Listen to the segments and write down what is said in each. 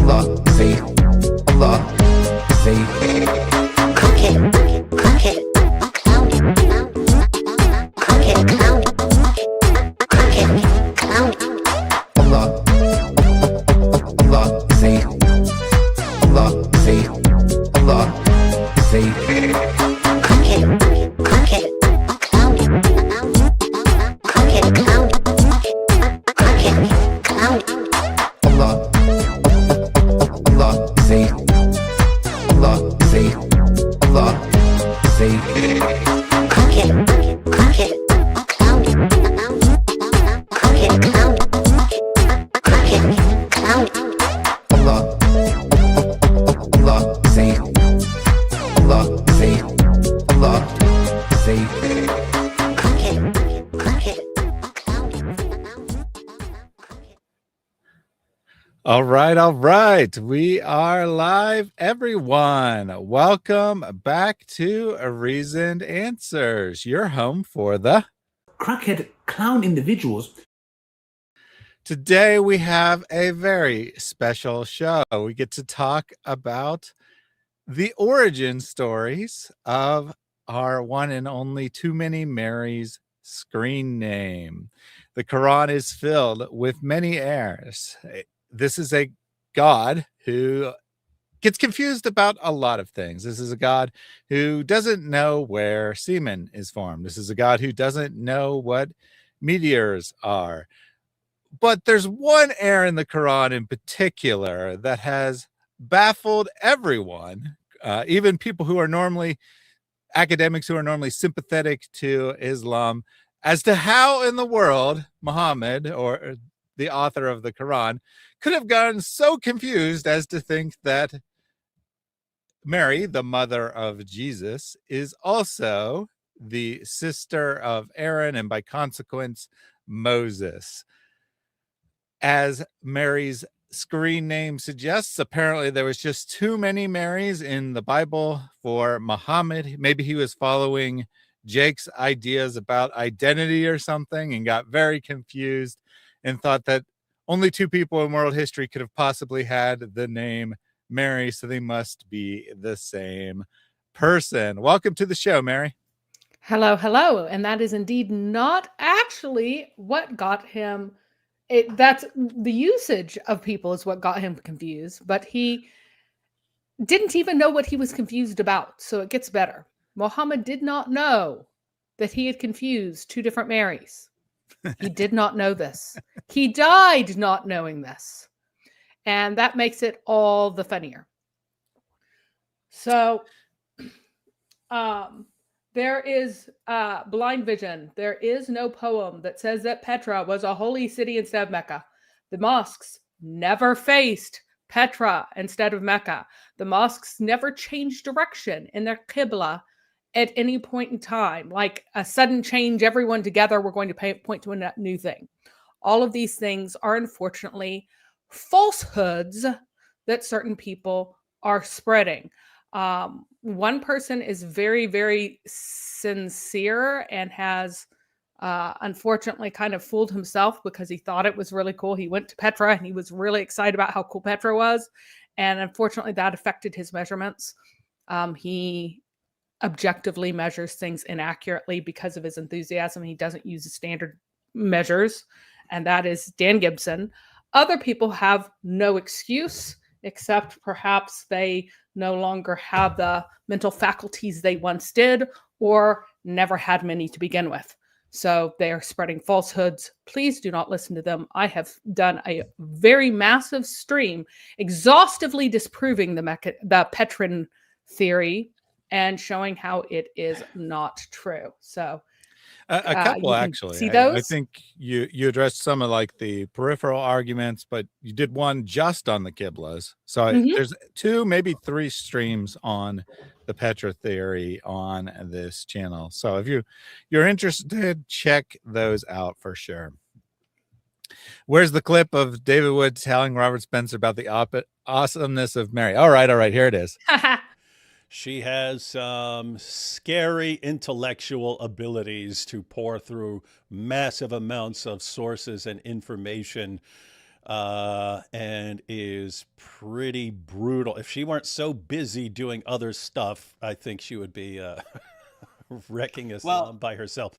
Allah, say, Allah, say. Crooked, crooked, clown, crooked, clown, crooked, clown. Allah, Allah, say, Allah, say, Allah, say. Crooked, crooked, clown, crooked, clown, crooked, clown. Allah, Allah, say, Allah, say, Allah, say. Crooked, crooked, clown, crooked, clown, crooked, clown. Allah, Allah, say, Allah, say, Allah, say. Crooked, crooked, clown. All right. We are live, everyone. Welcome back to Reasoned Answers, your home for the crackhead clown individuals. Today we have a very special show. We get to talk about the origin stories of our one and only Too Many Marys screen name. The Quran is filled with many errors. This is a God who gets confused about a lot of things. This is a God who doesn't know where semen is formed. This is a God who doesn't know what meteors are. But there's one error in the Quran in particular that has baffled everyone, even people who are normally academics who are normally sympathetic to Islam, as to how in the world Muhammad, or the author of the Quran, could have gotten so confused as to think that Mary, the mother of Jesus, is also the sister of Aaron and by consequence Moses. As Mary's screen name suggests, apparently there was just too many Marys in the Bible for Muhammad. Maybe he was following Jake's ideas about identity or something and got very confused and thought that only two people in world history could have possibly had the name Mary, so they must be the same person. Welcome to the show, Mary. Hello. And that is indeed not actually what got him. That's the usage of people is what got him confused, but he didn't even know what he was confused about. So it gets better. Muhammad did not know that he had confused two different Marys. He did not know this. He died not knowing this. And that makes it all the funnier. So there is blind vision. There is no poem that says that Petra was a holy city instead of Mecca. The mosques never faced Petra instead of Mecca. The mosques never changed direction in their Qibla at any point in time. Like a sudden change, everyone together, we're going to point to a new thing. All of these things are unfortunately falsehoods that certain people are spreading. One person is very, very sincere and has unfortunately kind of fooled himself because he thought it was really cool. He went to Petra and he was really excited about how cool Petra was. And unfortunately that affected his measurements. He objectively measures things inaccurately because of his enthusiasm. He doesn't use the standard measures, and that is Dan Gibson. Other people have no excuse, except perhaps they no longer have the mental faculties they once did or never had many to begin with. So they are spreading falsehoods. Please do not listen to them. I have done a very massive stream exhaustively disproving the Petrin theory and showing how it is not true. So a couple actually. See those? I think you addressed some of like the peripheral arguments, but you did one just on the Qiblas. So there's two, maybe three streams on the Petra theory on this channel. So if you're interested, check those out for sure. Where's the clip of David Wood telling Robert Spencer about the awesomeness of Mary? All right, here it is. She has some scary intellectual abilities to pour through massive amounts of sources and information and is pretty brutal. If she weren't so busy doing other stuff, I think she would be wrecking Islam by herself.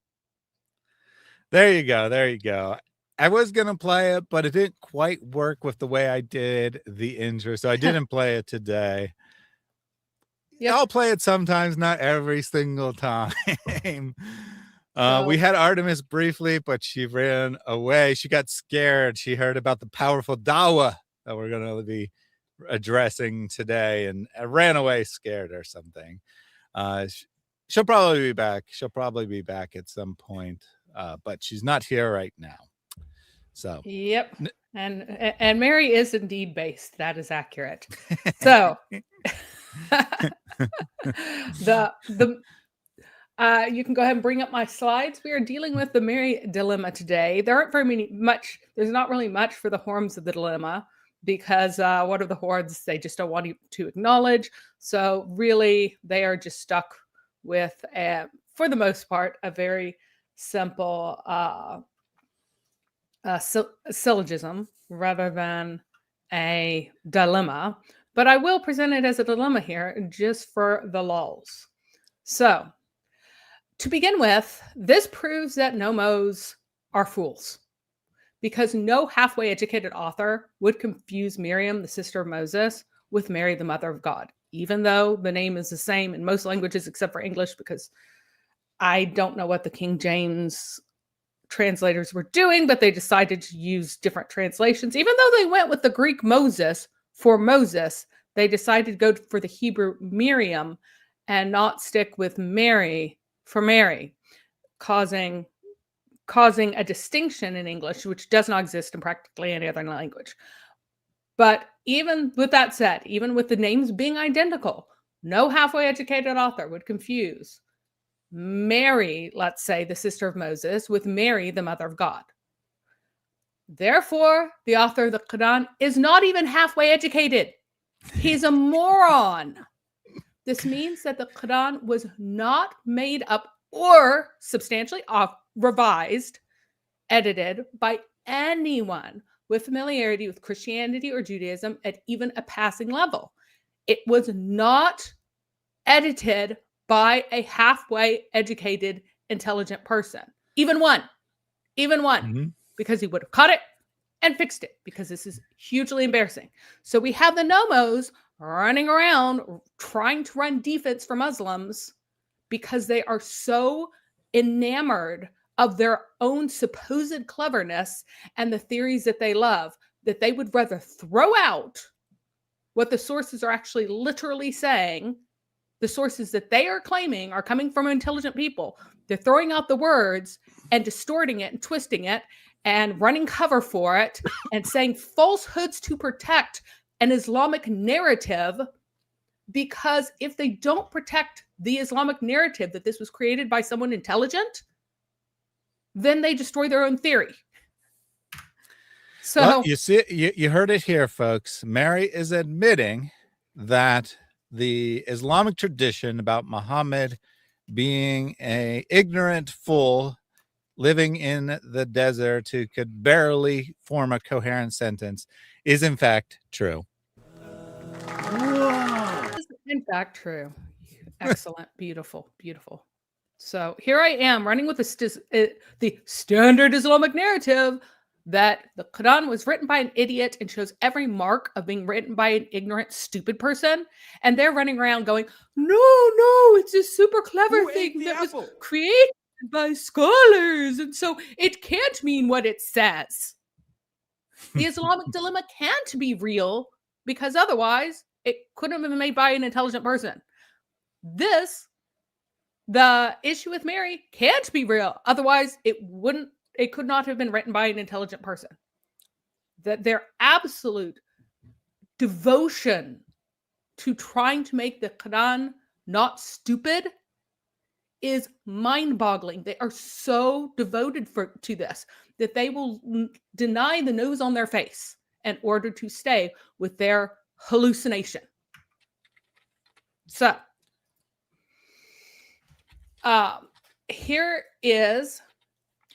There you go. There you go. I was going to play it, but it didn't quite work with the way I did the intro. So I didn't play it today. Yep. I'll play it sometimes, not every single time. So- We had Artemis briefly, but she ran away. She got scared. She heard about the powerful dawah that we're going to be addressing today and ran away scared or something. She'll probably be back. She'll probably be back at some point, but she's not here right now. So, Yep. And Mary is indeed based. That is accurate. So you can go ahead and bring up my slides. We are dealing with the Mary dilemma today. There aren't there's not really much for the horns of the dilemma because what are the hordes? They just don't want you to acknowledge. So really, they are just stuck with, for the most part, a very simple syllogism rather than a dilemma. But I will present it as a dilemma here just for the lulz. So, to begin with, this proves that nomos are fools because no halfway educated author would confuse Miriam, the sister of Moses, with Mary, the mother of God, even though the name is the same in most languages except for English, because I don't know what the King James translators were doing, but they decided to use different translations. Even though they went with the Greek Moses for Moses, they decided to go for the Hebrew Miriam and not stick with Mary for Mary, causing a distinction in English, which does not exist in practically any other language. But even with that said, even with the names being identical, no halfway educated author would confuse Mary, let's say, the sister of Moses, with Mary, the mother of God. Therefore, the author of the Quran is not even halfway educated. He's a moron. This means that the Quran was not made up or substantially revised, edited by anyone with familiarity with Christianity or Judaism at even a passing level. It was not edited by a halfway educated, intelligent person. Even one, because he would have caught it and fixed it, because this is hugely embarrassing. So we have the nomos running around trying to run defense for Muslims because they are so enamored of their own supposed cleverness and the theories that they love that they would rather throw out what the sources are actually literally saying. The sources that they are claiming are coming from intelligent people. They're throwing out the words and distorting it and twisting it and running cover for it and saying falsehoods to protect an Islamic narrative, because if they don't protect the Islamic narrative that this was created by someone intelligent, then they destroy their own theory. So well, you see, you heard it here, folks. Mary is admitting that the Islamic tradition about Muhammad being an ignorant fool living in the desert who could barely form a coherent sentence is in fact true. in fact true. Excellent. Beautiful. Beautiful. So here I am running with the standard Islamic narrative that the Quran was written by an idiot and shows every mark of being written by an ignorant, stupid person. And they're running around going, no, it's a super clever thing that was created by scholars. And so it can't mean what it says. The Islamic dilemma can't be real because otherwise it couldn't have been made by an intelligent person. The issue with Mary can't be real. Otherwise it could not have been written by an intelligent person. That their absolute devotion to trying to make the Quran not stupid is mind-boggling. They are so devoted to this that they will deny the nose on their face in order to stay with their hallucination. So, here is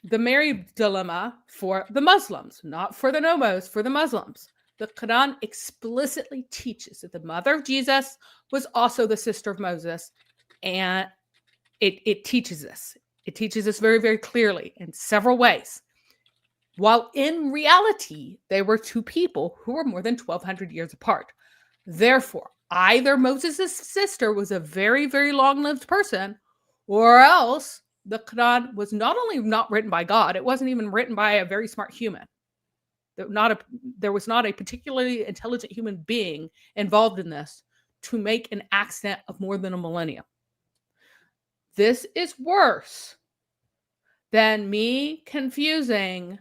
the Mary dilemma for the Muslims, not for the nomos, for the Muslims. The Quran explicitly teaches that the mother of Jesus was also the sister of Moses, and it teaches this. It teaches this very, very clearly in several ways. While in reality, they were two people who were more than 1,200 years apart. Therefore, either Moses' sister was a very, very long-lived person, or else the Quran was not only not written by God, it wasn't even written by a very smart human. There was not a particularly intelligent human being involved in this to make an accident of more than a millennium. This is worse than me confusing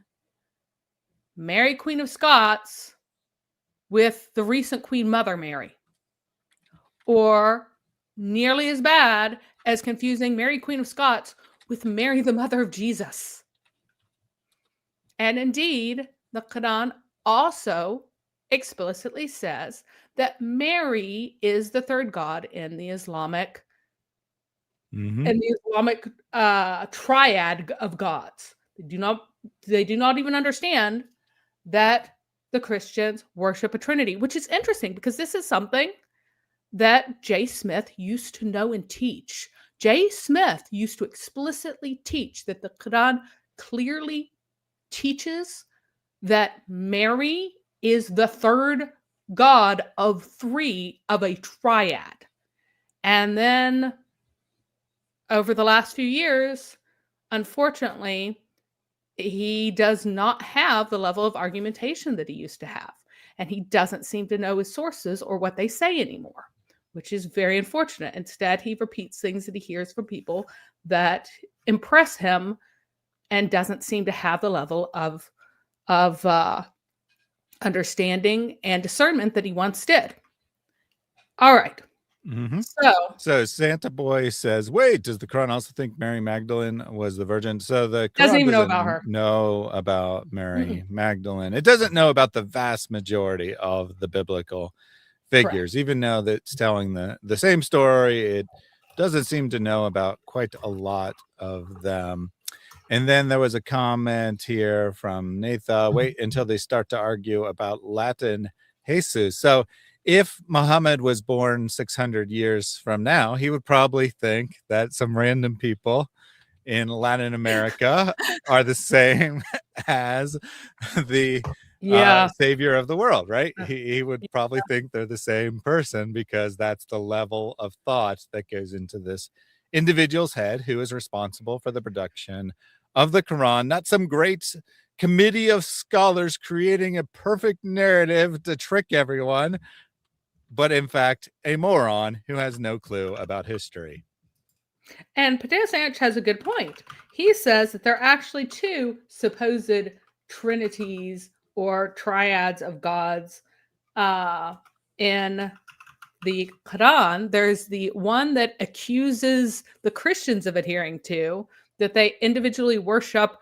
Mary, Queen of Scots, with the recent Queen Mother Mary, or nearly as bad as confusing Mary, Queen of Scots, with Mary, the mother of Jesus. And indeed, the Quran also explicitly says that Mary is the third god in the Islamic triad of gods. They do not even understand that the Christians worship a Trinity, which is interesting because this is something that J. Smith used to know and teach. J. Smith used to explicitly teach that the Quran clearly teaches that Mary is the third god of three of a triad. And then over the last few years, unfortunately, he does not have the level of argumentation that he used to have. And he doesn't seem to know his sources or what they say anymore, which is very unfortunate. Instead, he repeats things that he hears from people that impress him and doesn't seem to have the level of understanding and discernment that he once did. All right. Mm-hmm. So Santa Boy says, wait, does the Quran also think Mary Magdalene was the virgin? So the Quran doesn't even know about her. Know about Mary Magdalene. It doesn't know about the vast majority of the biblical figures. Correct. Even though that's telling the same story, it doesn't seem to know about quite a lot of them. And then there was a comment here from Nathan, wait until they start to argue about Latin Jesus. So if Muhammad was born 600 years from now, he would probably think that some random people in Latin America are the same as the savior of the world, right? He would probably think they're the same person because that's the level of thought that goes into this individual's head who is responsible for the production of the Quran, not some great committee of scholars creating a perfect narrative to trick everyone, but in fact, a moron who has no clue about history. And Potato Sandwich has a good point. He says that there are actually two supposed trinities or triads of gods in the Quran. There's the one that accuses the Christians of adhering to, that they individually worship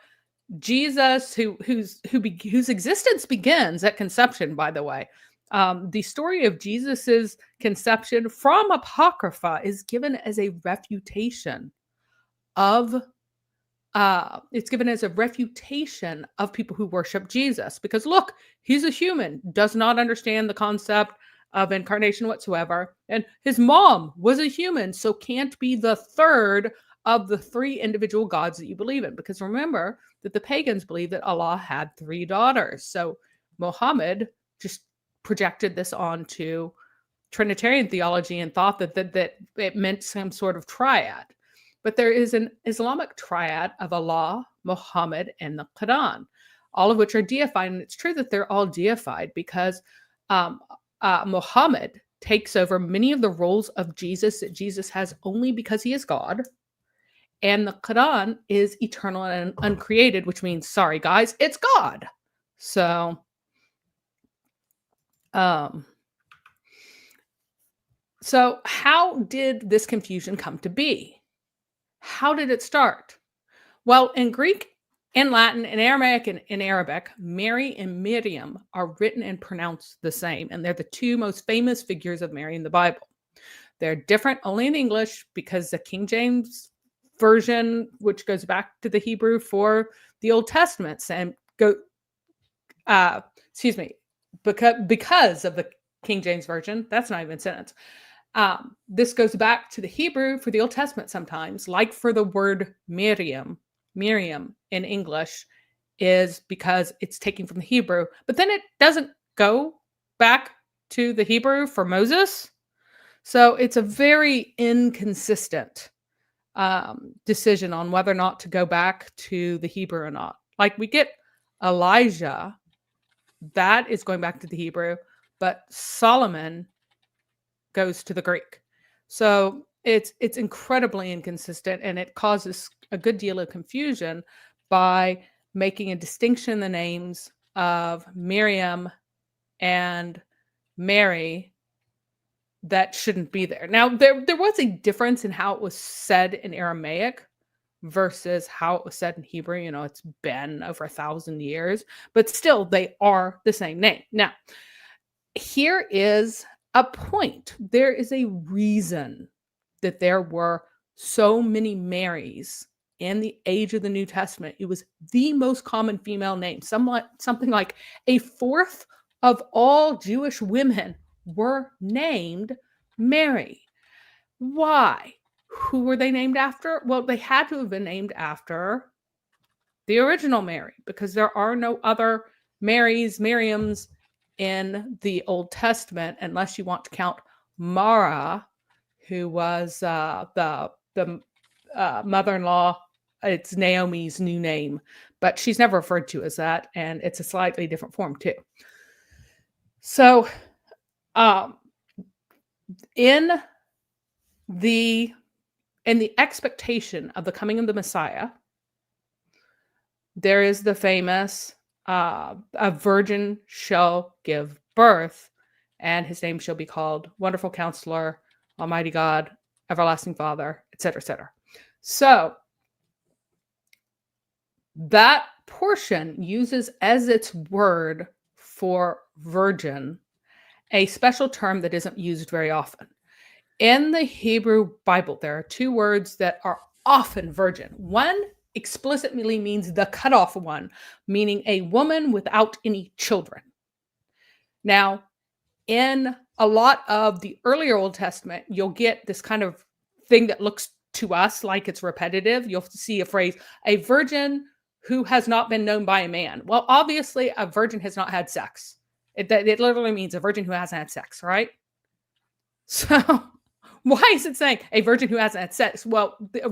Jesus, whose existence begins at conception, by the way. The story of Jesus's conception from Apocrypha is given as a refutation of people who worship Jesus. Because look, he's a human, does not understand the concept of incarnation whatsoever. And his mom was a human, so can't be the third of the three individual gods that you believe in. Because remember that the pagans believed that Allah had three daughters. So Muhammad just projected this onto Trinitarian theology and thought that it meant some sort of triad. But there is an Islamic triad of Allah, Muhammad, and the Quran, all of which are deified. And it's true that they're all deified because Muhammad takes over many of the roles of Jesus that Jesus has only because he is God. And the Quran is eternal and uncreated, which means, sorry, guys, it's God. So, so how did this confusion come to be? How did it start? Well, in Greek, in Latin, in Aramaic, and in Arabic, Mary and Miriam are written and pronounced the same, and they're the two most famous figures of Mary in the Bible. They're different only in English because the King James version, which goes back to the Hebrew for the Old Testament and excuse me, because of the King James Version, that's not even a sentence. This goes back to the Hebrew for the Old Testament sometimes, like for the word Miriam in English, is because it's taken from the Hebrew, but then it doesn't go back to the Hebrew for Moses. So it's a very inconsistent decision on whether or not to go back to the Hebrew or not. Like we get Elijah, that is going back to the Hebrew, but Solomon goes to the Greek. So it's incredibly inconsistent, and it causes a good deal of confusion by making a distinction in the names of Miriam and Mary that shouldn't be there. Now, there was a difference in how it was said in Aramaic versus how it was said in Hebrew. You know, it's been over 1,000 years, but still they are the same name. Now, here is a point. There is a reason that there were so many Marys in the age of the New Testament. It was the most common female name. Something like a fourth of all Jewish women were named Mary. Why? Who were they named after? Well, they had to have been named after the original Mary, because there are no other Marys, Miriams in the Old Testament, unless you want to count Mara, who was the mother-in-law. It's Naomi's new name, but she's never referred to as that, and it's a slightly different form too. So, in the expectation of the coming of the Messiah, there is the famous a virgin shall give birth, and his name shall be called Wonderful Counselor, Almighty God, Everlasting Father, etc., etc. So that portion uses as its word for virgin a special term that isn't used very often. In the Hebrew Bible, there are two words that are often virgin. One explicitly means the cutoff one, meaning a woman without any children. Now, in a lot of the earlier Old Testament, you'll get this kind of thing that looks to us like it's repetitive. You'll see a phrase, a virgin who has not been known by a man. Well, obviously, a virgin has not had sex. It literally means a virgin who hasn't had sex, right? So why is it saying a virgin who hasn't had sex? Well, the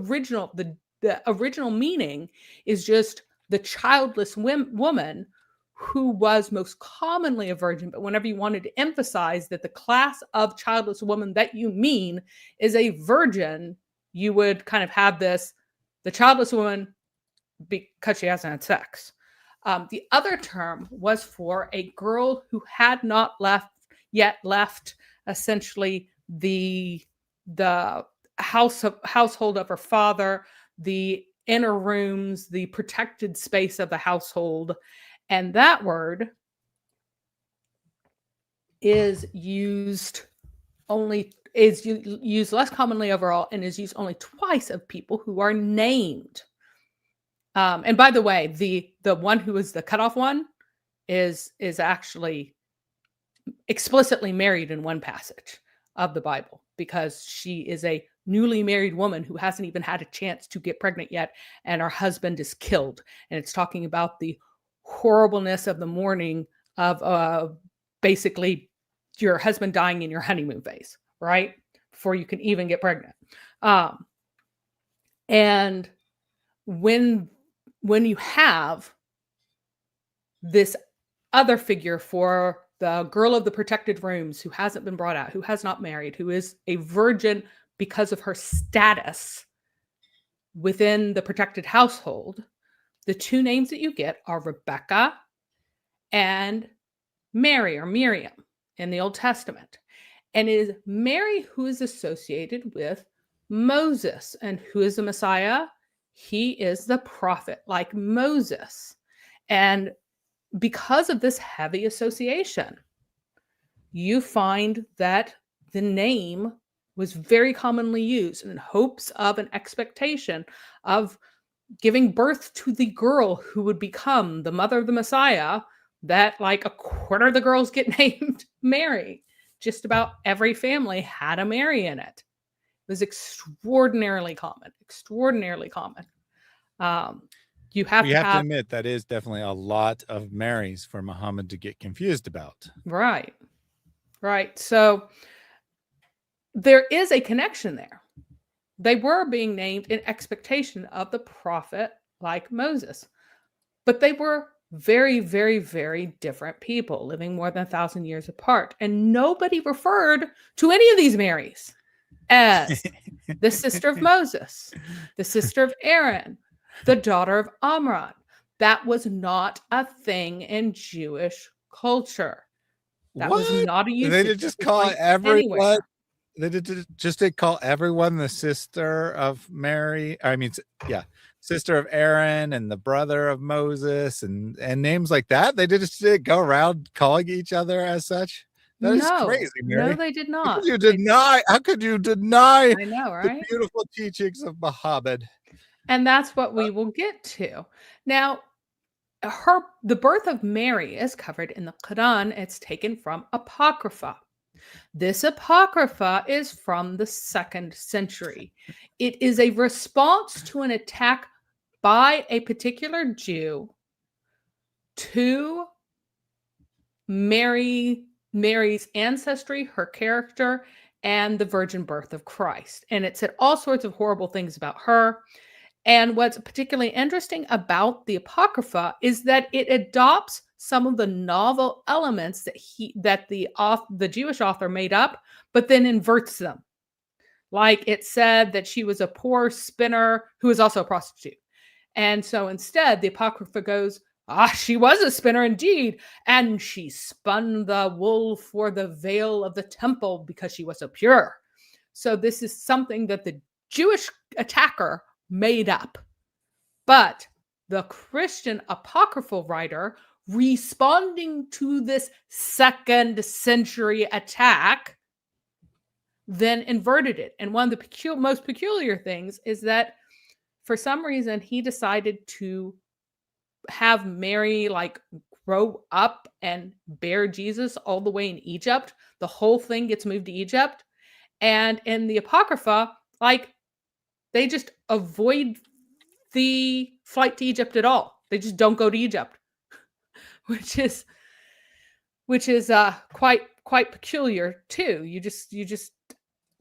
original meaning is just the childless woman who was most commonly a virgin. But whenever you wanted to emphasize that the class of childless woman that you mean is a virgin, you would kind of have this, the childless woman because she hasn't had sex. The other term was for a girl who had not yet left essentially the household of her father, the inner rooms, the protected space of the household. And that word is used less commonly overall, and is used only twice of people who are named. And by the way, the one who is the cutoff one is actually explicitly married in one passage of the Bible, because she is a newly married woman who hasn't even had a chance to get pregnant yet, and her husband is killed. And it's talking about the horribleness of the mourning of basically your husband dying in your honeymoon phase, right? Before you can even get pregnant. And when you have this other figure for the girl of the protected rooms who hasn't been brought out, who has not married, who is a virgin because of her status within the protected household, the two names that you get are Rebecca and Mary or Miriam in the Old Testament. And it is Mary who is associated with Moses. And who is the Messiah? He is the prophet like Moses. And because of this heavy association, you find that the name was very commonly used in hopes of an expectation of giving birth to the girl who would become the mother of the Messiah, that like a quarter of the girls get named Mary. Just about every family had a Mary in it. It was extraordinarily common, extraordinarily common. You have We to have to have, admit that is definitely a lot of Marys for Muhammad to get confused about. right, right. So there is a connection there. They were being named in expectation of the prophet like Moses, but they were very, very, very different people living more than 1,000 years apart. And nobody referred to any of these Marys as the sister of Moses, the sister of Aaron, the daughter of Amram. That was not a thing in Jewish culture. That was What? not a They usage did that just you call find everyone. anywhere. They did call everyone the sister of Mary. I mean, yeah, sister of Aaron and the brother of Moses and names like that. They just did go around calling each other as such. That is crazy, No, Mary. they did How not. could you deny? How could you deny I know, the right? beautiful teachings of Muhammad? And that's what we will get to. Now, the birth of Mary is covered in the Quran. It's taken from Apocrypha. This Apocrypha is from the 2nd century. It is a response to an attack by a particular Jew to Mary's ancestry, her character, and the virgin birth of Christ. And it said all sorts of horrible things about her. And what's particularly interesting about the Apocrypha is that it adopts some of the novel elements that the Jewish author made up, but then inverts them. Like it said that she was a poor spinner who was also a prostitute. And so instead, the Apocrypha goes, she was a spinner indeed, and she spun the wool for the veil of the temple because she was so pure. So this is something that the Jewish attacker made up. But the Christian apocryphal writer, responding to this 2nd century attack, then inverted it. And one of the most peculiar things is that for some reason he decided to have Mary like grow up and bear Jesus all the way in Egypt. The whole thing gets moved to Egypt. And in the Apocrypha, like they just avoid the flight to Egypt at all. They just don't go to Egypt, which is quite peculiar too. You just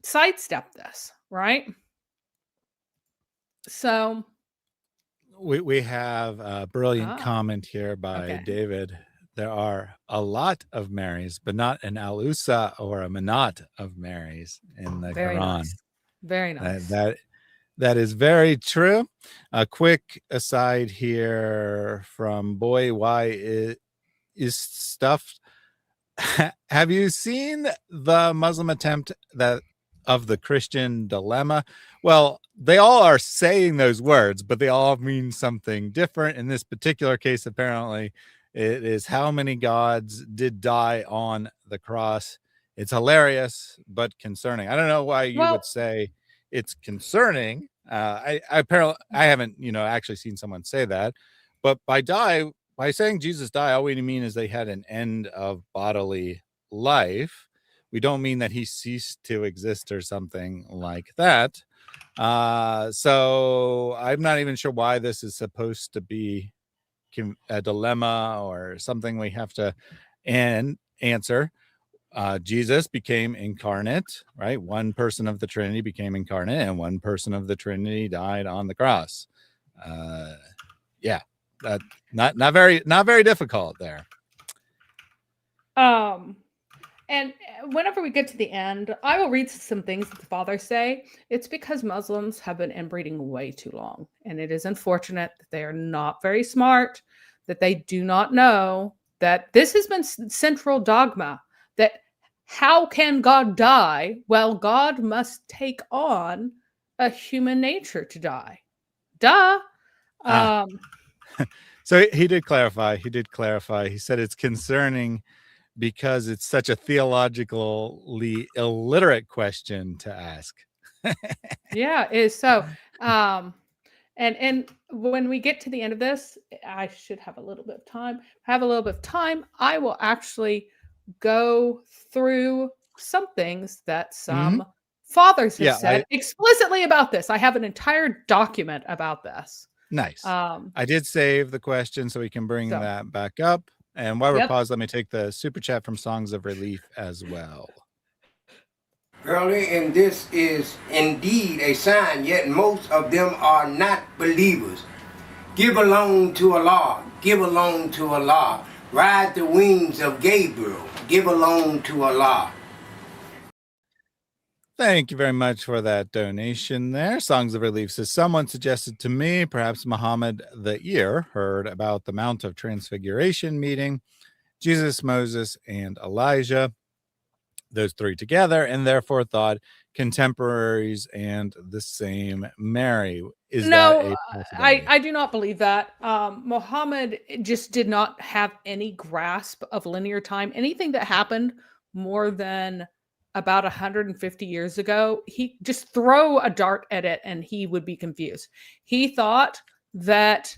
sidestep this, right? So We have a brilliant Ah, comment here by okay. David. There are a lot of Marys, but not an Al-Usa or a Manat of Marys in the Very Quran. nice. Very nice. That is very true. A quick aside here from Boy, why is stuffed? Have you seen the Muslim attempt of the Christian dilemma? Well, they all are saying those words, but they all mean something different. In this particular case, apparently, it is how many gods did die on the cross. It's hilarious, but concerning. I don't know why you would say it's concerning. I haven't, actually seen someone say that, but by saying Jesus died, all we mean is they had an end of bodily life. We don't mean that he ceased to exist or something like that. So I'm not even sure why this is supposed to be a dilemma or something we have to answer. Jesus became incarnate, right? One person of the Trinity became incarnate, and one person of the Trinity died on the cross. Yeah, that not very difficult there. And whenever we get to the end, I will read some things that the fathers say. It's because Muslims have been inbreeding way too long. And it is unfortunate that they are not very smart, that they do not know that this has been central dogma, that how can God die? Well, God must take on a human nature to die. Duh. So he did clarify. He said it's concerning because it's such a theologically illiterate question to ask. Yeah, it is so. And when we get to the end of this, I should have a little bit of time. I will actually go through some things that some fathers have said explicitly about this. I have an entire document about this. Nice. I did save the question so we can bring that back up. And while we're paused, let me take the super chat from Songs of Relief as well. Early, and this is indeed a sign, yet most of them are not believers. Give alone to Allah, give alone to Allah. Ride the wings of Gabriel, give alone to Allah. Thank you very much for that donation there. Songs of Relief says, someone suggested to me, perhaps Muhammad the ear heard about the Mount of Transfiguration meeting, Jesus, Moses, and Elijah, those three together, and therefore thought contemporaries and the same Mary. I do not believe that. Muhammad just did not have any grasp of linear time. Anything that happened more than about 150 years ago, he just throw a dart at it and he would be confused. He thought that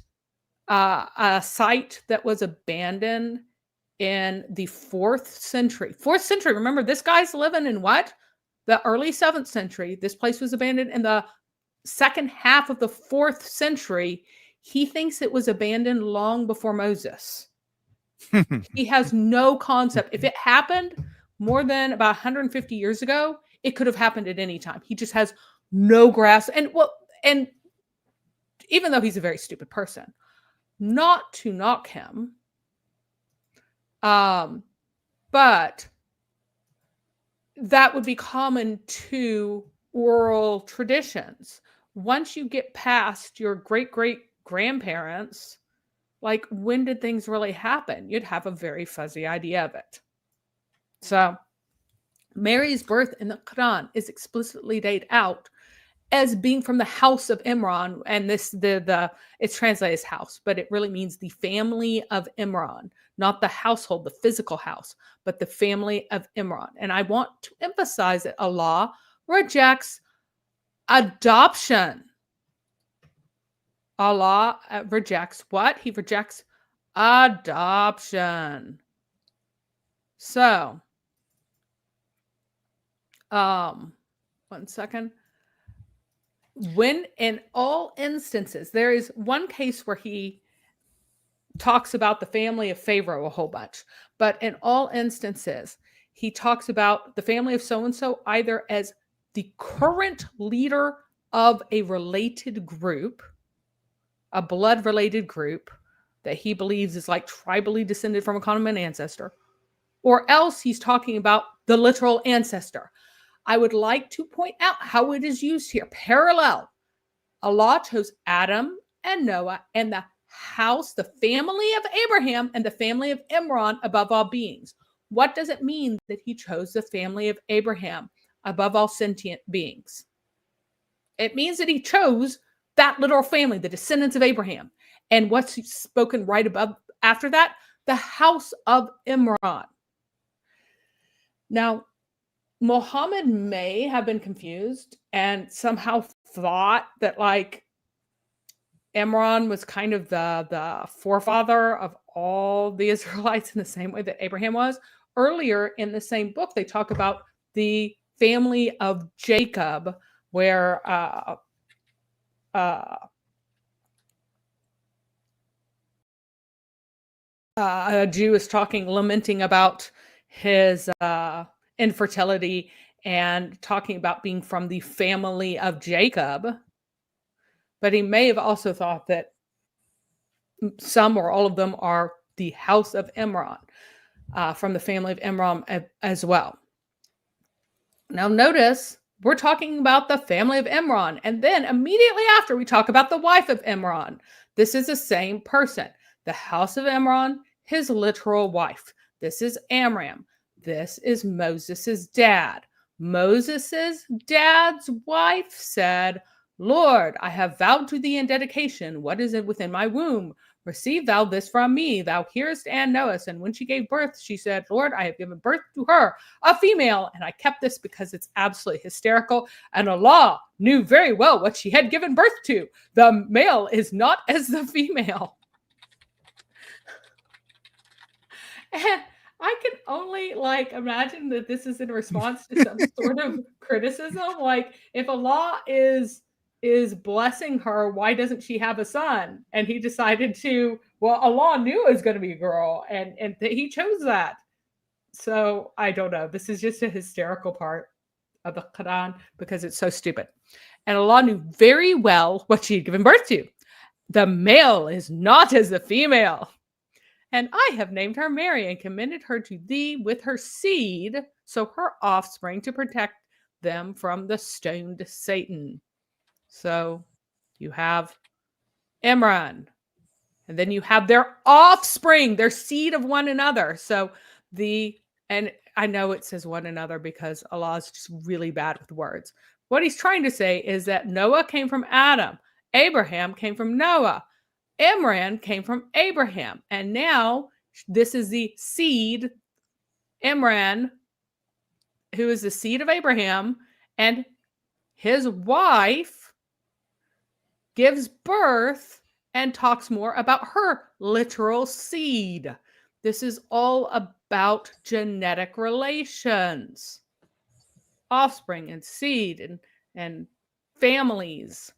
a site that was abandoned in the 4th century. 4th century, remember, this guy's living in what? The early 7th century. This place was abandoned in the second half of the 4th century. He thinks it was abandoned long before Moses. He has no concept. If it happened more than about 150 years ago, it could have happened at any time. He just has no grasp. And even though he's a very stupid person, not to knock him, but that would be common to oral traditions. Once you get past your great-great-grandparents, like, when did things really happen? You'd have a very fuzzy idea of it. So Mary's birth in the Quran is explicitly laid out as being from the house of Imran, and it's translated as house, but it really means the family of Imran, not the household, the physical house, but the family of Imran. And I want to emphasize that Allah rejects adoption. Allah rejects what? He rejects adoption. So, 1 second. When in all instances, there is one case where he talks about the family of Pharaoh a whole bunch, but in all instances, he talks about the family of so-and-so either as the current leader of a related group, a blood-related group that he believes is like tribally descended from a common ancestor, or else he's talking about the literal ancestor. I would like to point out how it is used here. Parallel. Allah chose Adam and Noah and the house, the family of Abraham and the family of Imran above all beings. What does it mean that he chose the family of Abraham above all sentient beings? It means that he chose that literal family, the descendants of Abraham. And what's spoken right above after that? The house of Imran. Now, Muhammad may have been confused and somehow thought that, like, Imran was kind of the forefather of all the Israelites in the same way that Abraham was. Earlier in the same book, they talk about the family of Jacob, where a Jew is lamenting about his infertility and talking about being from the family of Jacob. But he may have also thought that some or all of them are the house of Imran, from the family of Imran as well. Now notice, we're talking about the family of Imran, and then immediately after we talk about the wife of Imran. This is the same person. The house of Imran, his literal wife. This is Amram. This is Moses's dad. Moses's dad's wife said, Lord, I have vowed to thee in dedication what is within my womb. receive thou this from me, thou hearest and knowest. And when she gave birth, she said, Lord, I have given birth to her, a female, and I kept this because it's absolutely hysterical. And Allah knew very well what she had given birth to. The male is not as the female. And I can only imagine that this is in response to some sort of criticism. Like, if Allah is blessing her, why doesn't she have a son? And he decided to, well, Allah knew it was going to be a girl, and he chose that. So I don't know. This is just a hysterical part of the Quran because it's so stupid. And Allah knew very well what she had given birth to. The male is not as the female. And I have named her Mary and commended her to thee with her seed, so her offspring, to protect them from the stoned Satan. So you have Imran, and then you have their offspring, their seed of one another. So and I know it says one another because Allah is just really bad with words. What he's trying to say is that Noah came from Adam, Abraham came from Noah, Imran came from Abraham, and now this is the seed, Imran, who is the seed of Abraham, and his wife gives birth and talks more about her literal seed. This is all about genetic relations, offspring and seed and families.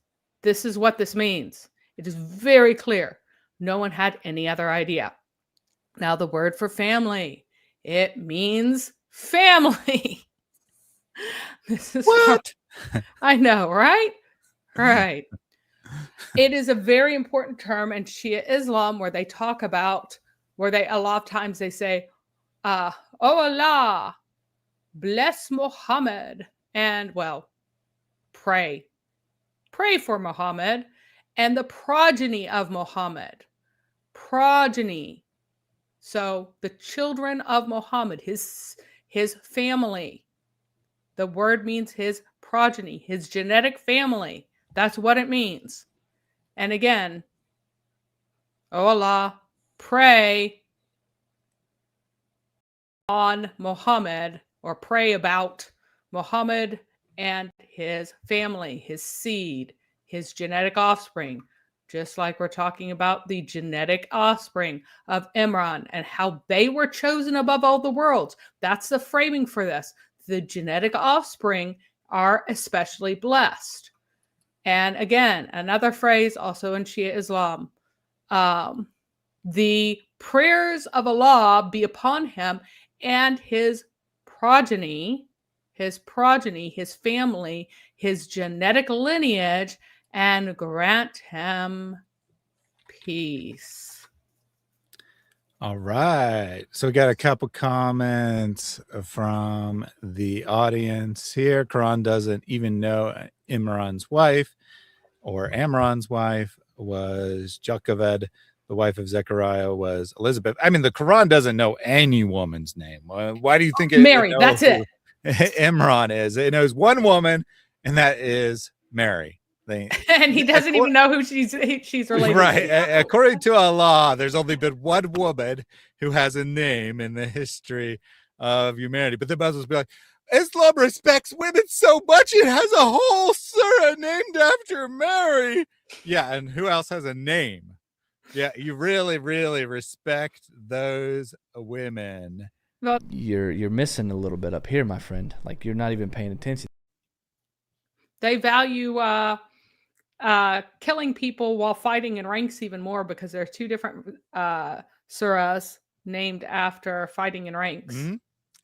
This is what this means. It is very clear. No one had any other idea. Now, the word for family, it means family. This is What? I know, right? Right. It is a very important term in Shia Islam where they talk about, a lot of times they say, oh Allah, bless Muhammad, and pray for Muhammad and the progeny of Muhammad. Progeny. So the children of Muhammad, his family. The word means his progeny, his genetic family. That's what it means. And again, oh Allah, pray on Muhammad, or pray about Muhammad and his family, his seed, his genetic offspring, just like we're talking about the genetic offspring of Imran and how they were chosen above all the worlds. That's the framing for this. The genetic offspring are especially blessed. And again, another phrase also in Shia Islam, the prayers of Allah be upon him and his progeny, his family, his genetic lineage, and grant him peace. All right. So we got a couple comments from the audience here. Quran doesn't even know Imran's wife or Amran's wife was Jochebed. The wife of Zechariah was Elizabeth. I mean, the Quran doesn't know any woman's name. Why do you think Mary, that's it. Imran is? It knows one woman, and that is Mary. And he doesn't even know who she's related right. to. According to Allah, there's only been one woman who has a name in the history of humanity. But the Muslims be like, Islam respects women so much it has a whole surah named after Mary. Yeah, and who else has a name? Yeah, you really, really respect those women. Well, You're missing a little bit up here, my friend. Like, you're not even paying attention. they value killing people while fighting in ranks even more because there are two different surahs named after fighting in ranks. Mm-hmm.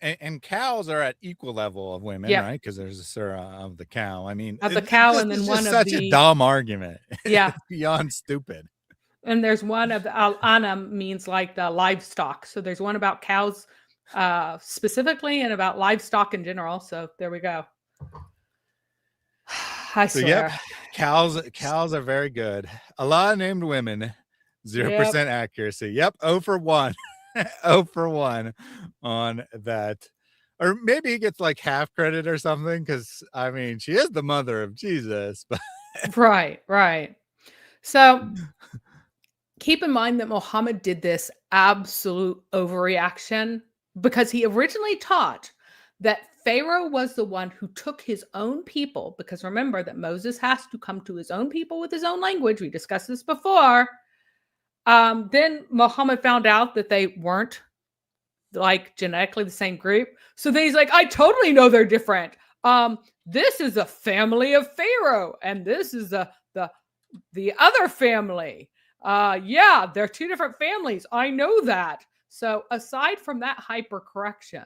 And cows are at equal level of women, Yeah. right? Because there's a surah of the cow. I mean, Of the cow, it's and then just one of such a dumb argument. Yeah. It's beyond stupid. And there's one of the al-anam means like the livestock. So there's one about cows specifically and about livestock in general. So there we go. I So swear. yep, cows are very good. Allah named women, 0% accuracy. Yep, 0 for 1. 0 for 1 on that. Or maybe he gets like half credit or something, because I mean, she is the mother of Jesus. But Right. So keep in mind that Muhammad did this absolute overreaction because he originally taught that Pharaoh was the one who took his own people, because remember that Moses has to come to his own people with his own language. We discussed this before. Then Muhammad found out that they weren't like genetically the same group. So then he's like, I totally know they're different. This is a family of Pharaoh, and this is the other family. Yeah, they're two different families. I know that. So aside from that hypercorrection,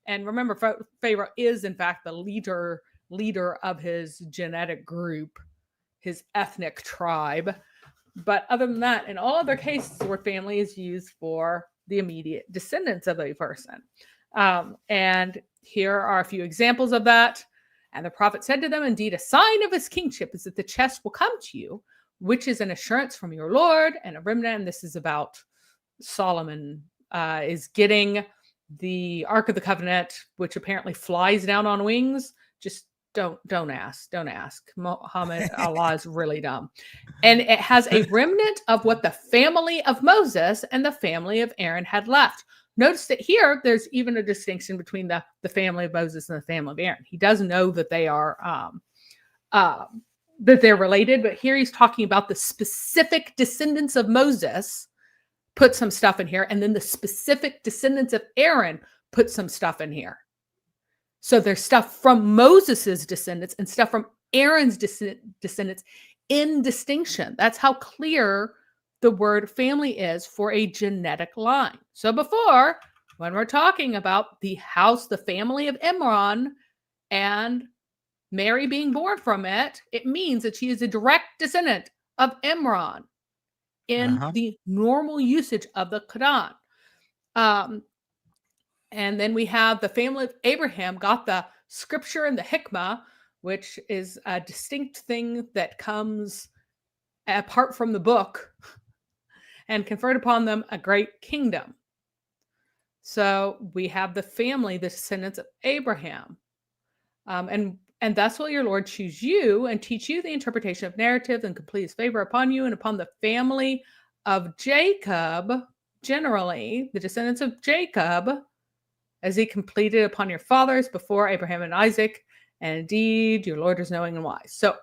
and remember, Pharaoh is in fact the leader of his genetic group, his ethnic tribe. But other than that, in all other cases where family is used for the immediate descendants of a person. And here are a few examples of that. And the prophet said to them, indeed, a sign of his kingship is that the chest will come to you, which is an assurance from your Lord and a remnant. And this is about Solomon is getting the Ark of the Covenant, which apparently flies down on wings. Just don't ask. Muhammad, Allah is really dumb. And it has a remnant of what the family of Moses and the family of Aaron had left. Notice that here, there's even a distinction between the family of Moses and the family of Aaron. He does know that they are that they're related, but here he's talking about the specific descendants of Moses put some stuff in here, and then the specific descendants of Aaron put some stuff in here. So there's stuff from Moses's descendants and stuff from Aaron's descendants in distinction. That's how clear the word family is for a genetic line. So before, when we're talking about the house, the family of Imran and Mary being born from it, it means that she is a direct descendant of Imran in the normal usage of the Quran. And then we have the family of Abraham got the scripture and the hikmah, which is a distinct thing that comes apart from the book, and conferred upon them a great kingdom. So we have the family, the descendants of Abraham. And thus will your Lord choose you and teach you the interpretation of narrative and complete his favor upon you and upon the family of Jacob, generally, the descendants of Jacob, as he completed upon your fathers before Abraham and Isaac. And indeed, your Lord is knowing and wise. So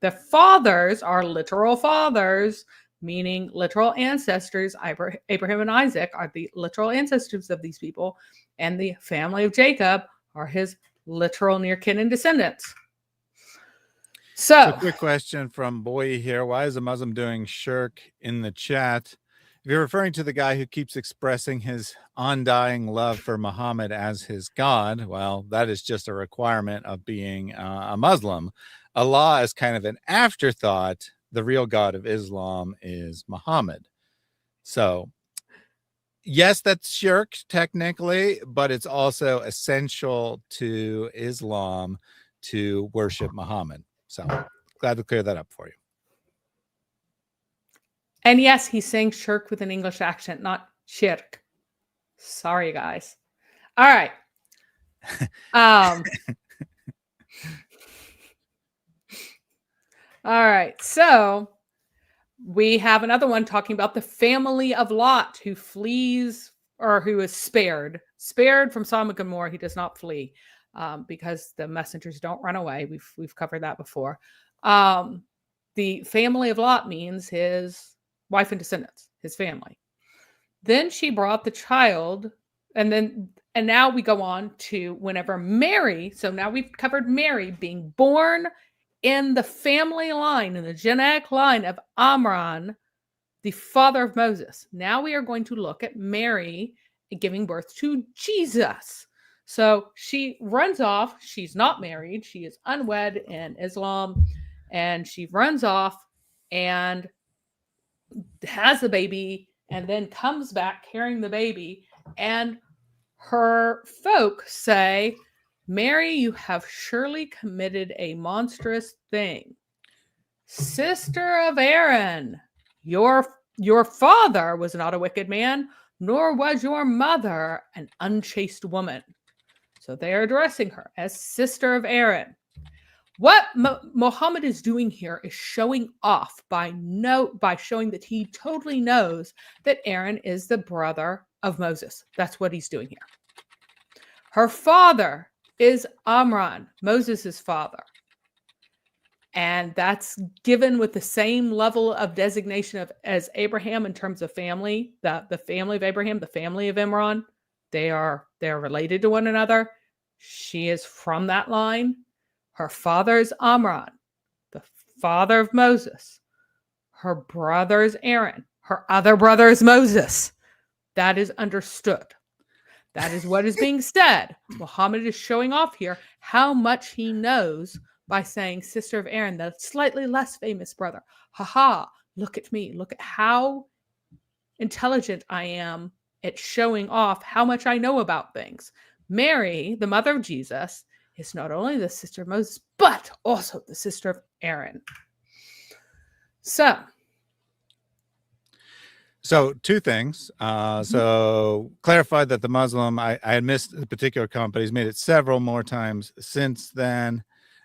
the fathers are literal fathers, meaning literal ancestors. Abraham and Isaac are the literal ancestors of these people. And the family of Jacob are his literal near kin and descendants. So a quick question from Boy here. Why is a Muslim doing shirk in the chat? If you're referring to the guy who keeps expressing his undying love for Muhammad as his God, well, that is just a requirement of being a Muslim. Allah is kind of an afterthought. The real God of Islam is Muhammad. So yes, that's shirk technically, but it's also essential to Islam to worship Muhammad. So glad to clear that up for you. And yes, he's saying shirk with an English accent, not shirk. Sorry, guys. All right. All right. So we have another one talking about the family of Lot who flees, or who is spared from Sodom and Gomorrah. He does not flee because the messengers don't run away. We've covered that before. The family of Lot means his wife and descendants, his family. Then she brought the child, and now we go on to whenever Mary, so now we've covered Mary being born in the family line, in the genetic line of Amram, the father of Moses. Now we are going to look at Mary giving birth to Jesus. So she runs off. She's not married. She is unwed in Islam. And she runs off and has the baby, and then comes back carrying the baby. And her folk say, Mary, you have surely committed a monstrous thing. Sister of Aaron, your father was not a wicked man, nor was your mother an unchaste woman. So they are addressing her as sister of Aaron. What Muhammad is doing here is showing off by showing that he totally knows that Aaron is the brother of Moses. That's what he's doing here. Her father is Amram, Moses' father. And that's given with the same level of designation as Abraham in terms of family. The family of Abraham, the family of Imran, they're related to one another. She is from that line. Her father is Amram, the father of Moses. Her brother is Aaron. Her other brother is Moses. That is understood. That is what is being said. Muhammad is showing off here how much he knows by saying sister of Aaron, the slightly less famous brother. Haha, look at me. Look at how intelligent I am at showing off how much I know about things. Mary, the mother of Jesus, is not only the sister of Moses, but also the sister of Aaron. So two things. So clarified that the Muslim, I had missed the particular comment, but he's made it several more times since then,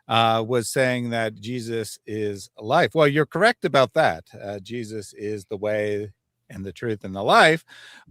was saying that Jesus is life. Well, you're correct about that. Jesus is the way and the truth and the life,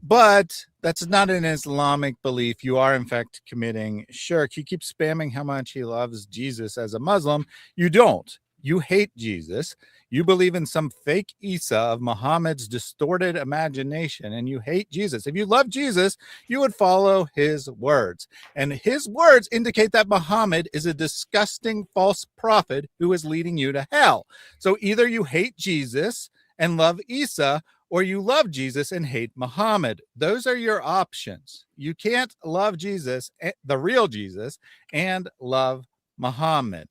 but that's not an Islamic belief. You are in fact committing shirk. He keeps spamming how much he loves Jesus as a Muslim. You don't. You hate Jesus. You believe in some fake Isa of Muhammad's distorted imagination, and you hate Jesus. If you love Jesus, you would follow his words. And his words indicate that Muhammad is a disgusting false prophet who is leading you to hell. So either you hate Jesus and love Isa, or you love Jesus and hate Muhammad. Those are your options. You can't love Jesus, the real Jesus, and love Muhammad.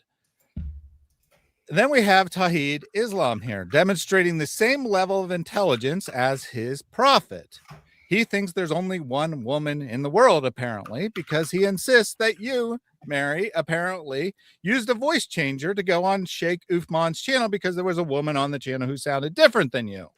Then we have Tawhid Islam here, demonstrating the same level of intelligence as his prophet. He thinks there's only one woman in the world, apparently, because he insists that you, Mary, apparently used a voice changer to go on Sheikh Uthman's channel because there was a woman on the channel who sounded different than you.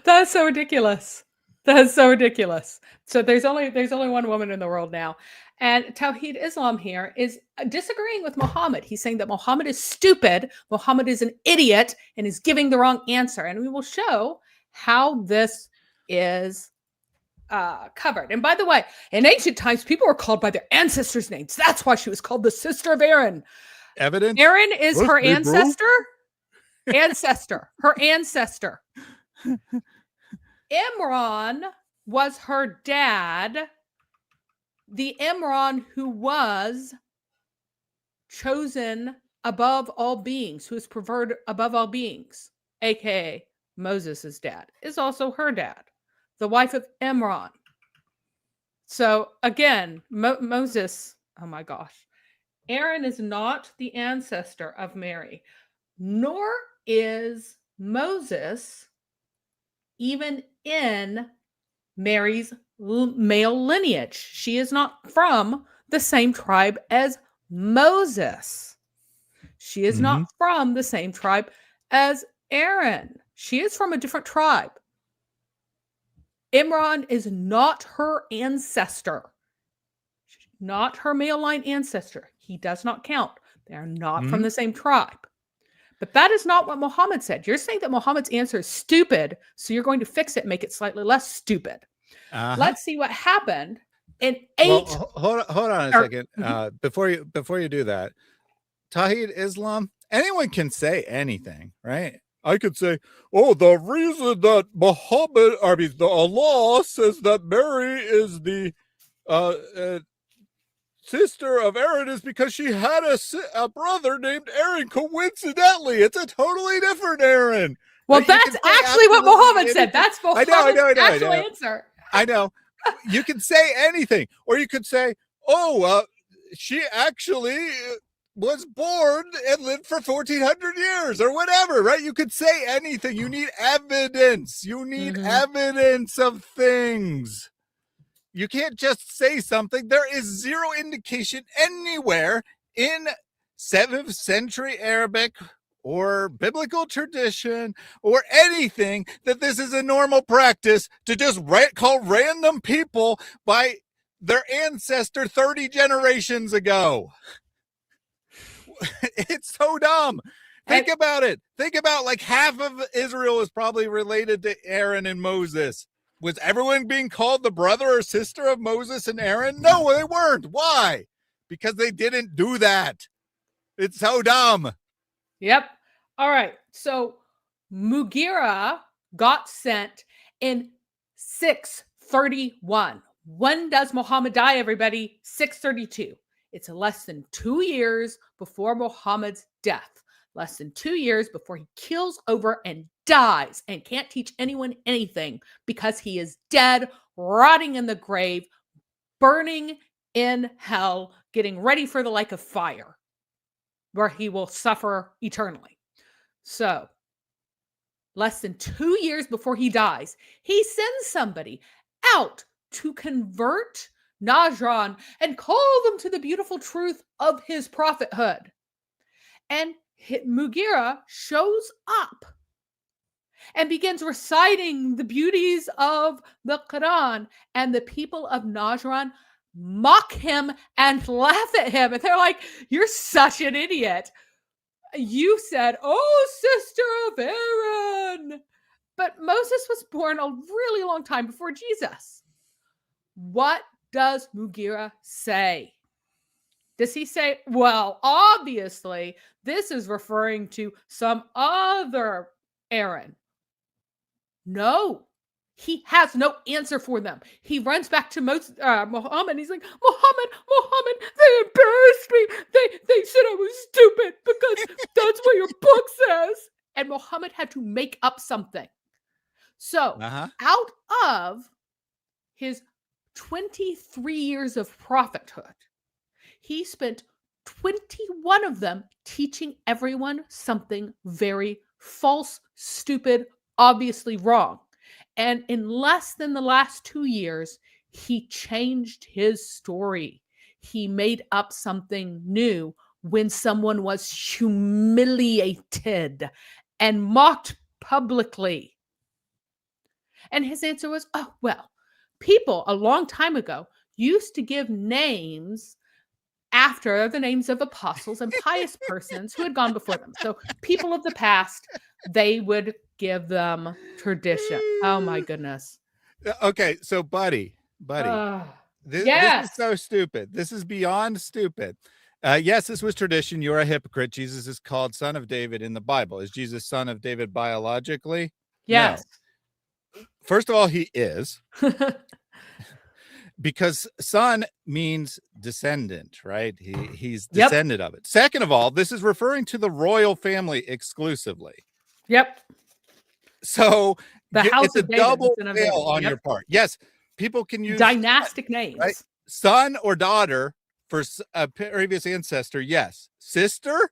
That's so ridiculous. That's so ridiculous. So there's only one woman in the world now. And Tawhid Islam here is disagreeing with Muhammad. He's saying that Muhammad is stupid, Muhammad is an idiot, and is giving the wrong answer. And we will show how this is covered. And by the way, in ancient times, people were called by their ancestors' names. That's why she was called the sister of Aaron. Evidence? Aaron is her ancestor. Her ancestor. Imran was her dad, the Imran who was chosen above all beings, who is preferred above all beings, aka Moses' dad, is also her dad, the wife of Imran. So again, Moses, oh my gosh, Aaron is not the ancestor of Mary, nor is Moses even in Mary's male lineage. She is not from the same tribe as Moses. She is not from the same tribe as Aaron. She is from a different tribe. Imran is not her ancestor, not her male line ancestor. He does not count. They are not from the same tribe. But that is not what Muhammad said. You're saying that Muhammad's answer is stupid, so you're going to fix it and make it slightly less stupid. Let's see what happened in 8. Well, hold on a second. Before you do that, Tawhid Islam, anyone can say anything, right? I could say, oh, the reason that Allah says that Mary is the sister of Aaron is because she had a brother named Aaron. Coincidentally, it's a totally different Aaron. Well, that's actually what Muhammad said. That's Muhammad's actual answer. I know. You can say anything, or you could say, "Oh, she actually was born and lived for 1,400 years, or whatever." Right? You could say anything. You need evidence. You need evidence of things. You can't just say something. There is zero indication anywhere in 7th century Arabic or biblical tradition or anything that this is a normal practice to just call random people by their ancestor 30 generations ago. It's so dumb. Think And- about it. Think about like half of Israel is probably related to Aaron and Moses. Was everyone being called the brother or sister of Moses and Aaron? No, they weren't. Why? Because they didn't do that. It's so dumb. Yep. All right. So Mugira got sent in 631. When does Muhammad die, everybody? 632. It's less than 2 years before Muhammad's death. Less than 2 years before he keels over and dies and can't teach anyone anything because he is dead, rotting in the grave, burning in hell, getting ready for the lake of fire, where he will suffer eternally. So, less than 2 years before he dies, he sends somebody out to convert Najran and call them to the beautiful truth of his prophethood. And Mugira shows up and begins reciting the beauties of the Quran, and the people of Najran mock him and laugh at him. And they're like, "You're such an idiot. You said, 'Oh, sister of Aaron.'" But Moses was born a really long time before Jesus. What does Mugira say? Does he say, well, obviously, this is referring to some other Aaron? No, he has no answer for them. He runs back to Muhammad. He's like, Muhammad, they embarrassed me. They said I was stupid because that's what your book says. And Muhammad had to make up something. So out of his 23 years of prophethood, he spent 21 of them teaching everyone something very false, stupid, obviously wrong. And in less than the last 2 years, he changed his story. He made up something new when someone was humiliated and mocked publicly. And his answer was, oh, well, people a long time ago used to give names after the names of apostles and pious persons who had gone before them. So people of the past, they would give them tradition. Oh my goodness. Okay, so buddy, this is so stupid. This is beyond stupid. Yes, this was tradition. You're a hypocrite. Jesus is called son of David in the Bible. Is Jesus son of David biologically? Yes. No. First of all, he is. Because son means descendant, right? He's descendant of it. Second of all, this is referring to the royal family exclusively. Yep. So it's a double fail on your part. Yes, people can use dynastic names, right? Son or daughter for a previous ancestor. Yes. Sister,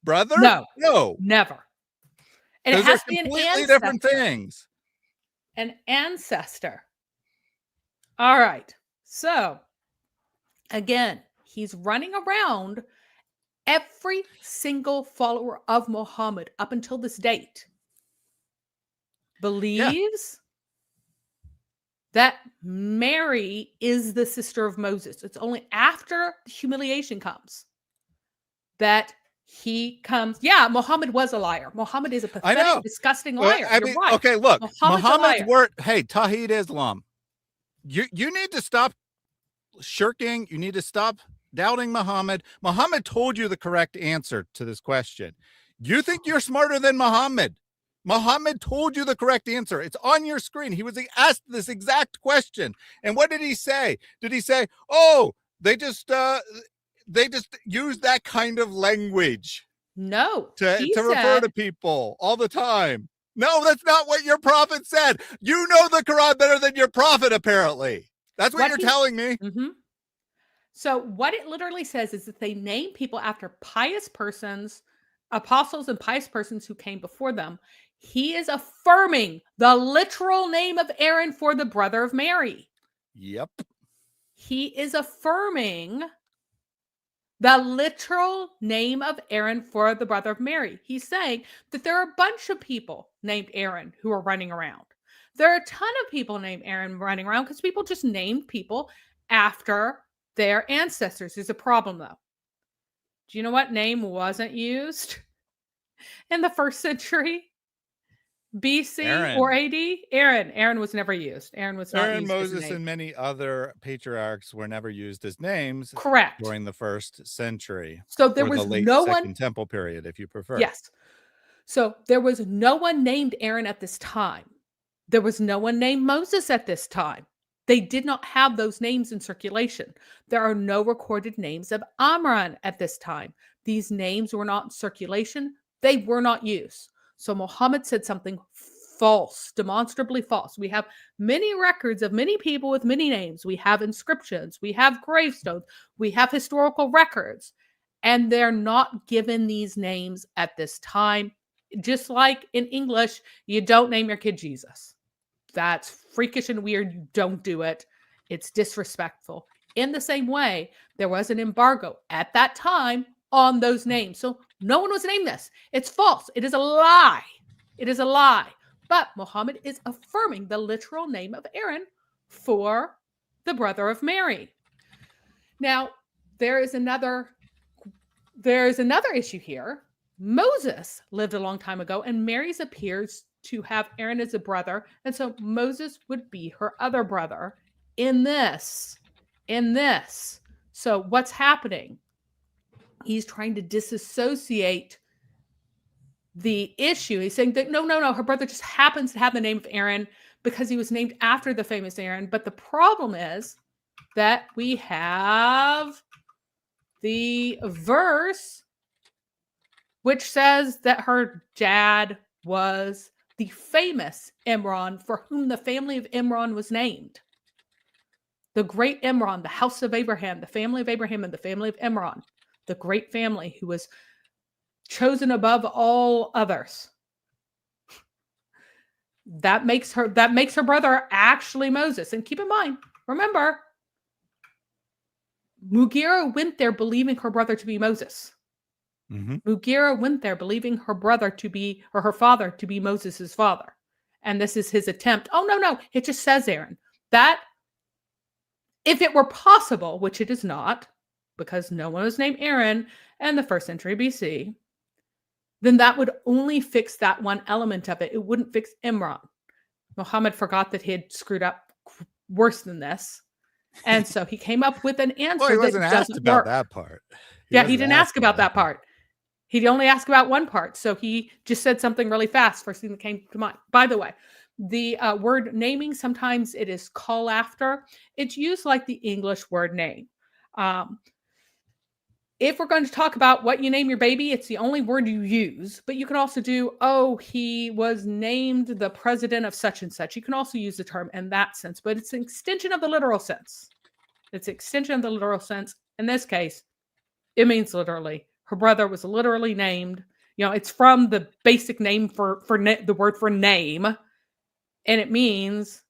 brother, no, never. And those it has are to be completely different things. An ancestor. All right. So, again, he's running around every single follower of Muhammad up until this date believes that Mary is the sister of Moses. It's only after the humiliation comes that he comes. Yeah, Muhammad was a liar. Muhammad is a pathetic, disgusting liar. I mean, right. okay, look, Muhammad's word. Hey, Tawheed Islam. You need to stop shirking. You need to stop doubting Muhammad. Muhammad told you the correct answer to this question. You think you're smarter than Muhammad. Muhammad told you the correct answer. It's on your screen. He was asked this exact question. And what did he say? Did he say, oh, they just use that kind of language? No. To refer to people all the time. No, that's not what your prophet said. You know the Quran better than your prophet, apparently. That's what you're telling me. Mm-hmm. So what it literally says is that they name people after pious persons, apostles and pious persons who came before them. He is affirming the literal name of Aaron for the brother of Mary. Yep. He is affirming the literal name of Aaron for the brother of Mary. He's saying that there are a bunch of people named Aaron who are running around. There are a ton of people named Aaron running around because people just named people after their ancestors. There's a problem, though. Do you know what name wasn't used in the 1st century BC Aaron. or AD? Aaron. Aaron was never used. Aaron was not Aaron, used as a Moses, name. and many other patriarchs were never used as names Correct. during the 1st century. So there or was the late no Second one. Temple period, if you prefer. Yes. So there was no one named Aaron at this time. There was no one named Moses at this time. They did not have those names in circulation. There are no recorded names of Amram at this time. These names were not in circulation. They were not used. So Muhammad said something false, demonstrably false. We have many records of many people with many names. We have inscriptions. We have gravestones. We have historical records. And they're not given these names at this time. Just like in English, you don't name your kid Jesus. That's freakish and weird. You don't do it. It's disrespectful. In the same way, there was an embargo at that time on those names. So no one was named this. It's false. It is a lie. It is a lie. But Muhammad is affirming the literal name of Aaron for the brother of Mary. Now, there is another issue here. Moses lived a long time ago, and Mary's appears to have Aaron as a brother, and so Moses would be her other brother in this. So what's happening? He's trying to disassociate the issue. He's saying that no, her brother just happens to have the name of Aaron because he was named after the famous Aaron. But the problem is that we have the verse which says that her dad was the famous Imran, for whom the family of Imran was named. The great Imran, the house of Abraham, the family of Abraham, and the family of Imran, the great family who was chosen above all others. That makes her brother actually Moses. And keep in mind, remember, Mughira went there believing her brother to be Moses. Mm-hmm. Mughira went there believing her brother to be, or her father to be Moses' father. And this is his attempt. Oh, no, it just says Aaron. That, if it were possible, which it is not, because no one was named Aaron in the 1st century BC, then that would only fix that one element of it. It wouldn't fix Imran. Muhammad forgot that he had screwed up worse than this. And so he came up with an answer Well, he wasn't that asked doesn't about work. that part. He didn't ask about that part. He only asked about one part. So he just said something really fast. First thing that came to mind. By the way, the word naming, sometimes it is call after. It's used like the English word name. If we're going to talk about what you name your baby, it's the only word you use. But you can also do, he was named the president of such and such. You can also use the term in that sense, but it's an extension of the literal sense. It's an extension of the literal sense. In this case, it means literally. Her brother was literally named. It's from the basic name for the word for name. And it means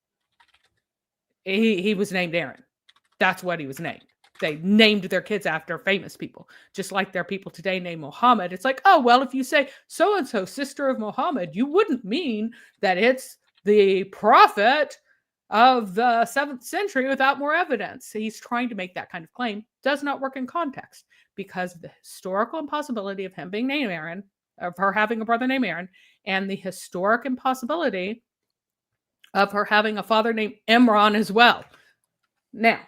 he was named Aaron. That's what he was named. They named their kids after famous people, just like there are people today named Muhammad. It's like, if you say so-and-so, sister of Muhammad, you wouldn't mean that it's the prophet of the 7th century without more evidence. He's trying to make that kind of claim. Does not work in context because of the historical impossibility of him being named Aaron, of her having a brother named Aaron, and the historic impossibility of her having a father named Imran as well. Now,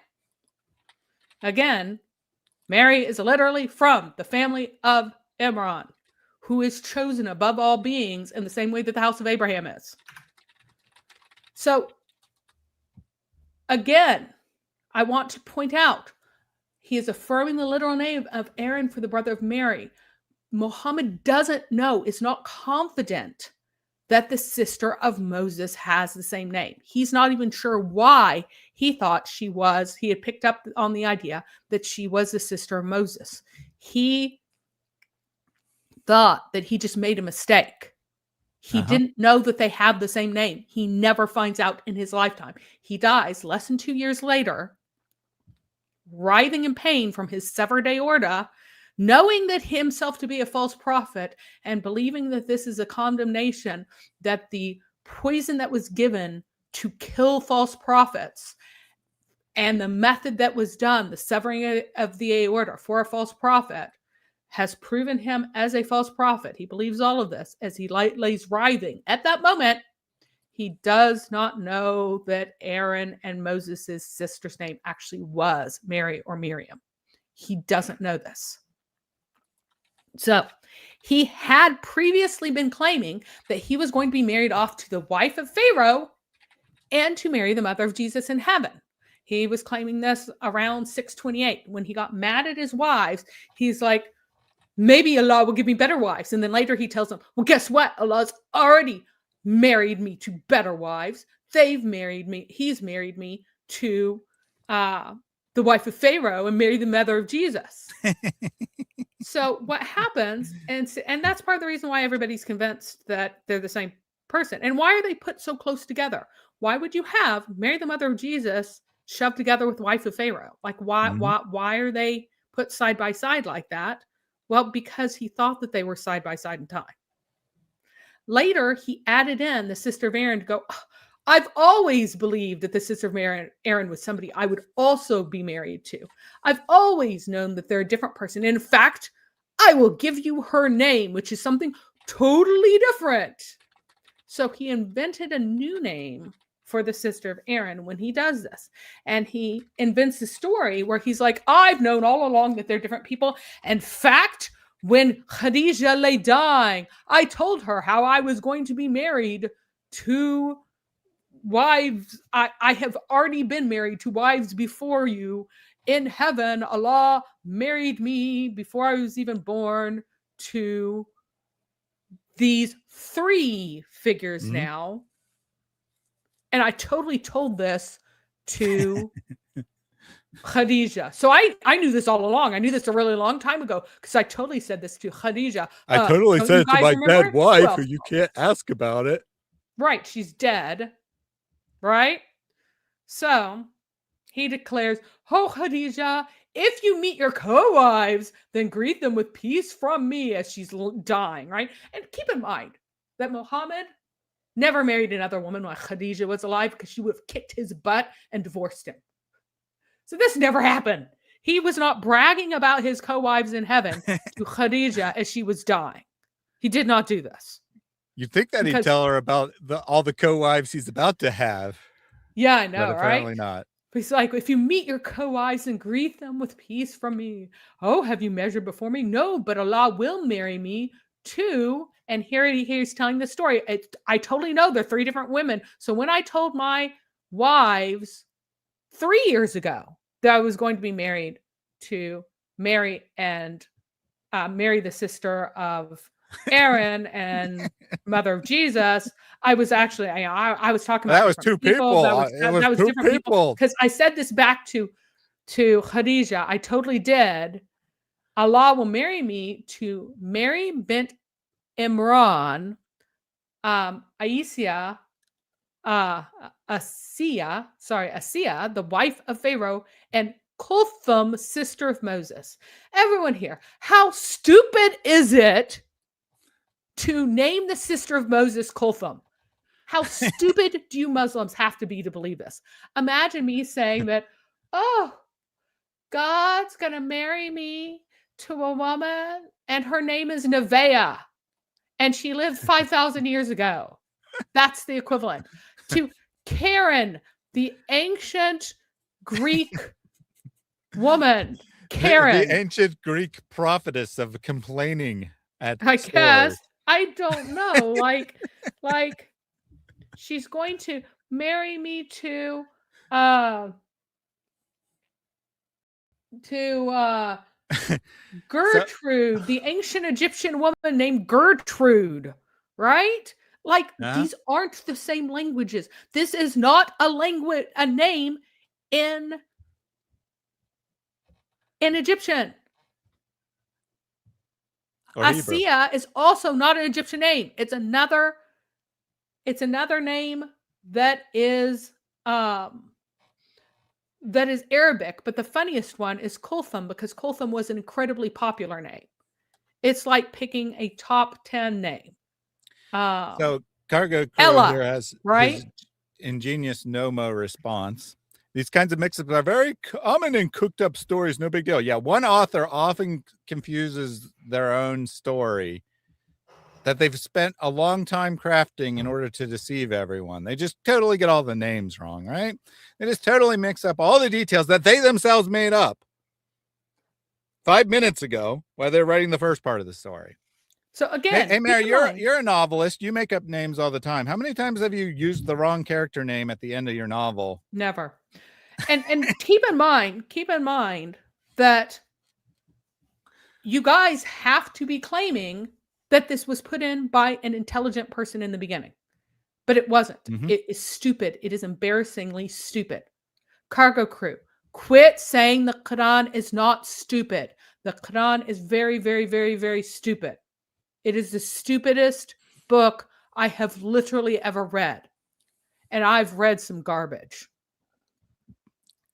again, Mary is literally from the family of Imran, who is chosen above all beings in the same way that the house of Abraham is. So, again, I want to point out, he is affirming the literal name of Aaron for the brother of Mary. Muhammad doesn't know, is not confident that the sister of Moses has the same name. He's not even sure why he thought he had picked up on the idea that she was the sister of Moses. He thought that he just made a mistake. He didn't know that they have the same name. He never finds out in his lifetime. He dies less than 2 years later, writhing in pain from his severed aorta, knowing that himself to be a false prophet and believing that this is a condemnation, that the poison that was given to kill false prophets and the method that was done, the severing of the aorta for a false prophet, has proven him as a false prophet. He believes all of this as he lays writhing. At that moment, he does not know that Aaron and Moses' sister's name actually was Mary or Miriam. He doesn't know this. So he had previously been claiming that he was going to be married off to the wife of Pharaoh and to Mary, the mother of Jesus in heaven. He was claiming this around 628. When he got mad at his wives, he's like, maybe Allah will give me better wives. And then later he tells them, well, guess what? Allah's already married me to better wives. They've married me. He's married me to the wife of Pharaoh and Mary, the mother of Jesus. So what happens, and that's part of the reason why everybody's convinced that they're the same person. And why are they put so close together? Why would you have Mary, the mother of Jesus, shoved together with the wife of Pharaoh? Like, why are they put side by side like that? Well, because he thought that they were side by side in time. Later, he added in the sister of Aaron to go, I've always believed that the sister of Aaron was somebody I would also be married to. I've always known that they're a different person. In fact, I will give you her name, which is something totally different. So he invented a new name for the sister of Aaron when he does this. And he invents a story where he's like, I've known all along that they're different people. In fact, when Khadijah lay dying, I told her how I was going to be married to wives. I have already been married to wives before you. In heaven, Allah married me before I was even born to these 3 figures now. And I totally told this to Khadijah. So I knew this all along. I knew this a really long time ago because I totally said this to Khadijah. I totally said it to my dead wife, who you can't ask about it. Right. She's dead. Right. So he declares, oh, Khadijah, if you meet your co-wives, then greet them with peace from me as she's dying. Right. And keep in mind that Muhammad never married another woman while Khadijah was alive because she would have kicked his butt and divorced him. So this never happened. He was not bragging about his co-wives in heaven to Khadijah as she was dying. He did not do this. You'd think that he'd tell her about all the co-wives he's about to have. Yeah, I know, but apparently right? not. But he's like, if you meet your co-wives and greet them with peace from me. Oh, have you measured before me? No, but Allah will marry me too. And here he's telling the story. I totally know they're 3 different women. So when I told my wives 3 years ago that I was going to be married to Mary and Mary, the sister of Aaron and mother of Jesus, I was actually, I was talking about that was 2 people. That was 2 different people. people. Because I said this back to Khadijah. I totally did. Allah will marry me to Mary bint Imran, Asiya, the wife of Pharaoh, and Kulthum, sister of Moses. Everyone here, how stupid is it to name the sister of Moses Kulthum? How stupid do you Muslims have to be to believe this? Imagine me saying that, oh, God's going to marry me to a woman and her name is Nevaeh and she lived 5,000 years ago. That's the equivalent to Karen, the ancient Greek woman. Karen, the ancient Greek prophetess of complaining at I stores. guess. I don't know. like she's going to marry me to Gertrude, the ancient Egyptian woman named Gertrude, right? Like these aren't the same languages. This is not a name in Egyptian. Asiya is also not an Egyptian name. It's another name that is Arabic, but the funniest one is Kulthum because Kulthum was an incredibly popular name. It's like picking a top 10 name. So Cargo Crew Ella, here has right? his ingenious Nomo response. These kinds of mix-ups are very common in cooked-up stories. No big deal. Yeah, one author often confuses their own story that they've spent a long time crafting in order to deceive everyone. They just totally get all the names wrong, right? They just totally mix up all the details that they themselves made up 5 minutes ago while they're writing the first part of the story. So again, hey Mary, you're a novelist. You make up names all the time. How many times have you used the wrong character name at the end of your novel? Never. And keep in mind that you guys have to be claiming that this was put in by an intelligent person in the beginning. But it wasn't. It is stupid. It is embarrassingly stupid. Cargo crew, quit saying the Quran is not stupid. The Quran is very, very, very, very stupid. It is the stupidest book I have literally ever read. And I've read some garbage.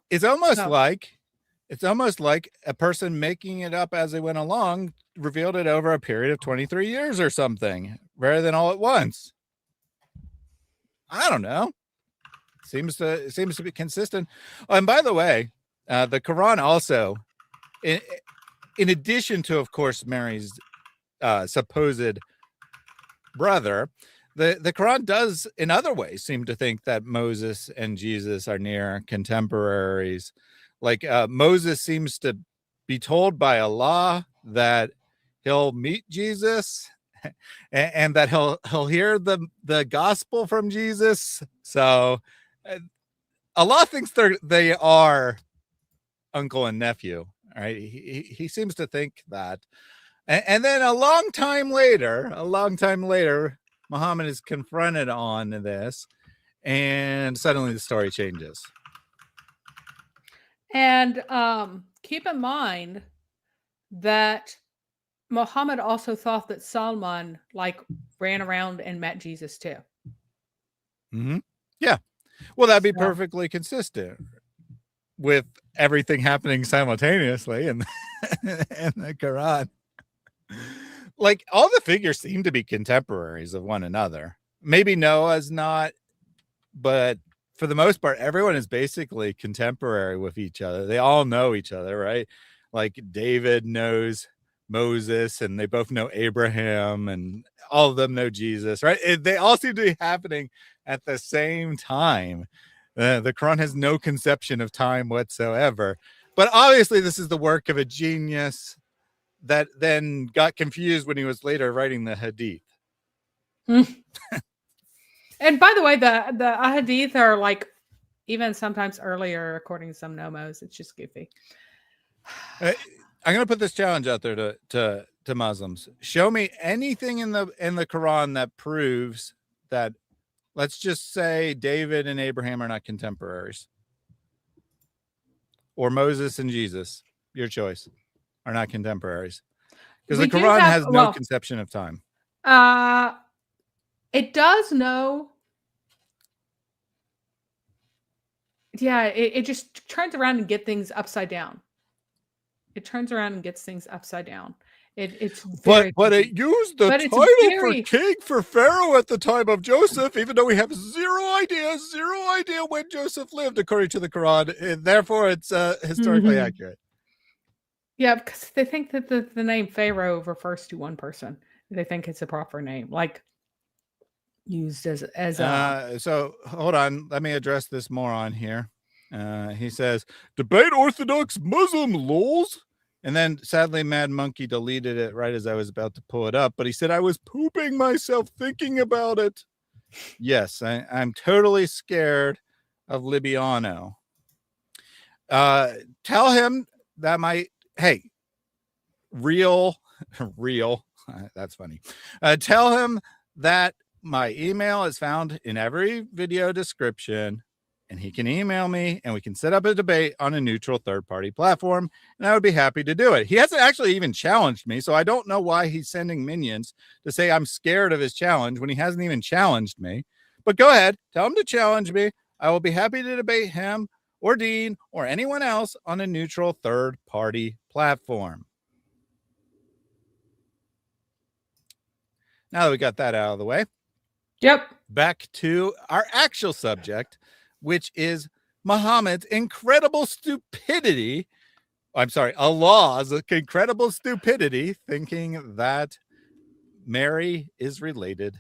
It's almost like a person making it up as they went along revealed it over a period of 23 years or something, rather than all at once. I don't know. Seems to be consistent. Oh, and by the way, the Quran also, in addition to, of course, Mary's supposed brother, the Quran does in other ways seem to think that Moses and Jesus are near contemporaries. Like Moses seems to be told by Allah that he'll meet Jesus and that he'll hear the gospel from Jesus. So Allah thinks they are uncle and nephew. Right? He seems to think that. And then a long time later, Muhammad is confronted on this, and suddenly the story changes. And keep in mind that Muhammad also thought that Salman ran around and met Jesus too. Yeah. Well, that'd be perfectly consistent with everything happening simultaneously in the Quran. Like all the figures seem to be contemporaries of one another. Maybe Noah's not, but for the most part, everyone is basically contemporary with each other. They all know each other, right? Like David knows Moses, and they both know Abraham, and all of them know Jesus, right? They all seem to be happening at the same time. The Quran has no conception of time whatsoever. But obviously, this is the work of a genius that then got confused when he was later writing the Hadith. And by the way, the Hadith are even sometimes earlier, according to some nomos. It's just goofy. I'm going to put this challenge out there to Muslims. Show me anything in the Quran that proves that, let's just say, David and Abraham are not contemporaries, or Moses and Jesus, your choice, are not contemporaries, because the Quran has no conception of time. It does know. Yeah, it just turns around and gets things upside down. It turns around and gets things upside down. It's very but it used the title for king for Pharaoh at the time of Joseph, even though we have zero idea when Joseph lived, according to the Quran, and therefore it's historically accurate. Yeah, because they think that the name Pharaoh refers to one person. They think it's a proper name, used as a... So hold on, let me address this moron here. He says, debate Orthodox Muslim lols. And then sadly Mad Monkey deleted it right as I was about to pull it up, but he said I was pooping myself thinking about it. Yes, I'm totally scared of Libiano. Tell him that real that's funny. Tell him that my email is found in every video description, and he can email me and we can set up a debate on a neutral third-party platform, and I would be happy to do it. He hasn't actually even challenged me, so I don't know why he's sending minions to say I'm scared of his challenge when he hasn't even challenged me. But go ahead, tell him to challenge me. I will be happy to debate him or Dean or anyone else on a neutral third-party platform. Now that we got that out of the way, Yep. back to our actual subject, which is Muhammad's incredible stupidity. I'm sorry, Allah's incredible stupidity, thinking that Mary is related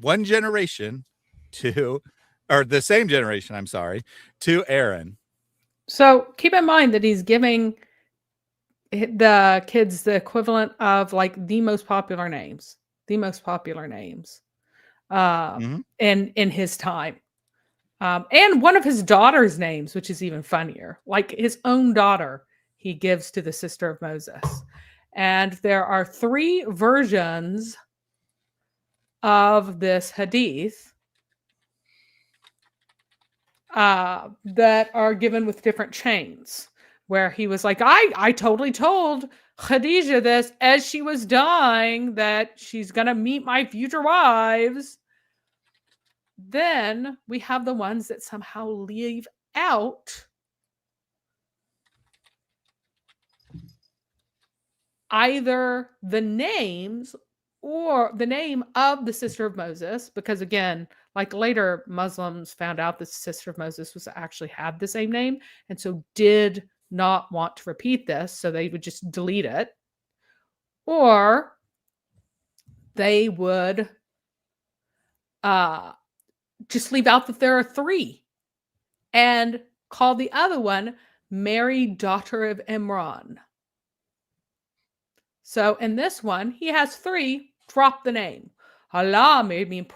one generation to, or the same generation, I'm sorry, to Aaron. So keep in mind that he's giving the kids the equivalent of like the most popular names in his time. And one of his daughter's names, which is even funnier, like his own daughter, he gives to the sister of Moses. And there are 3 versions of this hadith that are given with different chains, where he was like, I totally told Khadijah this as she was dying, that she's going to meet my future wives. Then we have the ones that somehow leave out either the names or the name of the sister of Moses, because again, like later Muslims found out the sister of Moses was actually had the same name, and so did not want to repeat this, so they would just delete it. Or they would just leave out that there are 3 and call the other one Mary, daughter of Imran. So in this one, he has 3, drop the name. Allah made me in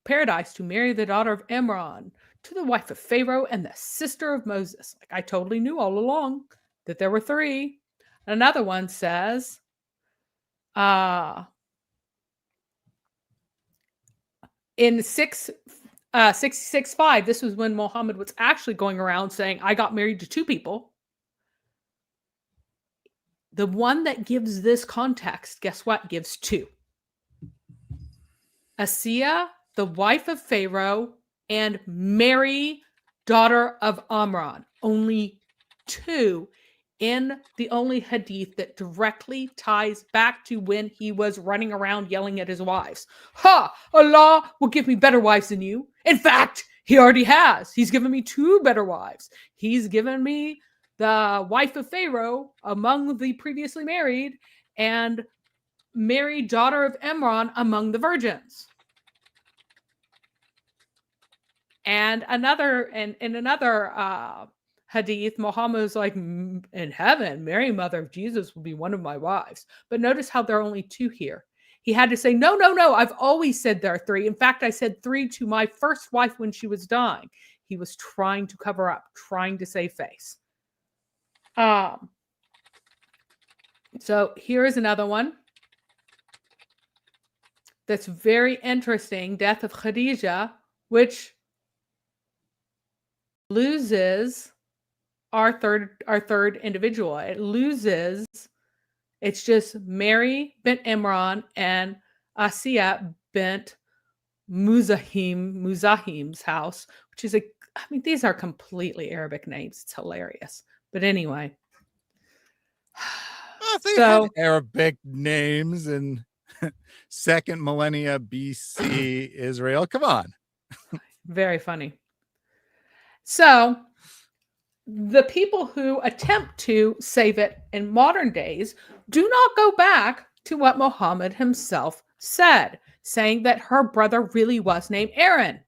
paradise to marry the daughter of Imran, to the wife of Pharaoh and the sister of Moses. Like, I totally knew all along that there were 3. Another one says, in 665, this was when Muhammad was actually going around saying, I got married to 2 people. The one that gives this context, guess what, gives 2. Asiya, the wife of Pharaoh, and Mary, daughter of Amran. Only 2 in the only hadith that directly ties back to when he was running around yelling at his wives. Ha! Allah will give me better wives than you. In fact, he already has. He's given me 2 better wives. He's given me the wife of Pharaoh among the previously married, and Mary, daughter of Imran, among the virgins. And in another hadith, Muhammad was like, in heaven, Mary, mother of Jesus, will be one of my wives. But notice how there are only 2 here. He had to say, no, I've always said there are 3. In fact, I said 3 to my first wife when she was dying. He was trying to cover up, trying to save face. So here is another one that's very interesting. Death of Khadijah, which loses our third individual. It loses. It's just Mary bint Imran and Asiya bint Muzahim's house, which is these are completely Arabic names. It's hilarious. But anyway. They had Arabic names in 2nd millennia BC Israel. Come on. Very funny. So the people who attempt to save it in modern days do not go back to what Muhammad himself said, saying that her brother really was named Aaron.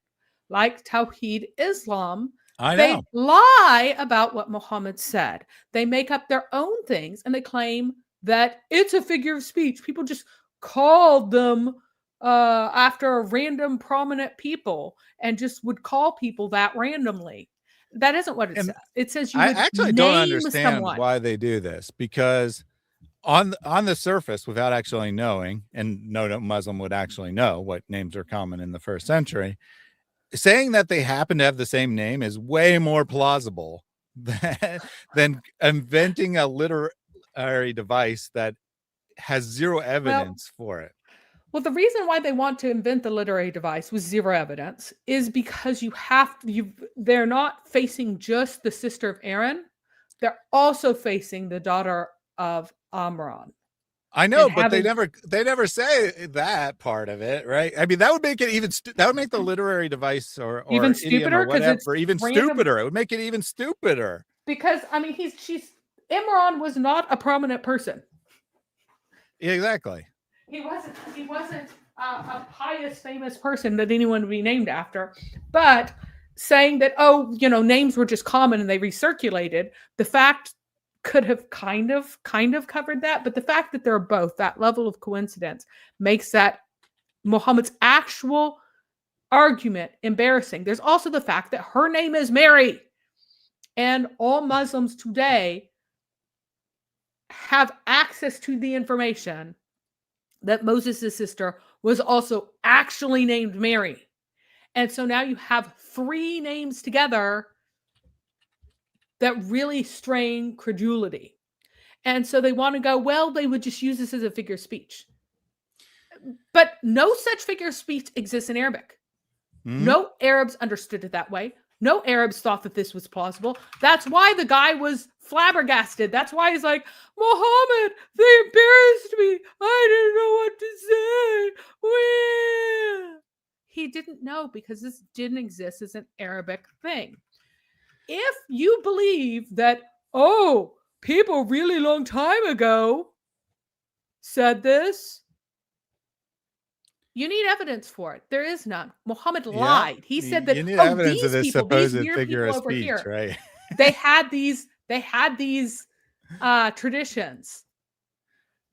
Like Tawheed Islam, they lie about what Muhammad said. They make up their own things and they claim that it's a figure of speech. People just called them after random prominent people and just would call people that randomly. That isn't what it says. It says you would actually name don't understand someone. why they do this, because on the surface, without actually knowing, and no Muslim would actually know what names are common in the 1st century, saying that they happen to have the same name is way more plausible than inventing a literary device that has 0 evidence for it. Well, the reason why they want to invent the literary device with 0 evidence is because they're not facing just the sister of Aaron. They're also facing the daughter of Amran. I know, and but having they never say that part of it, right? I mean, that would make it even that would make the literary device or even idiom or stupider because it's whatever even random. stupider. It would make it even stupider. Because I mean, Imran was not a prominent person. Yeah, exactly. He wasn't a pious, famous person that anyone would be named after. But saying that, oh, you know, names were just common and they recirculated, the fact could have kind of covered that. But the fact that they're both, that level of coincidence, makes that Muhammad's actual argument embarrassing. There's also the fact that her name is Mary. And all Muslims today have access to the information that Moses' sister was also actually named Mary. And so now you have three names together that really strain credulity. And so they want to go, well, they would just use this as a figure of speech. But no such figure of speech exists in Arabic. Mm-hmm. No Arabs understood it that way. No Arabs thought that this was plausible. That's why the guy was flabbergasted. That's why he's like, Muhammad, they embarrassed me. I didn't know what to say. He didn't know because this didn't exist as an Arabic thing. If you believe that, oh, people really long time ago said this, you need evidence for it. There is none. Muhammad lied. He said that, you need oh, evidence these of this people, these supposed weird figure people of over speech, here, right? they had these traditions.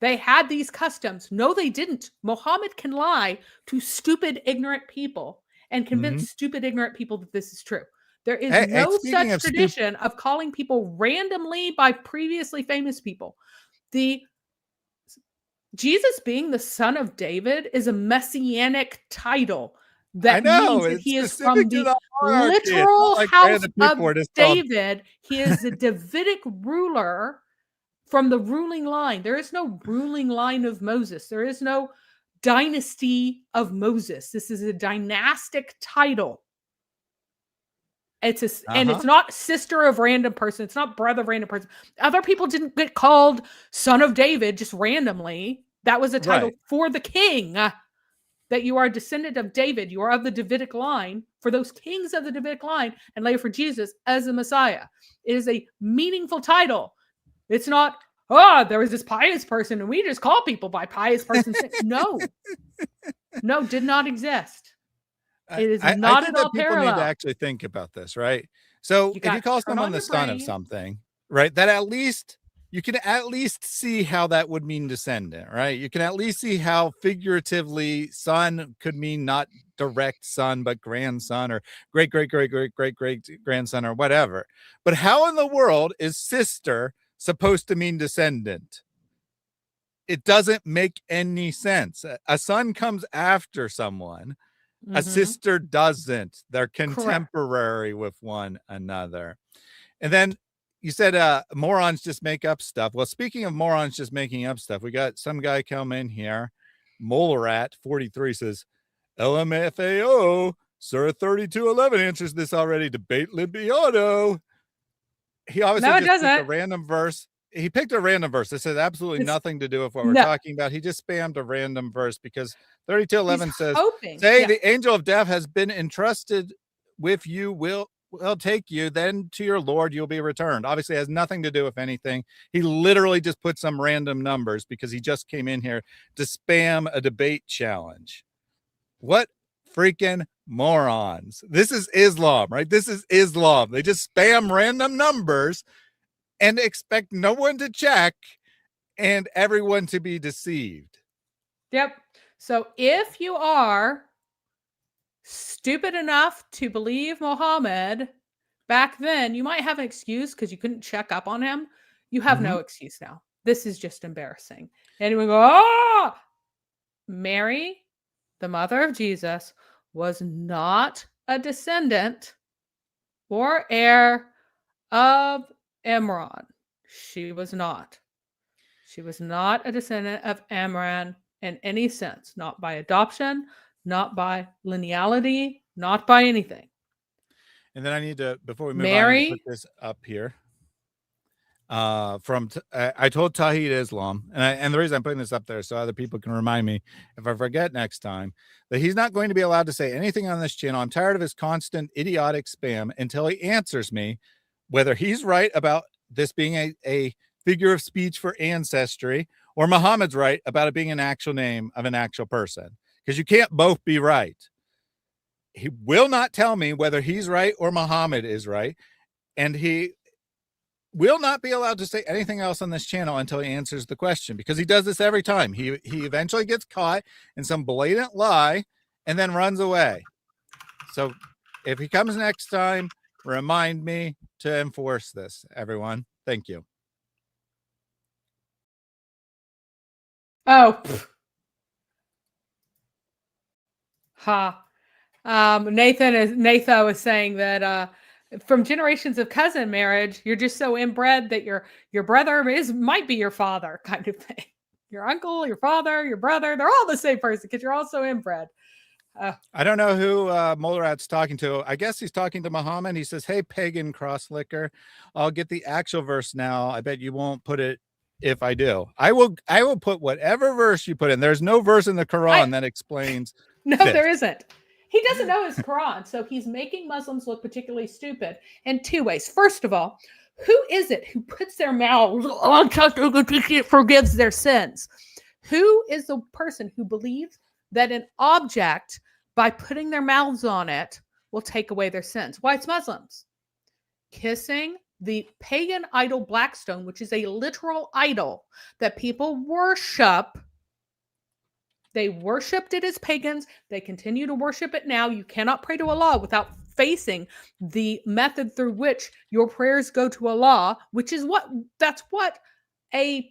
They had these customs. No, they didn't. Muhammad can lie to stupid, ignorant people and convince stupid, ignorant people that this is true. There is no speaking such of tradition of calling people randomly by previously famous people. Jesus being the son of David is a messianic title that means that he is from the literal like house of called David. He is the Davidic ruler from the ruling line. There is no ruling line of Moses. There is no dynasty of Moses. This is a dynastic title. And it's not sister of random person. It's not brother of random person. Other people didn't get called son of David just randomly. That was a title for the king, that you are a descendant of David. You are of the Davidic line, for those kings of the Davidic line, and later for Jesus as the Messiah. It is a meaningful title. It's not, oh, there was this pious person and we just call people by pious person. No, did not exist. It is not at all people parallel. need to actually think about this, right? So if you call someone the son of something, right, that at least you can at least see how that would mean descendant, right? You can at least see how figuratively son could mean not direct son, but grandson or great grandson or whatever. But how in the world is sister supposed to mean descendant? It doesn't make any sense. A son comes after someone. A sister doesn't. They're contemporary with one another. And then you said morons just make up stuff. Well, speaking of morons just making up stuff, we got some guy come in here. Molerat 43 says, LMFAO, Sir 3211 answers this already. Debate Libiano. He obviously just picked a random verse. He picked a random verse. This has absolutely nothing to do with what we're talking about. He just spammed a random verse because 3211 says, the angel of death has been entrusted with you, will take you, then to your Lord you'll be returned. Obviously, it has nothing to do with anything. He literally just put some random numbers because he just came in here to spam a debate challenge. What freaking morons. This is Islam, right? This is Islam. They just spam random numbers and expect no one to check and everyone to be deceived. Yep. So if you are stupid enough to believe Muhammad back then, you might have an excuse because you couldn't check up on him. You have no excuse now. This is just embarrassing. And we go, oh, Mary, the mother of Jesus, was not a descendant or heir of Imran. She was not. She was not a descendant of Imran in any sense, not by adoption, not by lineality, not by anything. And then I need to, before we move on, I need to put this up here. I told Tawhid Islam, and the reason I'm putting this up there so other people can remind me if I forget next time, that he's not going to be allowed to say anything on this channel. I'm tired of his constant idiotic spam until he answers me whether he's right about this being a figure of speech for ancestry, or Muhammad's right about it being an actual name of an actual person, because you can't both be right. He will not tell me whether he's right or Muhammad is right, and he will not be allowed to say anything else on this channel until he answers the question, because he does this every time. He eventually gets caught in some blatant lie and then runs away. So if he comes next time, remind me to enforce this, everyone. Thank you. Oh. Ha. Nathan was saying that from generations of cousin marriage, you're just so inbred that your brother might be your father, kind of thing. Your uncle, your father, your brother, they're all the same person because you're all so inbred. I don't know who Molerat's talking to. I guess he's talking to Muhammad. He says, "Hey, pagan crosslicker, I'll get the actual verse now. I bet you won't put it if I do. I will put whatever verse you put in. There's no verse in the Quran that explains. No, this. There isn't. He doesn't know his Quran, so he's making Muslims look particularly stupid in two ways. First of all, who is it who puts their mouths on forgives their sins? Who is the person who believes that an object, by putting their mouths on it, will take away their sins? Why, it's Muslims. Kissing the pagan idol Blackstone, which is a literal idol that people worship. They worshipped it as pagans. They continue to worship it now. You cannot pray to Allah without facing the method through which your prayers go to Allah, which is that's what a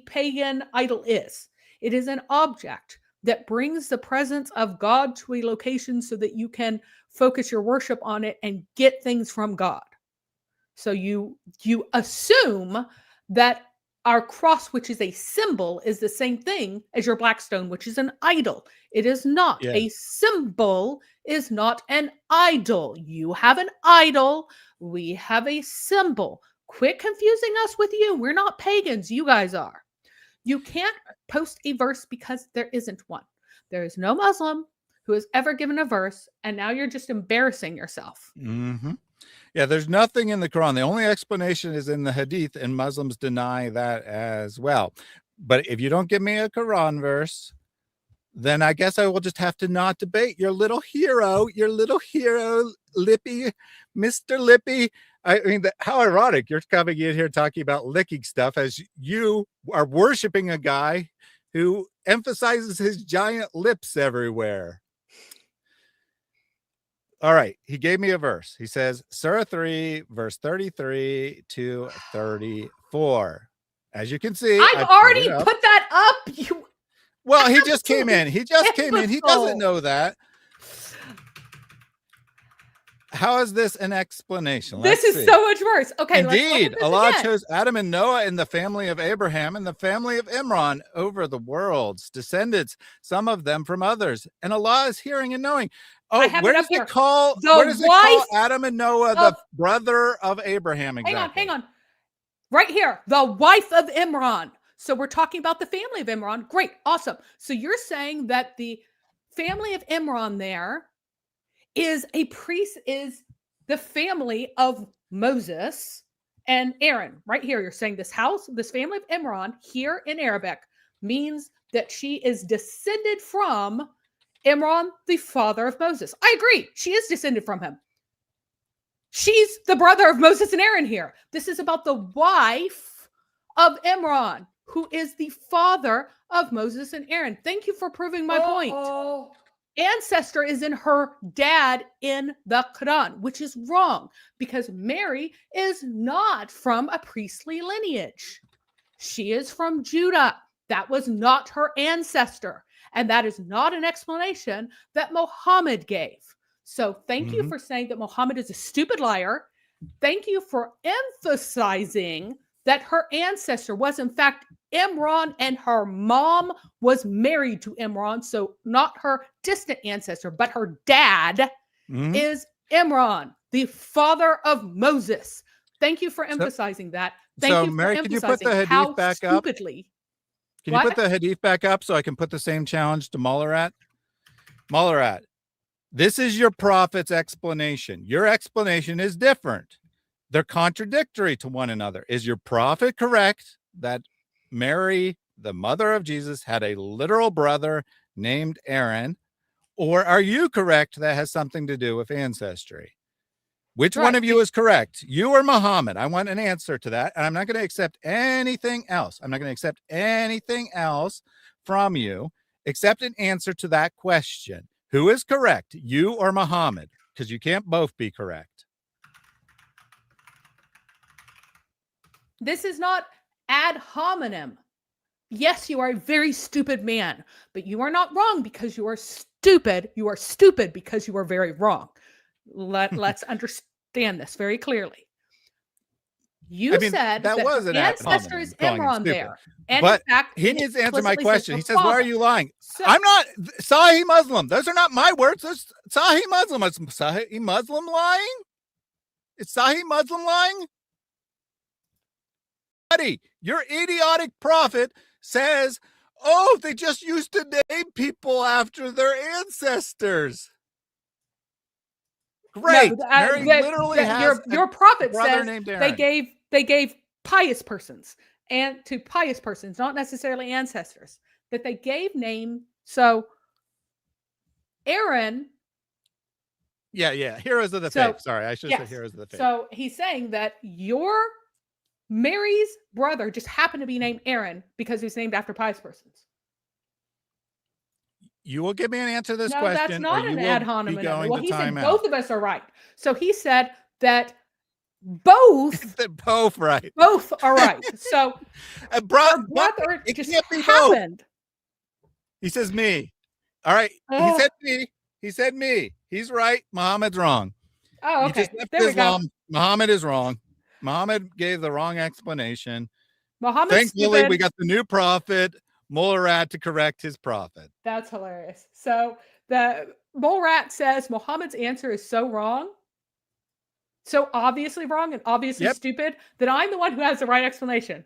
pagan idol is. It is an object that brings the presence of God to a location so that you can focus your worship on it and get things from God. So you assume that our cross, which is a symbol, is the same thing as your Blackstone, which is an idol. It is not. Yeah. A symbol is not an idol. You have an idol. We have a symbol. Quit confusing us with you. We're not pagans. You guys are. You can't post a verse because there isn't one. There is no Muslim who has ever given a verse, and now you're just embarrassing yourself. Mm-hmm. Yeah, there's nothing in the Quran. The only explanation is in the Hadith, and Muslims deny that as well. But if you don't give me a Quran verse, then I guess I will just have to not debate your little hero, Lippy, Mr. Lippy. I mean, how ironic. You're coming in here talking about licking stuff as you are worshiping a guy who emphasizes his giant lips everywhere. All right, he gave me a verse. He says, Surah 3, verse 33 to 34. As you can see, I've already put that up. Well, he just came in. He doesn't know that. How is this an explanation? This is so much worse. Okay, indeed, Allah chose Adam and Noah in the family of Abraham and the family of Imran over the world's descendants, some of them from others. And Allah is hearing and knowing. Oh, where does it call Adam and Noah the brother of Abraham? Exactly. Hang on. Right here, the wife of Imran. So we're talking about the family of Imran. Great, awesome. So you're saying that the family of Imran there is the family of Moses and Aaron. Right here, you're saying this family of Imran here in Arabic means that she is descended from Imran, the father of Moses. I agree. She is descended from him. She's the brother of Moses and Aaron here. This is about the wife of Imran, who is the father of Moses and Aaron. Thank you for proving my point. Ancestor is in her dad in the Quran, which is wrong because Mary is not from a priestly lineage. She is from Judah. That was not her ancestor. And that is not an explanation that Muhammad gave. So thank you for saying that Muhammad is a stupid liar. Thank you for emphasizing that her ancestor was in fact Imran and her mom was married to Imran. So not her distant ancestor, but her dad is Imran, the father of Moses. Thank you for emphasizing that. Thank so, you for Mary, can you put emphasizing the hadith how back up? stupidly. Can you put the hadith back up so I can put the same challenge to Mullarat? Mullarat, this is your prophet's explanation. Your explanation is different. They're contradictory to one another. Is your prophet correct that Mary, the mother of Jesus, had a literal brother named Aaron? Or are you correct that has something to do with ancestry? Which one of you is correct? You or Muhammad? I want an answer to that. And I'm not going to accept anything else. I'm not going to accept anything else from you except an answer to that question. Who is correct? You or Muhammad? Because you can't both be correct. This is not ad hominem. Yes, you are a very stupid man, but you are not wrong because you are stupid. You are stupid because you are very wrong. Let's understand this very clearly. You said that was an ancestor is Imran there. And but in fact, he needs to answer my explicitly question. He says, why are you lying? So, I'm not Sahih Muslim. Those are not my words. Those Sahih Muslim. Is Sahih Muslim lying? Is Sahih Muslim lying? Buddy, your idiotic prophet says, oh, they just used to name people after their ancestors. Great. No, Mary literally has your prophet brother says named Aaron. they gave pious persons, and to pious persons, not necessarily ancestors, that they gave name. So Aaron. Yeah. Heroes of the faith. Sorry, I should say heroes of the faith. So he's saying that your Mary's brother just happened to be named Aaron because he's named after pious persons. You will give me an answer to this no, question. That's not an ad hominem. Well, he said both of us are right. So he said that both right. Both are right. So brother it just happened. He says me. All right. He said me. He said me. He's right. Muhammad's wrong. Oh, okay. There Islam. We go. Muhammad is wrong. Muhammad gave the wrong explanation. Thankfully, we got the new prophet, Mullarat, to correct his prophet. That's hilarious. So the Mullarat says Muhammad's answer is so wrong, so obviously wrong and obviously stupid, that I'm the one who has the right explanation.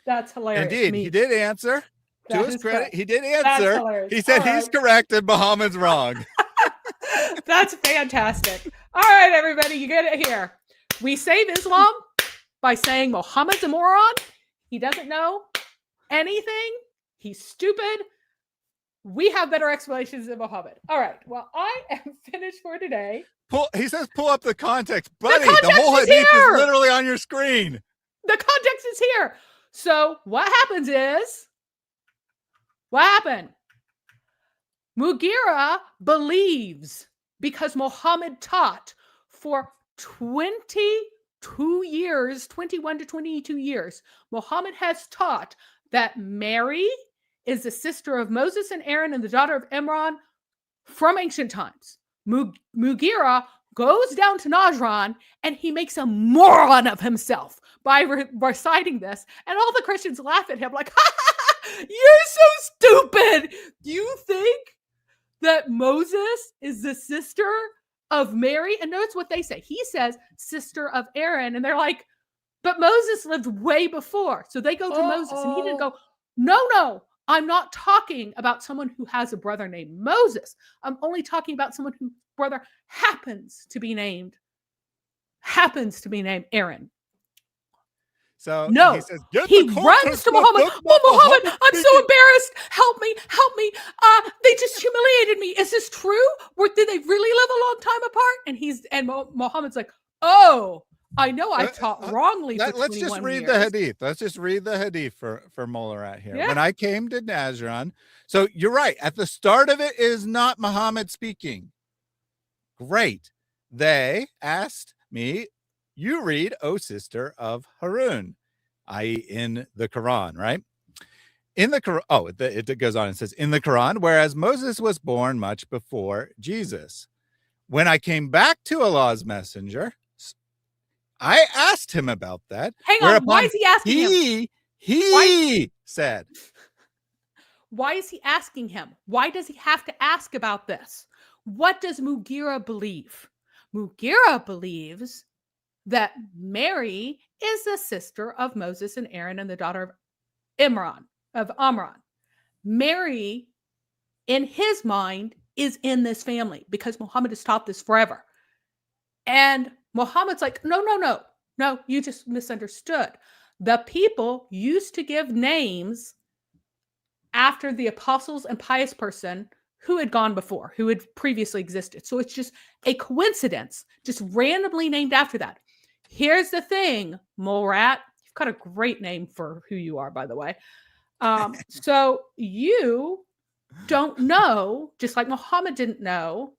That's hilarious. Indeed, he did answer. To his credit, he did answer. He said he's correct and Muhammad's wrong. That's fantastic. All right, everybody, you get it here. We save Islam by saying Muhammad's a moron. He doesn't know anything. He's stupid. We have better explanations than Muhammad. All right. Well, I am finished for today. He says pull up the context. Buddy, the whole hadith is literally on your screen. The context is here. So what happens is, what happened? Mughira believes because Muhammad taught for 22 years, 21 to 22 years, Muhammad has taught that Mary is the sister of Moses and Aaron and the daughter of Imran from ancient times. Mughira goes down to Najran and he makes a moron of himself by reciting this. And all the Christians laugh at him like, ha, ha, ha, you're so stupid. You think that Moses is the sister of Mary? And notice what they say. He says sister of Aaron. And they're like, but Moses lived way before. So they go to Moses and he didn't go, no, I'm not talking about someone who has a brother named Moses. I'm only talking about someone whose brother happens to be named Aaron. So no, he runs to Muhammad. Oh, Muhammad, I'm so embarrassed. Help me. They just humiliated me. Is this true? Or did they really live a long time apart? And Muhammad's like, oh, I know I taught wrongly. Let's just read the hadith. Let's just read the hadith for Mullarat here. Yeah. When I came to Najran, so you're right. At the start of it is not Muhammad speaking. Great. They asked me, you read, O sister of Harun, i.e. in the Quran, right? In the Quran, it goes on and says, in the Quran, whereas Moses was born much before Jesus. When I came back to Allah's messenger, I asked him about that. Hang on, why is he asking him? He said. Why is he asking him? Why does he have to ask about this? What does Mughira believe? Mughira believes that Mary is the sister of Moses and Aaron and the daughter of Amram. Mary, in his mind, is in this family because Muhammad has taught this forever. And Muhammad's like, no, you just misunderstood. The people used to give names after the apostles and pious person who had gone before, who had previously existed. So it's just a coincidence, just randomly named after that. Here's the thing, Mole Rat. You've got a great name for who you are, by the way. So you don't know, just like Muhammad didn't know,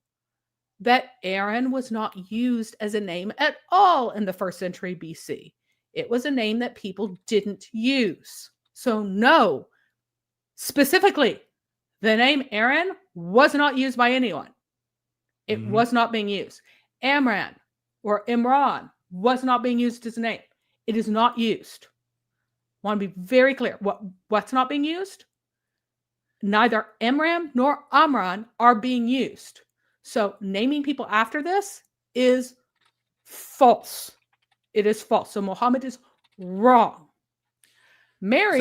that Aaron was not used as a name at all in the 1st century BC. It was a name that people didn't use. So no, specifically, the name Aaron was not used by anyone. It was not being used. Amran or Imran was not being used as a name. It is not used. I want to be very clear. What's not being used? Neither Imran nor Amran are being used. So naming people after this is false. It is false. So Muhammad is wrong. Mary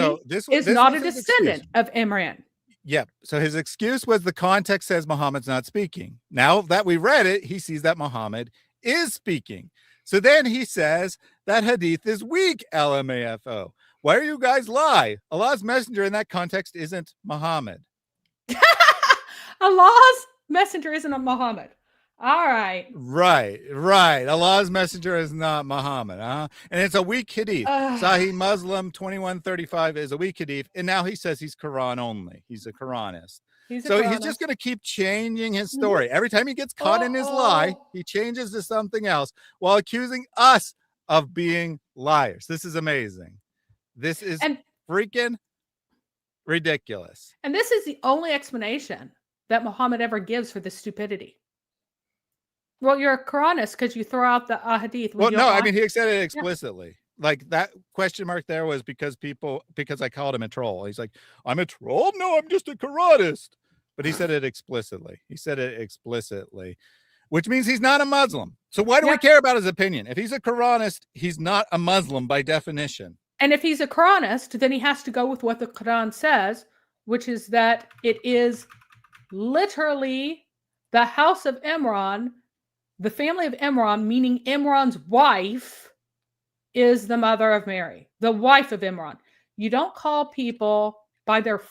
is not a descendant of Imran. Yep. So his excuse was the context says Muhammad's not speaking. Now that we read it, he sees that Muhammad is speaking. So then he says that hadith is weak, LMAFO. Why do you guys lie? Allah's messenger in that context isn't Muhammad. Allah's messenger isn't a Muhammad. All right. Right. Allah's messenger is not Muhammad. And it's a weak hadith. Sahih Muslim 2135 is a weak hadith. And now he says he's Quran only. He's a Quranist. He's just going to keep changing his story. Every time he gets caught in his lie, he changes to something else while accusing us of being liars. This is amazing. This is freaking ridiculous. And this is the only explanation that Muhammad ever gives for this stupidity. Well, you're a Quranist because you throw out the hadith. Well, no, I mean, he said it explicitly. Yeah. Like that question mark there was because I called him a troll. He's like, I'm a troll? No, I'm just a Quranist. But he said it explicitly. Which means he's not a Muslim. So why do we care about his opinion? If he's a Quranist, he's not a Muslim by definition. And if he's a Quranist, then he has to go with what the Quran says, which is that it is literally the house of Imran, the family of Imran, meaning Imran's wife, is the mother of Mary, the wife of Imran. You don't call people by their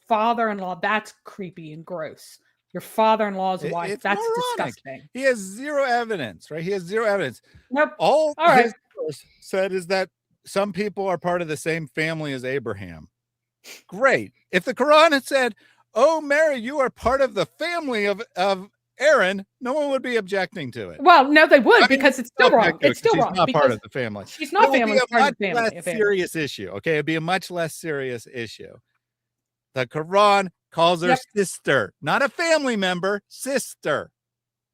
father-in-law. That's creepy and gross. Your father-in-law's wife. That's moronic. Disgusting. He has zero evidence, right? He has zero evidence. Nope. All his verse said is that some people are part of the same family as Abraham. Great. If the Quran had said, oh, Mary, you are part of the family of Aaron, no one would be objecting to it. Well, no, they would, because it's still wrong. It's still wrong. She's not part of the family. She's not family. It would be a much less serious issue. Okay, it'd be a much less serious issue. The Quran calls her sister, not a family member, sister.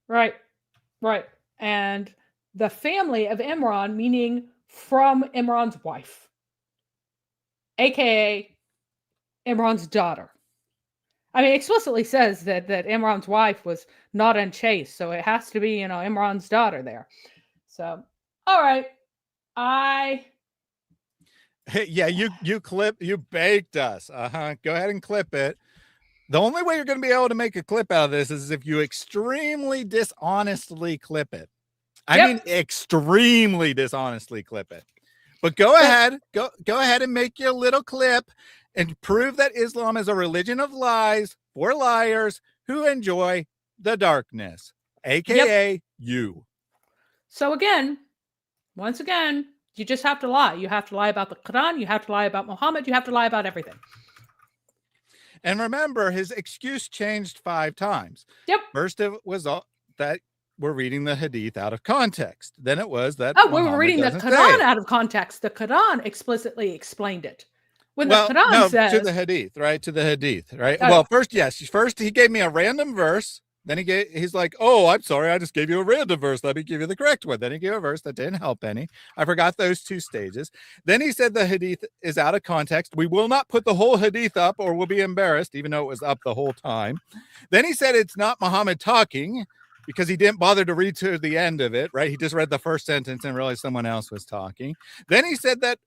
Right. And the family of Imran, meaning from Imran's wife, aka Imran's daughter. I mean, explicitly says that Imran's wife was not unchaste, so it has to be, Imran's daughter there. So, all right, you baked us. Go ahead and clip it. The only way you're going to be able to make a clip out of this is if you extremely dishonestly clip it. I mean, extremely dishonestly clip it. But go ahead and make your little clip and prove that Islam is a religion of lies for liars who enjoy the darkness, aka you. So once again, you just have to lie. You have to lie about the Quran. You have to lie about Muhammad. You have to lie about everything. And remember, his excuse changed 5 times. Yep. First, it was that we're reading the hadith out of context. Then it was that we were reading the Quran out of context. The Quran explicitly explained it. When the Quran says to the hadith, right? To the hadith, right? Well, first he gave me a random verse. Then he's like, oh, I'm sorry, I just gave you a random verse. Let me give you the correct one. Then he gave a verse that didn't help any. I forgot those 2 stages. Then he said the hadith is out of context. We will not put the whole hadith up or we'll be embarrassed, even though it was up the whole time. Then he said it's not Muhammad talking. because he didn't bother to read to the end of it, right? He just read the first sentence and realized someone else was talking. Then he said that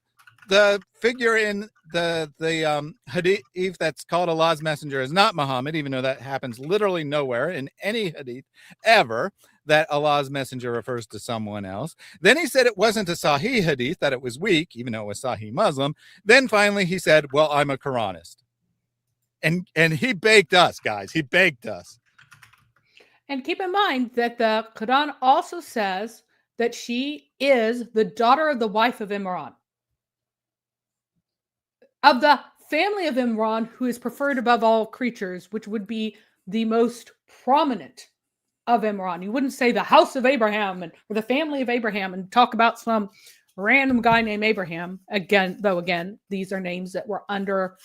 the figure in the hadith that's called Allah's messenger is not Muhammad, even though that happens literally nowhere in any hadith ever that Allah's messenger refers to someone else. Then he said it wasn't a Sahih hadith, that it was weak, even though it was Sahih Muslim. Then finally he said, well, I'm a Quranist. And he baked us, guys. He baked us. And keep in mind that the Quran also says that she is the daughter of the wife of Imran. Of the family of Imran, who is preferred above all creatures, which would be the most prominent of Imran. You wouldn't say the house of Abraham or the family of Abraham and talk about some random guy named Abraham. Again, these are names that were under,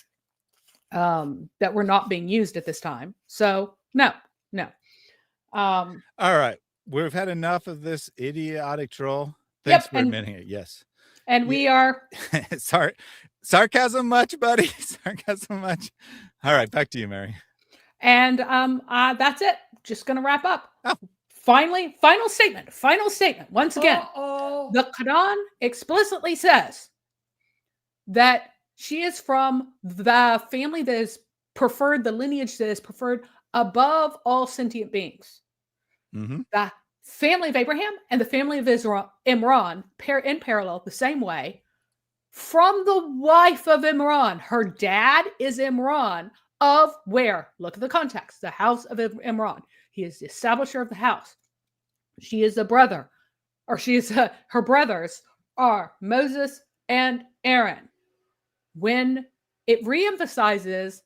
that were not being used at this time. So no. All right. We've had enough of this idiotic troll. Thanks for admitting it. Yes. And we are sorry. Sarcasm much, buddy? Sarcasm much? All right, back to you, Mary. And that's it. Just going to wrap up. Oh. Finally, final statement. Once again, the Quran explicitly says that she is from the family that is preferred, the lineage that is preferred above all sentient beings. Mm-hmm. The family of Abraham and the family of Imran, in parallel, the same way, from the wife of Imran. Her dad is Imran of where? Look at the context. The house of Imran. He is the establisher of the house. She is the brother, or she is her brothers are Moses and Aaron. When it reemphasizes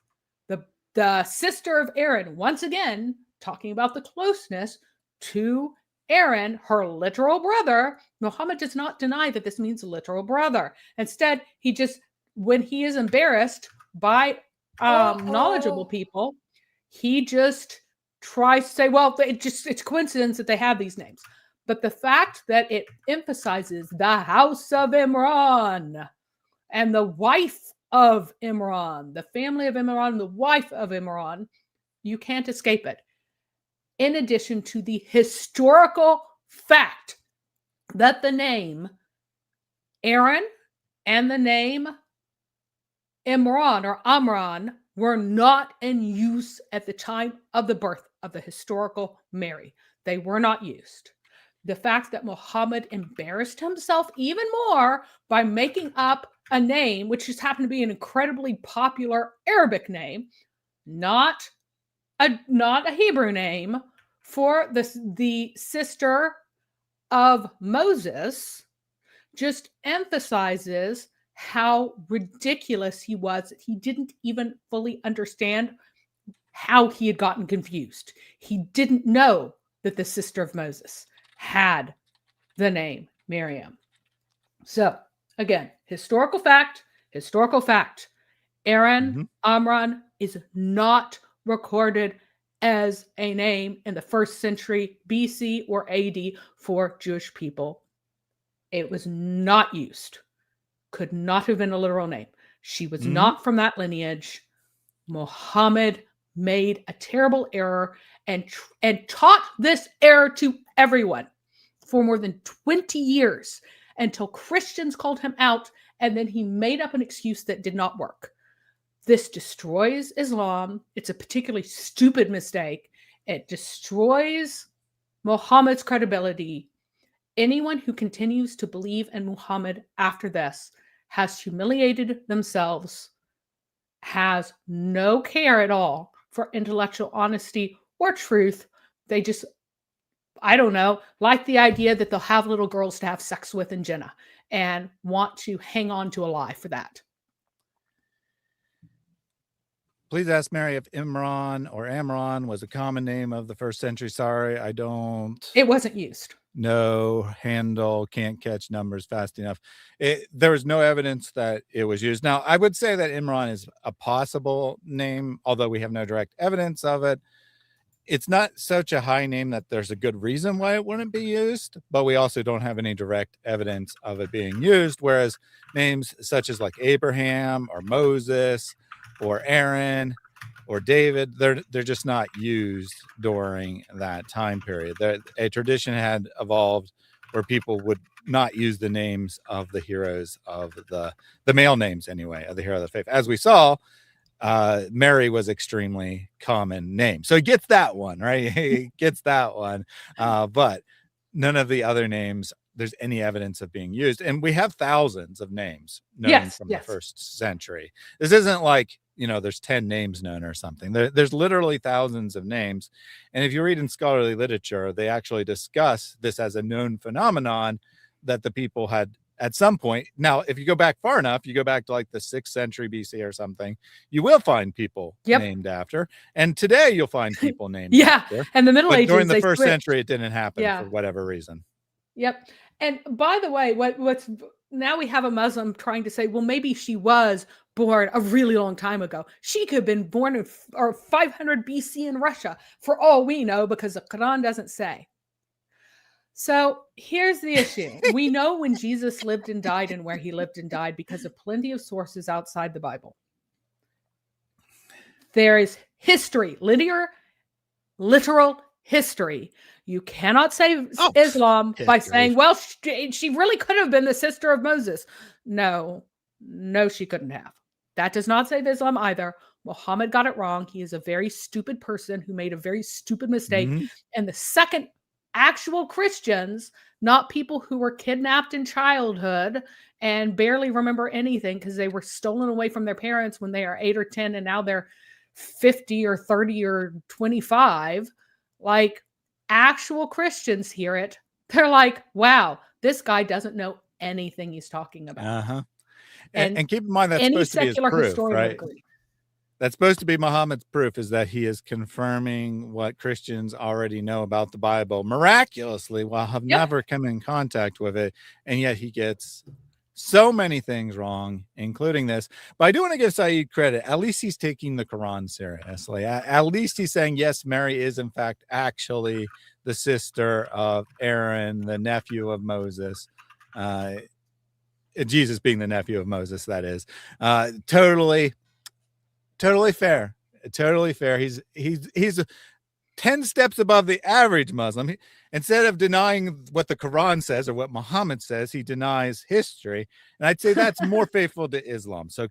the sister of Aaron, once again, talking about the closeness to Aaron, her literal brother, Muhammad does not deny that this means a literal brother. Instead, he just, when he is embarrassed by knowledgeable people, he just tries to say, well, it's coincidence that they have these names. But the fact that it emphasizes the house of Imran and the wife of Imran, the family of Imran, the wife of Imran, you can't escape it. In addition to the historical fact that the name Aaron and the name Imran or Amran were not in use at the time of the birth of the historical Mary. They were not used. The fact that Muhammad embarrassed himself even more by making up a name, which just happened to be an incredibly popular Arabic name, not a Hebrew name, for the sister of Moses, just emphasizes how ridiculous he was. He didn't even fully understand how he had gotten confused. He didn't know that the sister of Moses had the name Miriam. So again, historical fact. Aaron, Amran is not recorded as a name in the 1st century BC or AD for Jewish people. It was not used. Could not have been a literal name. She was not from that lineage. Muhammad made a terrible error and taught this error to everyone for more than 20 years until Christians called him out, and then he made up an excuse that did not work. This destroys Islam. It's a particularly stupid mistake. It destroys Muhammad's credibility. Anyone who continues to believe in Muhammad after this has humiliated themselves, has no care at all for intellectual honesty or truth. They just, I don't know, like the idea that they'll have little girls to have sex with in Jannah and want to hang on to a lie for that. Please ask Mary if Imran or Amran was a common name of the 1st century. Sorry, I don't. It wasn't used. No handle, can't catch numbers fast enough. There was no evidence that it was used. Now, I would say that Imran is a possible name, although we have no direct evidence of it. It's not such a high name that there's a good reason why it wouldn't be used, but we also don't have any direct evidence of it being used, whereas names such as like Abraham or Moses or Aaron or David. They're just not used during that time period. A tradition had evolved where people would not use the names of the heroes of the male names anyway of the hero of the faith. As we saw, Mary was extremely common name, so he gets that one right. He gets that one, but none of the other names there's any evidence of being used, and we have thousands of names known from the first century. This isn't like, you know, there's 10 names known or something. There's literally thousands of names, and if you read in scholarly literature, they actually discuss this as a known phenomenon that the people had at some point. Now, if you go back far enough, you go back to like the 6th century BC or something, you will find people named after. And today you'll find people named after. And the Middle Ages, during the first century, it didn't happen for whatever reason. Yep. And by the way, what's now we have a Muslim trying to say, well, maybe she was born a really long time ago. She could have been born in 500 BC in Russia, for all we know, because the Quran doesn't say. So here's the issue. We know when Jesus lived and died and where he lived and died because of plenty of sources outside the Bible. There is history, literal history. You cannot say Islam by saying, well, she really could have been the sister of Moses. No, she couldn't have. That does not save Islam either. Muhammad got it wrong. He is a very stupid person who made a very stupid mistake. And the second actual Christians, not people who were kidnapped in childhood and barely remember anything because they were stolen away from their parents when they are 8 or 10 and now they're 50 or 30 or 25. Like, actual Christians hear it, they're like, wow, this guy doesn't know anything he's talking about. And keep in mind that's supposed to be his proof, right? That's supposed to be Muhammad's proof, is that he is confirming what Christians already know about the Bible miraculously while have never come in contact with it. And yet he gets so many things wrong, including this. But I do want to give Saeed credit. At least he's taking the Quran seriously. At least he's saying, yes, Mary is in fact actually the sister of Aaron, the nephew of Moses. Jesus being the nephew of Moses, that is. Totally fair. Totally fair. He's 10 steps above the average Muslim. Instead of denying what the Quran says or what Muhammad says, he denies history. And I'd say that's more faithful to Islam. So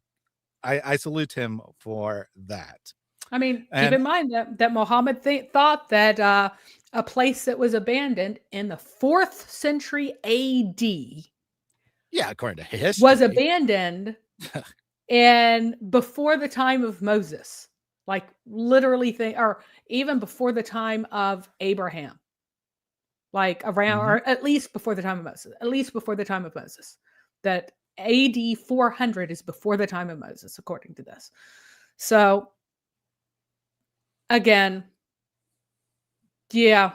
I salute him for that. I mean, keep in mind that Muhammad thought that a place that was abandoned in the 4th century AD. Yeah, according to history. Was abandoned and before the time of Moses. Like literally or even before the time of Abraham. Like around, or at least before the time of Moses. That AD 400 is before the time of Moses, according to this. So, again, yeah.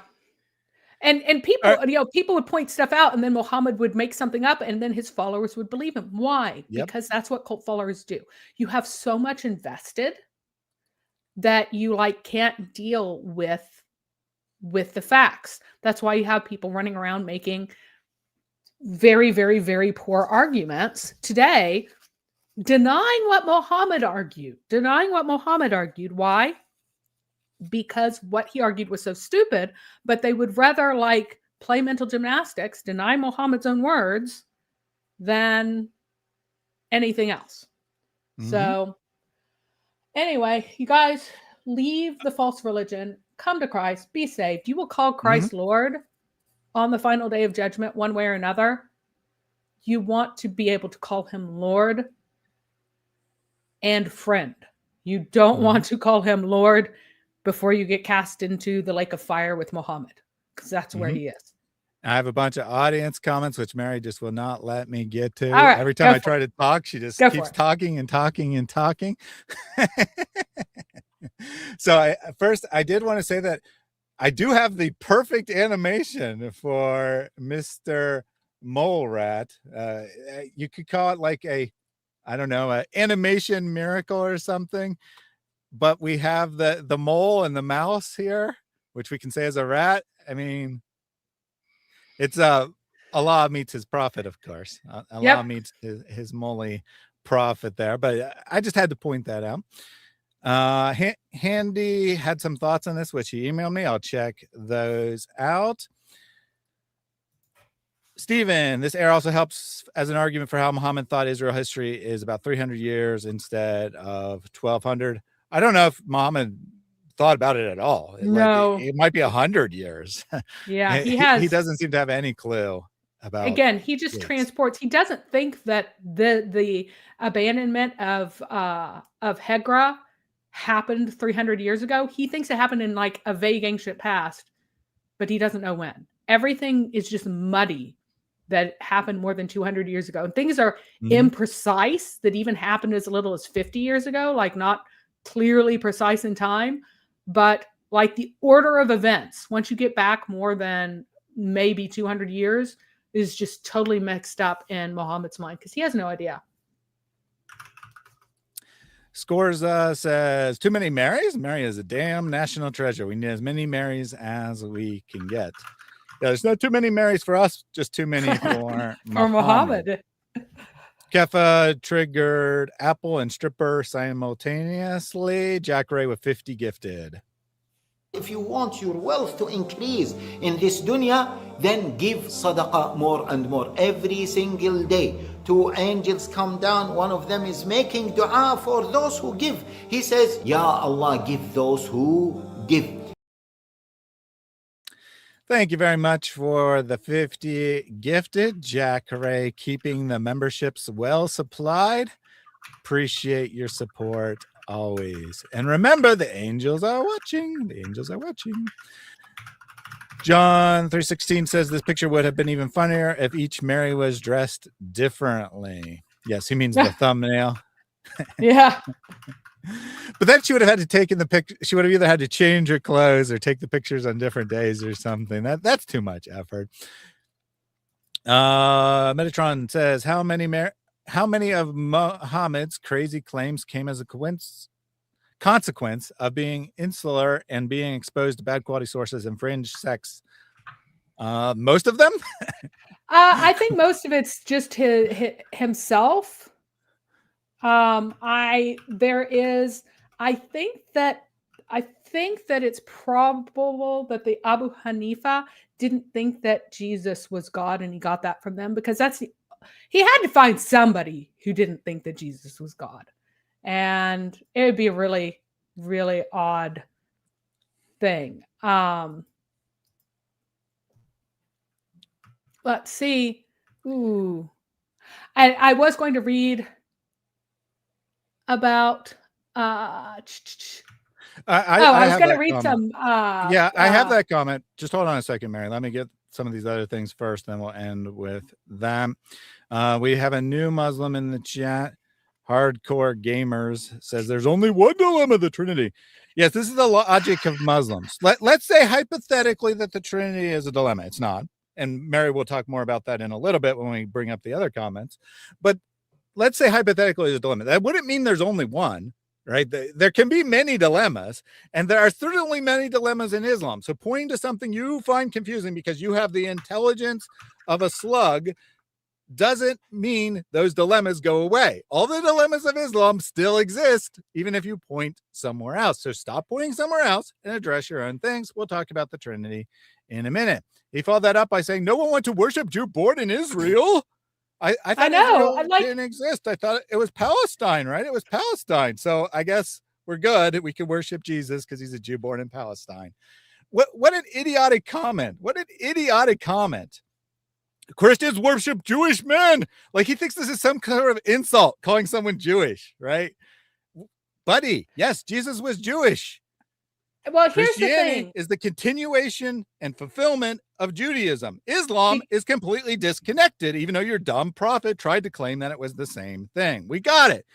And people, people would point stuff out, and then Muhammad would make something up, and then his followers would believe him. Why? Because that's what cult followers do. You have so much invested that you can't deal with the facts. That's why you have people running around making very, very, very poor arguments today, denying what Muhammad argued. Why? Because what he argued was so stupid, but they would rather play mental gymnastics, deny Muhammad's own words than anything else. So anyway, you guys, leave the false religion, come to Christ, be saved. You will call Christ Lord on the final day of judgment, one way or another. You want to be able to call him Lord and friend. You don't want to call him Lord before you get cast into the lake of fire with Muhammad, because that's where he is. I have a bunch of audience comments, which Mary just will not let me get to. All right, every time I try to talk, she just keeps talking and talking and talking. So I did want to say that I do have the perfect animation for Mr. Mole Rat. You could call it an animation miracle or something. But we have the mole and the mouse here, which we can say is a rat. I mean, it's Allah meets his prophet, of course. Allah meets his moly prophet there. But I just had to point that out. Handy had some thoughts on this, which he emailed me. I'll check those out. Stephen, this error also helps as an argument for how Muhammad thought Israel history is about 300 years instead of 1200. I don't know if Muhammad thought about it at all. No. It might be 100 years. Yeah, he doesn't seem to have any clue about. Again, he just transports. He doesn't think that the abandonment of Hegra happened 300 years ago. He thinks it happened in like a vague ancient past, but he doesn't know when. Everything is just muddy that happened more than 200 years ago. And things are imprecise that even happened as little as 50 years ago, like not clearly precise in time, but like the order of events, once you get back more than maybe 200 years, is just totally mixed up in Muhammad's mind because he has no idea. Scores says, too many Marys? Mary is a damn national treasure. We need as many Marys as we can get. Yeah, there's not too many Marys for us, just too many for Muhammad. Kefa triggered Apple and Stripper simultaneously. Jack Ray with 50 gifted. If you want your wealth to increase in this dunya, then give sadaqah more and more. Every single day, 2 angels come down. One of them is making dua for those who give. He says, Ya Allah, give those who give. Thank you very much for the 50 gifted. Jack Ray keeping the memberships well supplied. Appreciate your support always. And remember, the angels are watching. The angels are watching. John 3:16 says this picture would have been even funnier if each Mary was dressed differently. Yes, he means the thumbnail. Yeah. But then she would have had to take in the picture. She would have either had to change her clothes or take the pictures on different days or something. That's too much effort. Metatron says, how many of Muhammad's crazy claims came as a consequence of being insular and being exposed to bad quality sources and fringe sects? Most of them. I think most of it's just himself. I think that it's probable that the Abu Hanifa didn't think that Jesus was God, and he got that from them because he had to find somebody who didn't think that Jesus was God, and it would be a really, really odd thing. Let's see. Ooh, I was going to read about I was going to read some I have that comment. Just hold on a second, Mary. Let me get some of these other things first, then we'll end with them. We have a new Muslim in the chat. Hardcore Gamers says there's only one dilemma, the Trinity. Yes, this is the logic of Muslims. Let's say hypothetically that the Trinity is a dilemma. It's not. And Mary will talk more about that in a little bit when we bring up the other comments. But let's say hypothetically is a dilemma. That wouldn't mean there's only one, right? There can be many dilemmas, and there are certainly many dilemmas in Islam. So pointing to something you find confusing because you have the intelligence of a slug doesn't mean those dilemmas go away. All the dilemmas of Islam still exist, even if you point somewhere else. So stop pointing somewhere else and address your own things. We'll talk about the Trinity in a minute. He followed that up by saying, no one went to worship Jew born in Israel. I thought Israel didn't exist. I thought it was Palestine, right? It was Palestine. So I guess we're good. We can worship Jesus because he's a Jew born in Palestine. What an idiotic comment. What an idiotic comment. Christians worship Jewish men. Like he thinks this is some kind of insult, calling someone Jewish, right? Buddy, yes, Jesus was Jewish. Well, here's Christianity the thing. is the continuation and fulfillment of Judaism. Islam is completely disconnected, even though your dumb prophet tried to claim that it was the same thing. We got it.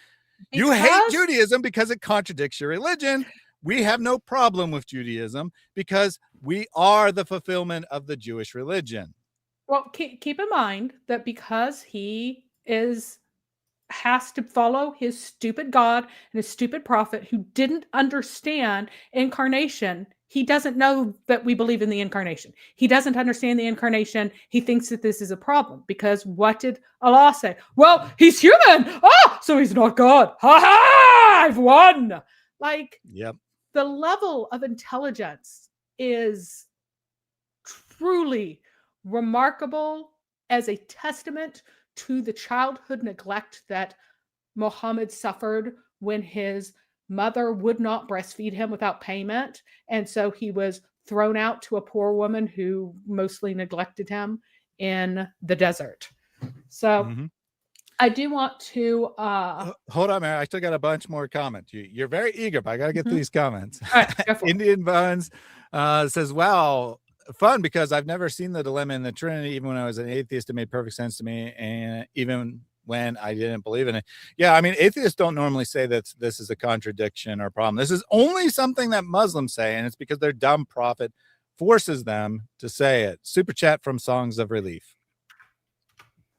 You hate Judaism because it contradicts your religion. We have no problem with Judaism because we are the fulfillment of the Jewish religion. Well, keep in mind that because he has to follow his stupid God and his stupid prophet who didn't understand incarnation. He doesn't know that we believe in the incarnation. He doesn't understand the incarnation. He thinks that this is a problem because what did Allah say? Well, he's human. So he's not God. Ha ha! I've won. Like, Yep. the level of intelligence is truly remarkable as a testament to the childhood neglect that Muhammad suffered when his mother would not breastfeed him without payment. And so he was thrown out to a poor woman who mostly neglected him in the desert. So Mhm. I do want to Hold on, man. I still got a bunch more comments. You're very eager, but I got to get Mhm. these comments. All right, go for it. Indian Bones says, wow, fun because I've never seen the dilemma in the Trinity. Even when I was an atheist, it made perfect sense to me. And even when I didn't believe in it. Yeah, I mean, atheists don't normally say that this is a contradiction or problem. This is only something that Muslims say, and it's because their dumb prophet forces them to say it. Super chat from Songs of Relief.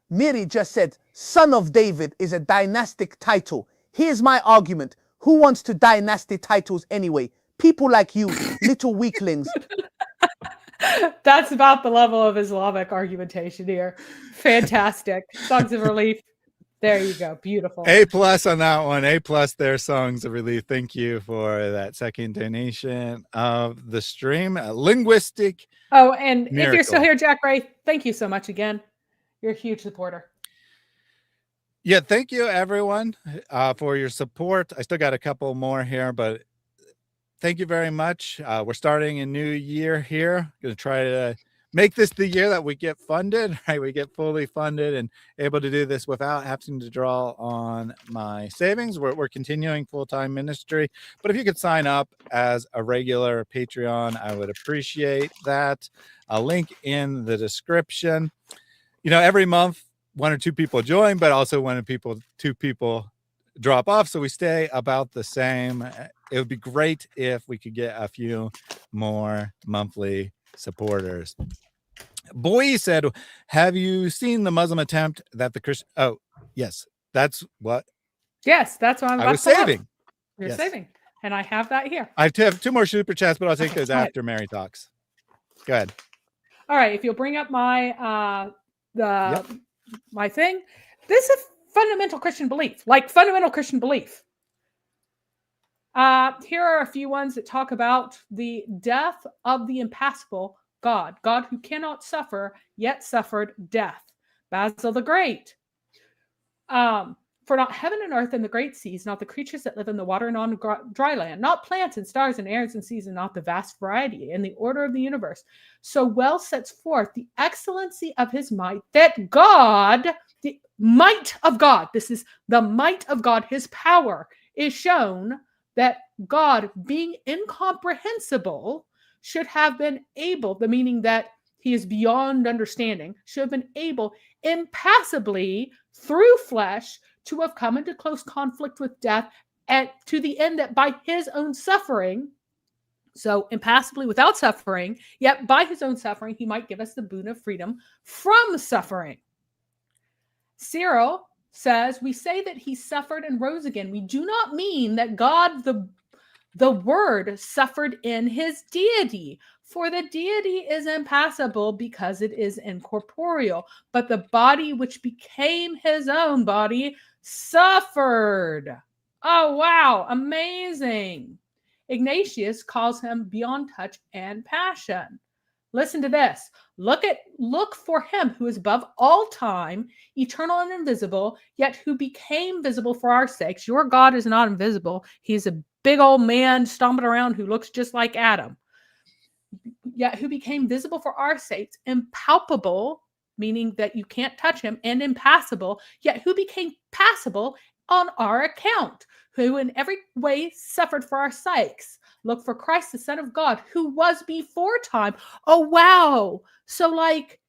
Miri just said, Son of David is a dynastic title. Here's my argument. Who wants to dynasty titles anyway? People like you, little weaklings. That's about the level of Islamic argumentation here. Fantastic. Songs of Relief. There you go. Beautiful. A+ on that one. A+ their Songs of Relief. Thank you for that second donation of the stream. Linguistic. Oh, and if you're still miracle. here, Jack Ray, thank you so much again. You're a huge supporter. Yeah, thank you everyone for your support. I still got a couple more here, but thank you very much. We're starting a new year here. Going to try to make this the year that we get funded, right? We get fully funded and able to do this without having to draw on my savings. We're continuing full-time ministry, but if you could sign up as a regular Patreon, I would appreciate that. A link in the description. You know, every month, 1 or 2 people join, but also 2 people drop off. So we stay about the same. It would be great if we could get a few more monthly supporters. Boy said, have you seen the Muslim attempt that the Christian? Oh, yes, that's what. Yes, that's what I'm about I was to pull up. saving. You're Yes. saving. And I have that here. I have 2 more super chats, but I'll take Okay, those go ahead. after Mary talks. Go ahead. All right, if you'll bring up my Yep. my thing. This is fundamental Christian belief, like fundamental Christian belief. Here are a few ones that talk about the death of the impassible God, God who cannot suffer, yet suffered death. Basil the Great. For not heaven and earth and the great seas, not the creatures that live in the water and on dry land, not plants and stars and airs and seas, and not the vast variety and the order of the universe, so well sets forth the excellency of his might, that God, the might of God, this is the might of God, his power is shown, that God, being incomprehensible, should have been able, the meaning that he is beyond understanding, should have been able impassibly through flesh to have come into close conflict with death, and to the end that by his own suffering, so impassibly without suffering, yet by his own suffering, he might give us the boon of freedom from suffering. Cyril says, we say that he suffered and rose again. We do not mean that God, the Word, suffered in his deity, for the deity is impassible because it is incorporeal, but the body which became his own body suffered. Oh, wow. Amazing. Ignatius calls him beyond touch and passion. Listen to this. Look for him who is above all time, eternal and invisible, yet who became visible for our sakes. Your God is not invisible. He's a big old man stomping around who looks just like Adam. Yet who became visible for our sakes, impalpable, meaning that you can't touch him, and impassible, yet who became passible on our account, who in every way suffered for our sakes. Look for Christ, the Son of God, who was before time. Oh, wow. So like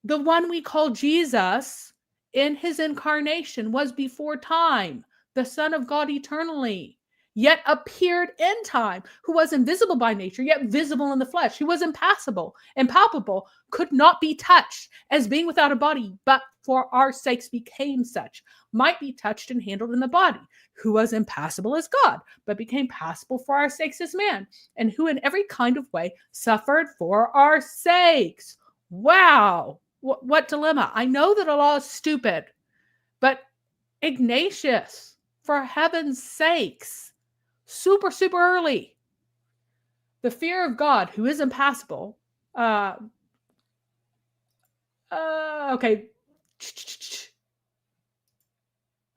the one we call Jesus in his incarnation was before time, the Son of God eternally, yet appeared in time, who was invisible by nature, yet visible in the flesh, who was impassible, impalpable, could not be touched, as being without a body, but for our sakes became such, might be touched and handled in the body, who was impassible as God, but became passible for our sakes as man, and who in every kind of way suffered for our sakes. Wow. What dilemma. I know that Allah is stupid, but Ignatius, for heaven's sakes, super, super early. The fear of God, who is impassible. Okay.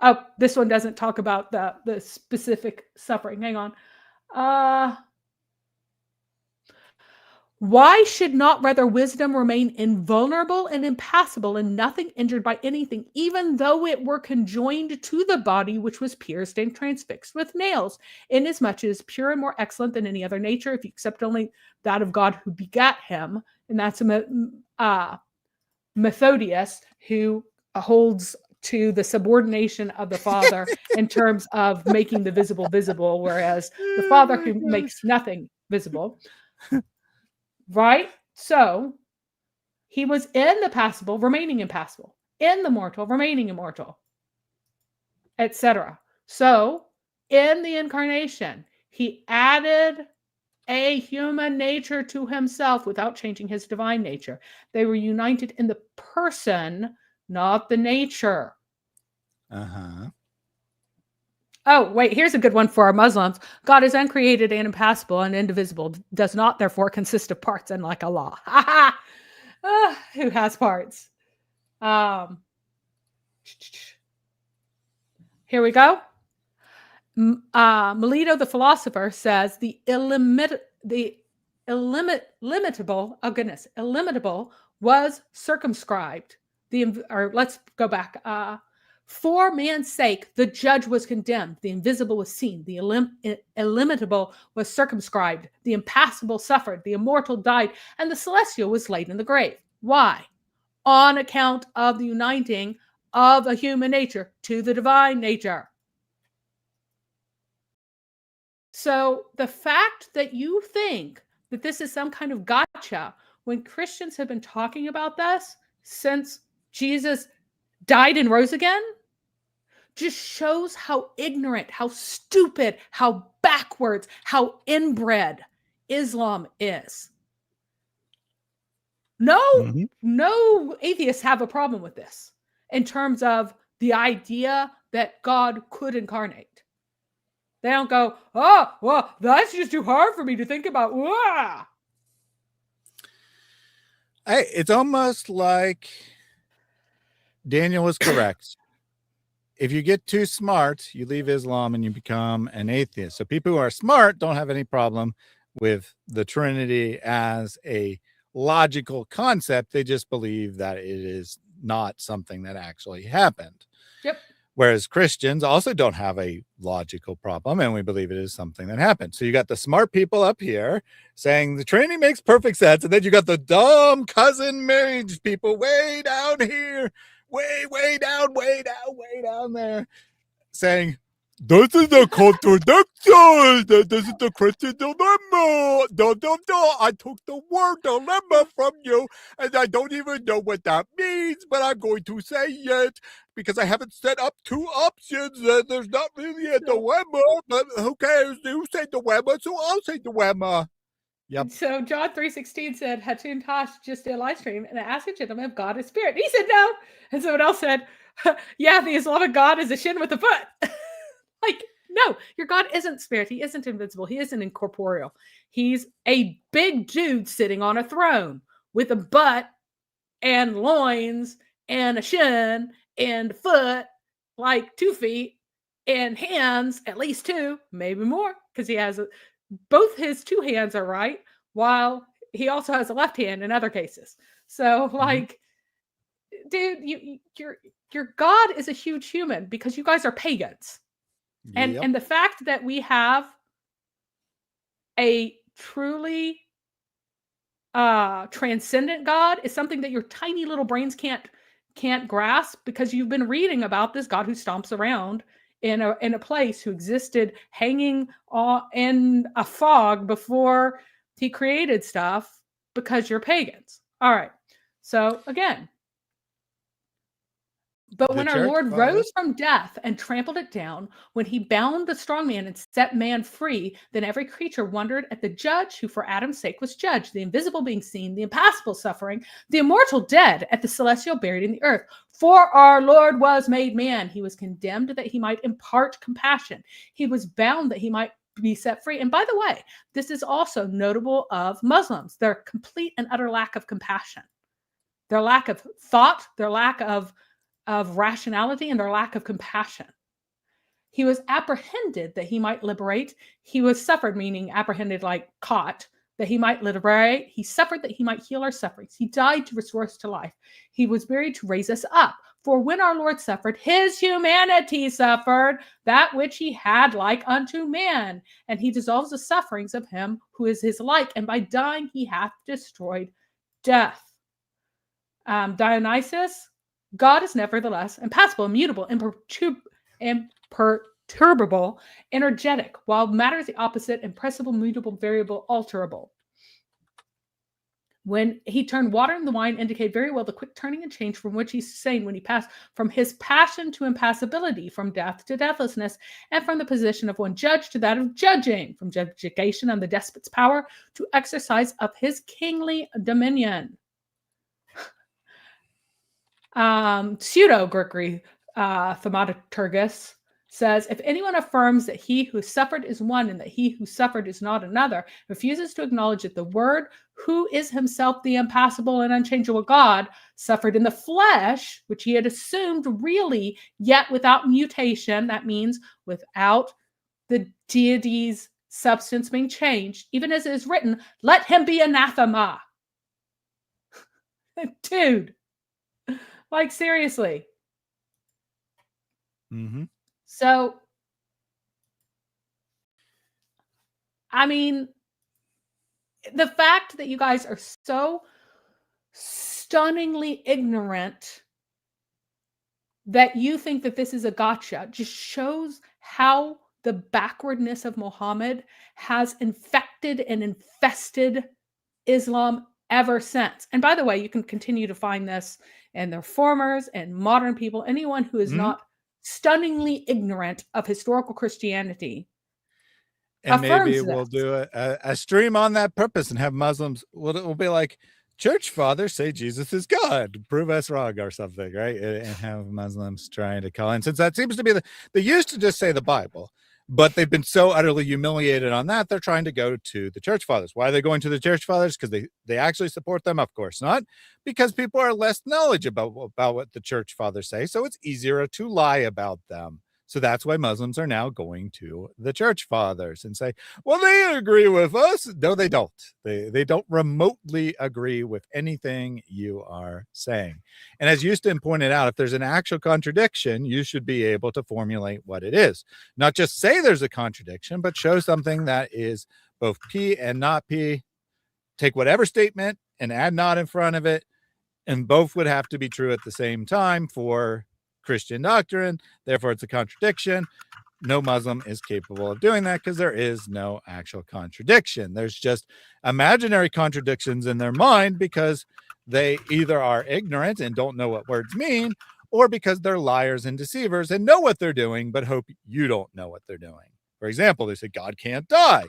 Oh, this one doesn't talk about the specific suffering. Hang on. Why should not rather wisdom remain invulnerable and impassible and nothing injured by anything, even though it were conjoined to the body which was pierced and transfixed with nails, inasmuch as pure and more excellent than any other nature, if you accept only that of God who begat him? And that's Methodius, who holds to the subordination of the Father in terms of making the visible visible, whereas the Father who makes nothing visible. Right? So he was in the passible, remaining impassible, in the mortal, remaining immortal, etc. So in the incarnation, he added a human nature to himself without changing his divine nature. They were united in the person, not the nature. Uh-huh. Oh, wait, here's a good one for our Muslims. God is uncreated and impassible and indivisible, does not therefore consist of parts, unlike Allah. Who has parts? Here we go. Melito the philosopher says the illimitable was circumscribed. Let's go back. For man's sake, the judge was condemned. The invisible was seen. The illimitable was circumscribed. The impassible suffered. The immortal died. And the celestial was laid in the grave. Why? On account of the uniting of a human nature to the divine nature. So the fact that you think that this is some kind of gotcha, when Christians have been talking about this since Jesus died and rose again, just shows how ignorant, how stupid, how backwards, how inbred Islam is. No atheists have a problem with this in terms of the idea that God could incarnate. They don't go, oh, well, that's just too hard for me to think about. Wah! Hey, it's almost like Daniel was correct. If you get too smart, you leave Islam and you become an atheist. So people who are smart don't have any problem with the Trinity as a logical concept. They just believe that it is not something that actually happened. Yep. Whereas Christians also don't have a logical problem, and we believe it is something that happened. So you got the smart people up here saying the Trinity makes perfect sense, and then you got the dumb cousin marriage people way down here, way down there, saying this is a contradiction. This is the Christian dilemma. No. I took the word dilemma from you, and I don't even know what that means, but I'm going to say it because I haven't set up two options. There's not really a dilemma, but who cares? You say dilemma, so I'll say dilemma. Yep. So John 3:16 said, Hatun Tosh just did a live stream and asked a gentleman if God is spirit. He said no. And someone else said, yeah, the Islamic God is a shin with a foot. Like, no, your God isn't spirit. He isn't invincible. He isn't incorporeal. He's a big dude sitting on a throne with a butt and loins and a shin and foot, like 2 feet, and hands, at least 2, maybe more, because he has both his 2 hands are right, while he also has a left hand in other cases. So, like, dude, your God is a huge human because you guys are pagans. And the fact that we have a truly transcendent God is something that your tiny little brains can't grasp, because you've been reading about this God who stomps around in a place, who existed hanging in a fog before he created stuff, because you're pagans. All right. So again, but when our Lord rose from death and trampled it down, when he bound the strong man and set man free, then every creature wondered at the judge who for Adam's sake was judged, the invisible being seen, the impassible suffering, the immortal dead, at the celestial buried in the earth. For our Lord was made man. He was condemned that he might impart compassion. He was bound that he might be set free. And by the way, this is also notable of Muslims, their complete and utter lack of compassion, their lack of thought, their lack of rationality, and their lack of compassion. He was apprehended that he might liberate. He was suffered, meaning apprehended like caught, that he might liberate. He suffered that he might heal our sufferings. He died to restore us to life. He was buried to raise us up. For when our Lord suffered, his humanity suffered that which he had like unto man. And he dissolves the sufferings of him who is his like. And by dying, he hath destroyed death. Dionysus, God is nevertheless impassible, immutable, imperturbable, energetic, while matter is the opposite, impressible, mutable, variable, alterable. When he turned water into wine, indicate very well the quick turning and change from which he's saying when he passed from his passion to impassibility, from death to deathlessness, and from the position of one judge to that of judging, from subjugation and the despot's power to exercise of his kingly dominion. Pseudo-Gregory Thaumaturgus says, if anyone affirms that he who suffered is one and that he who suffered is not another, refuses to acknowledge that the Word, who is himself the impassible and unchangeable God, suffered in the flesh, which he had assumed really, yet without mutation, that means without the deity's substance being changed, even as it is written, let him be anathema. Dude, like seriously. Mm-hmm. So, I mean, the fact that you guys are so stunningly ignorant that you think that this is a gotcha just shows how the backwardness of Muhammad has infected and infested Islam ever since. And by the way, you can continue to find this in the reformers and modern people, anyone who is not stunningly ignorant of historical Christianity. And maybe we'll do a stream on that purpose and have Muslims, we'll be like, church fathers say Jesus is God, prove us wrong or something, right? And have Muslims trying to call in, since that seems to be they used to just say the Bible, but they've been so utterly humiliated on that, they're trying to go to the church fathers. Why are they going to the church fathers? Because they actually support them? Of course not, because people are less knowledgeable about what the church fathers say, so it's easier to lie about them. So that's why Muslims are now going to the church fathers and say, well, they agree with us. No, they don't. They don't remotely agree with anything you are saying. And as Houston pointed out, if there's an actual contradiction, you should be able to formulate what it is. Not just say there's a contradiction, but show something that is both P and not P. Take whatever statement and add not in front of it. And both would have to be true at the same time for Christian doctrine. Therefore, it's a contradiction. No Muslim is capable of doing that because there is no actual contradiction. There's just imaginary contradictions in their mind because they either are ignorant and don't know what words mean, or because they're liars and deceivers and know what they're doing, but hope you don't know what they're doing. For example, they say God can't die,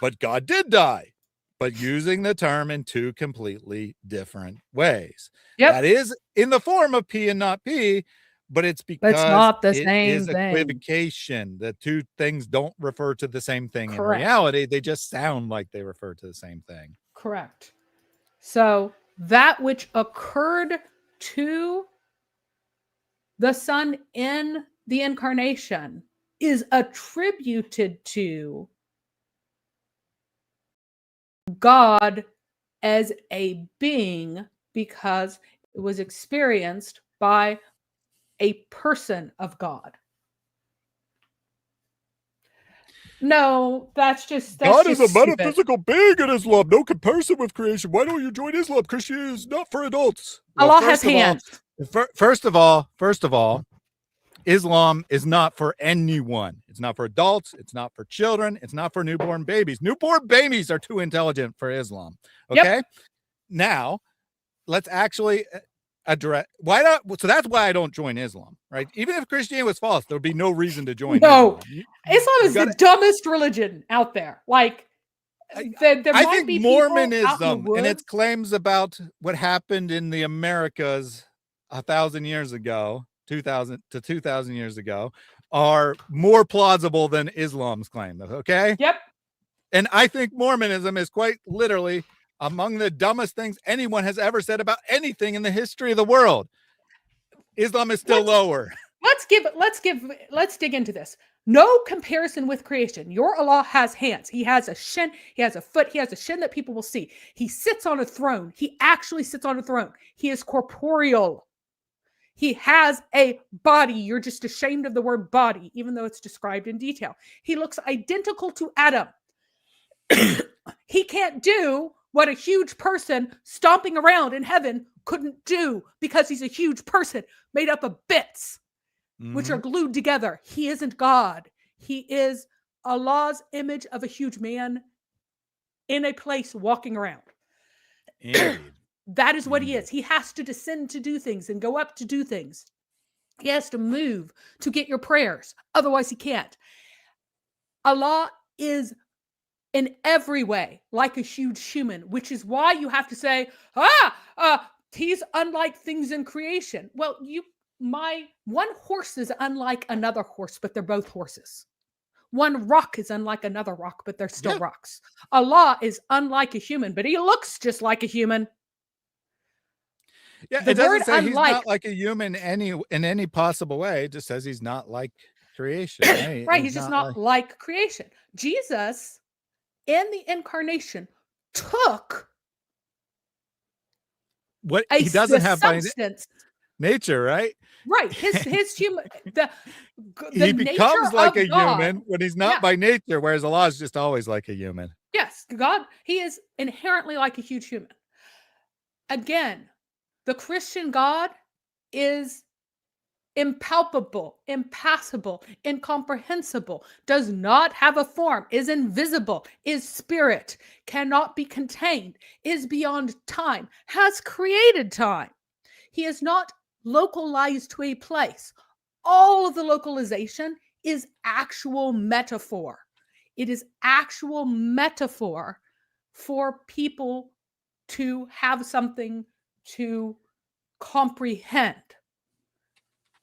but God did die, but using the term in two completely different ways. Yep. That is in the form of P and not P, but it's because it's not the same thing. Equivocation. The two things don't refer to the same thing. Correct. In reality. They just sound like they refer to the same thing. Correct. So that which occurred to the Son in the incarnation is attributed to God as a being because it was experienced by a person of God. No, that's God just is a stupid. metaphysical being in Islam. No comparison with creation. Why don't you join Islam? Christianity is not for adults. Well, Allah has hands. First of all, Islam is not for anyone. It's not for adults. It's not for children. It's not for newborn babies. Newborn babies are too intelligent for Islam. Okay. Yep. Now, let's actually address why not. So that's why I don't join Islam, right? Even if Christianity was false, there would be no reason to join. No, Islam is the dumbest religion out there. Like, I think Mormonism and its claims about what happened in the Americas 1,000 years ago, 2,000 years ago, are more plausible than Islam's claim. Okay. Yep. And I think Mormonism is quite literally among the dumbest things anyone has ever said about anything in the history of the world. Islam is still lower. Let's dig into this. No comparison with creation. Your Allah has hands. He has a shin. He has a foot. He has a shin that people will see. He sits on a throne. He actually sits on a throne. He is corporeal. He has a body. You're just ashamed of the word body, even though it's described in detail. He looks identical to Adam. He can't do what a huge person stomping around in heaven couldn't do because he's a huge person made up of bits, which are glued together. He isn't God. He is Allah's image of a huge man in a place walking around. That is what he is. He has to descend to do things and go up to do things. He has to move to get your prayers. Otherwise, he can't. Allah is in every way like a huge human, which is why you have to say, he's unlike things in creation. Well, one horse is unlike another horse, but they're both horses. One rock is unlike another rock, but they're still rocks. Allah is unlike a human, but he looks just like a human. Yeah, it doesn't say he's not like a human in any possible way. It just says he's not like creation. Right? Right, he's just not like creation. Jesus, in the incarnation, took what he doesn't have by substance. Nature, right? Right. His human he becomes like a human when he's not by nature, whereas Allah is just always like a human. Yes, God, he is inherently like a huge human. Again, the Christian God is impalpable, impassible, incomprehensible, does not have a form, is invisible, is spirit, cannot be contained, is beyond time, has created time. He is not localized to a place. All of the localization is actual metaphor. It is actual metaphor for people to have something to comprehend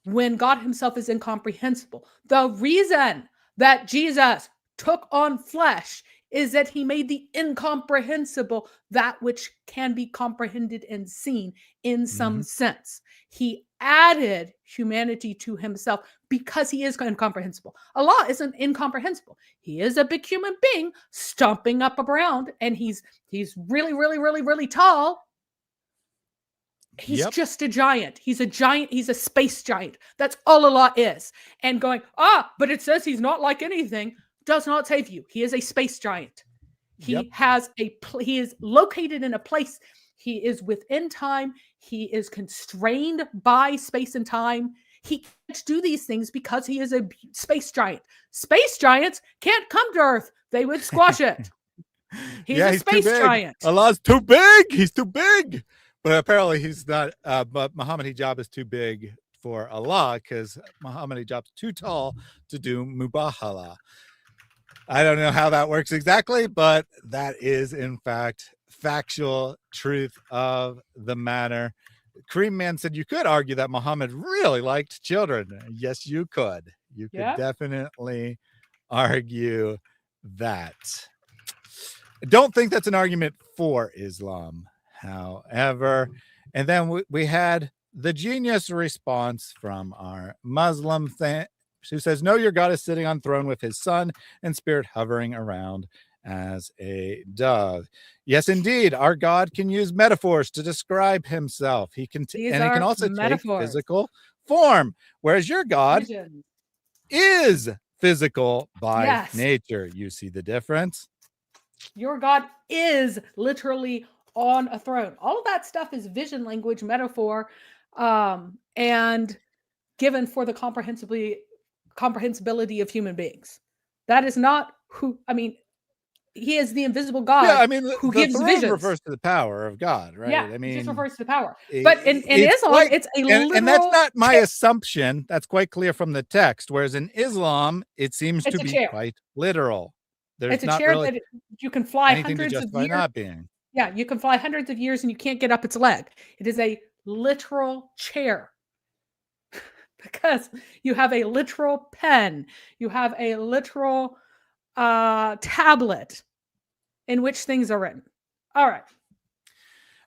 when God himself is incomprehensible. The reason that Jesus took on flesh is that he made the incomprehensible that which can be comprehended and seen in some sense. He added humanity to himself because he is incomprehensible. Allah isn't incomprehensible. He is a big human being stomping up around, and he's really, really, really, really tall. He's just a giant. He's a giant. He's a space giant. That's all Allah is. And going, but it says he's not like anything, does not save you. He is a space giant. He he is located in a place. He is within time. He is constrained by space and time. He can't do these things because he is a space giant. Space giants can't come to Earth. They would squash it. He's a space giant. Allah's too big. He's too big. But apparently he's not. But Muhammad hijab is too big for Allah because Muhammad hijab's too tall to do mubahala. I don't know how that works exactly, but that is in fact factual truth of the matter. Cream Man said you could argue that Muhammad really liked children. Yes, you could. You could definitely argue that. I don't think that's an argument for Islam, however. And then we had the genius response from our Muslim who says, no, your God is sitting on throne with his son and spirit hovering around as a dove. Yes, indeed. Our God can use metaphors to describe himself. He can, he can also take physical form, whereas your God is physical by nature. You see the difference? Your God is literally on a throne. All of that stuff is vision language, metaphor, and given for the comprehensibility of human beings. That is not who, I mean, he is the invisible God. Yeah, I mean, who gives visions. Refers to the power of God, right? Yeah, I mean, it just refers to the power. But in Islam, it's a literal... And that's not my assumption. That's quite clear from the text. Whereas in Islam, it seems to be quite literal. There's it's a not chair really that you can fly anything hundreds to of justify years. not being. Yeah, you can fly hundreds of years and you can't get up its leg. It is a literal chair. because you have a literal pen, you have a literal tablet in which things are written. All right.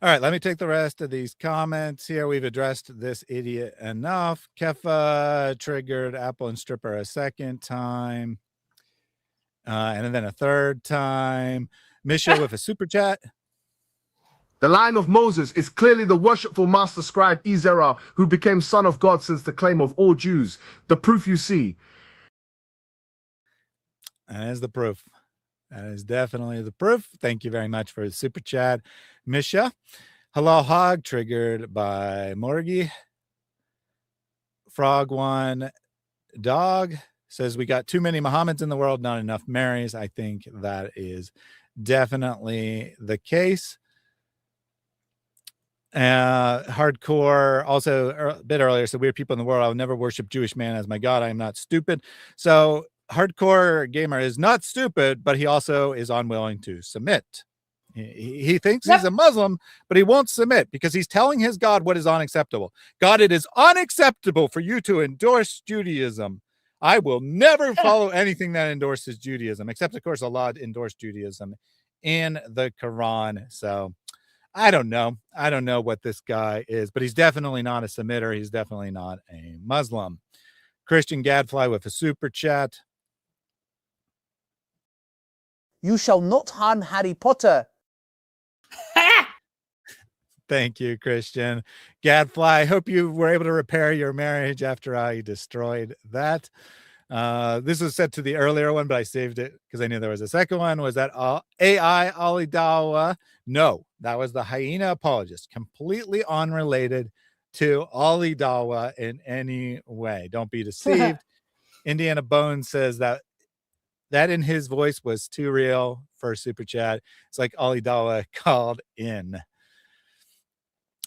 All right, let me take the rest of these comments here. We've addressed this idiot enough. Kefa triggered Apple and Stripper a second time. And then a third time. Misha with a super chat. The line of Moses is clearly the worshipful master scribe Ezra, who became son of God since the claim of all Jews. The proof you see. That is the proof. That is definitely the proof. Thank you very much for the super chat, Misha. Hello, Hog, triggered by Morgie. Frog One Dog says, we got too many Muhammads in the world, not enough Marys. I think that is definitely the case. Hardcore also a bit earlier said, weird people in the world, I will never worship Jewish man as my God. I am not stupid. So Hardcore Gamer is not stupid, but he also is unwilling to submit. He thinks he's a Muslim, but he won't submit because he's telling his God what is unacceptable. God, it is unacceptable for you to endorse Judaism. I will never follow anything that endorses Judaism, except, of course, Allah endorsed Judaism in the Quran. So I don't know. I don't know what this guy is, but he's definitely not a Semitter. He's definitely not a Muslim. Christian Gadfly with a super chat. You shall not harm Harry Potter. Thank you, Christian Gadfly. I hope you were able to repair your marriage after I destroyed that. This was set to the earlier one, but I saved it because I knew there was a second one. Was that AI Ali Dawa? No, that was the hyena apologist, completely unrelated to Ali Dawa in any way. Don't be deceived. Indiana Bones says that in his voice was too real for super chat. It's like Ali Dawa called in.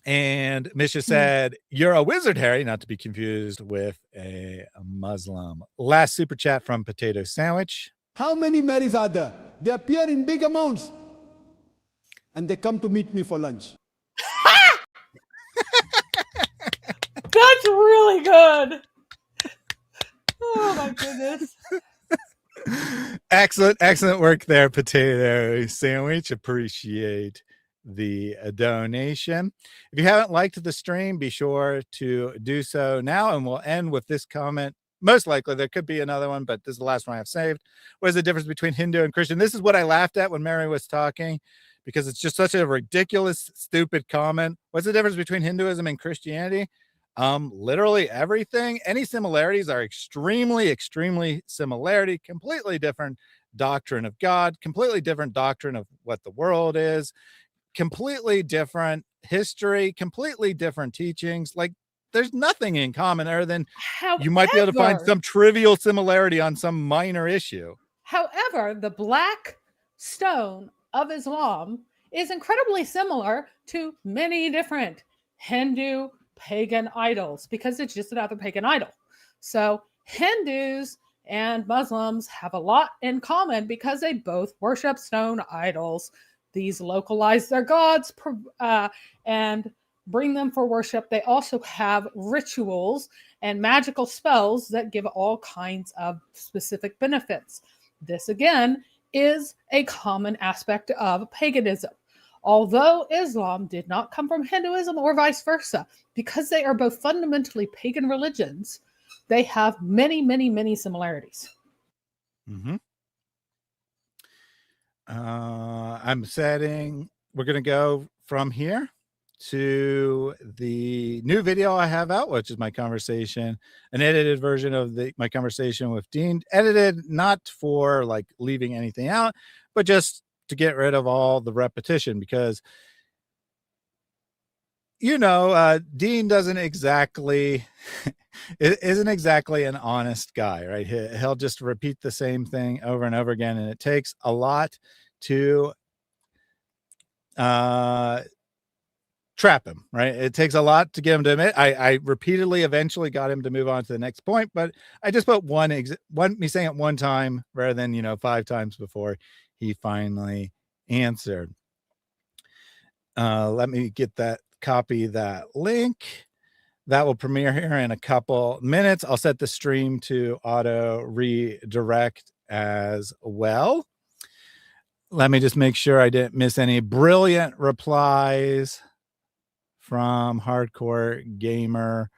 And Misha said, you're a wizard, Harry, not to be confused with a Muslim. Last super chat from Potato Sandwich. How many Marys are there? They appear in big amounts. And they come to meet me for lunch. That's really good. Oh my goodness. Excellent work there, Potato Sandwich. Appreciate the donation. If you haven't liked the stream, be sure to do so now, and we'll end with this comment. Most likely there could be another one, but this is the last one I have saved. What is the difference between Hindu and Christian? This is what I laughed at when Mary was talking, because it's just such a ridiculous, stupid comment. What's the difference between Hinduism and Christianity? Literally everything. Any similarities are extremely similarity, completely different doctrine of God, completely different doctrine of what the world is, completely different history, completely different teachings. Like, there's nothing in common other than you might be able to find some trivial similarity on some minor issue. However, the black stone of Islam is incredibly similar to many different Hindu pagan idols, because it's just another pagan idol. So Hindus and Muslims have a lot in common because they both worship stone idols. These localize their gods and bring them for worship. They also have rituals and magical spells that give all kinds of specific benefits. This, again, is a common aspect of paganism. Although Islam did not come from Hinduism or vice versa, because they are both fundamentally pagan religions, they have many similarities. Mm-hmm. I'm setting, we're going to go from here to the new video I have out, which is my conversation, an edited version of my conversation with Dean, edited not for like leaving anything out, but just to get rid of all the repetition, because, you know, Dean doesn't exactly, isn't exactly an honest guy, right? He'll just repeat the same thing over and over again. And it takes a lot to trap him, right? It takes a lot to get him to admit. I repeatedly eventually got him to move on to the next point, but I just put me saying it one time rather than, you know, 5 times before he finally answered. Let me get that, copy that link. That will premiere here in a couple minutes. I'll set the stream to auto redirect as well. Let me just make sure I didn't miss any brilliant replies from Hardcore Gamer.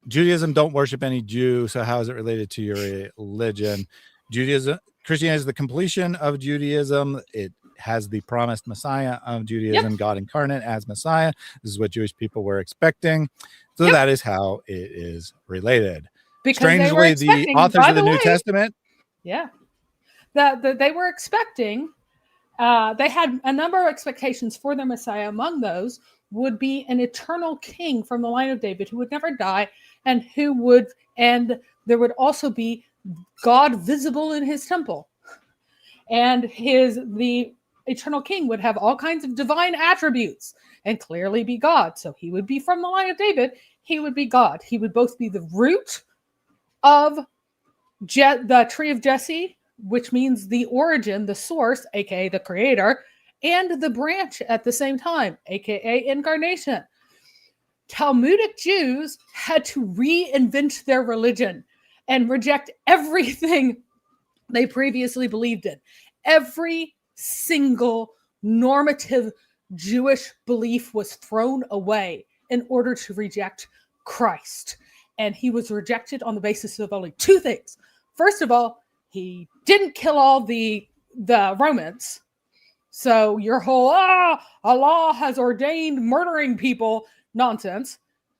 Judaism don't worship any Jew, so how is it related to your religion? Christianity is the completion of Judaism. It has the promised Messiah of Judaism, God incarnate as Messiah. This is what Jewish people were expecting. So that is how it is related. Because strangely, the authors of the New Testament. Yeah. They were expecting, they had a number of expectations for their Messiah. Among those would be an eternal king from the line of David who would never die, and there would also be God visible in his temple. And the eternal king would have all kinds of divine attributes and clearly be God. So he would be from the line of David. He would be God. He would both be the root of the tree of Jesse, which means the origin, the source, aka the creator, and the branch at the same time, aka incarnation. Talmudic Jews had to reinvent their religion and reject everything they previously believed in. Every single normative Jewish belief was thrown away in order to reject Christ. And he was rejected on the basis of only two things. First of all, he didn't kill all the Romans. So your whole, Allah has ordained murdering people nonsense.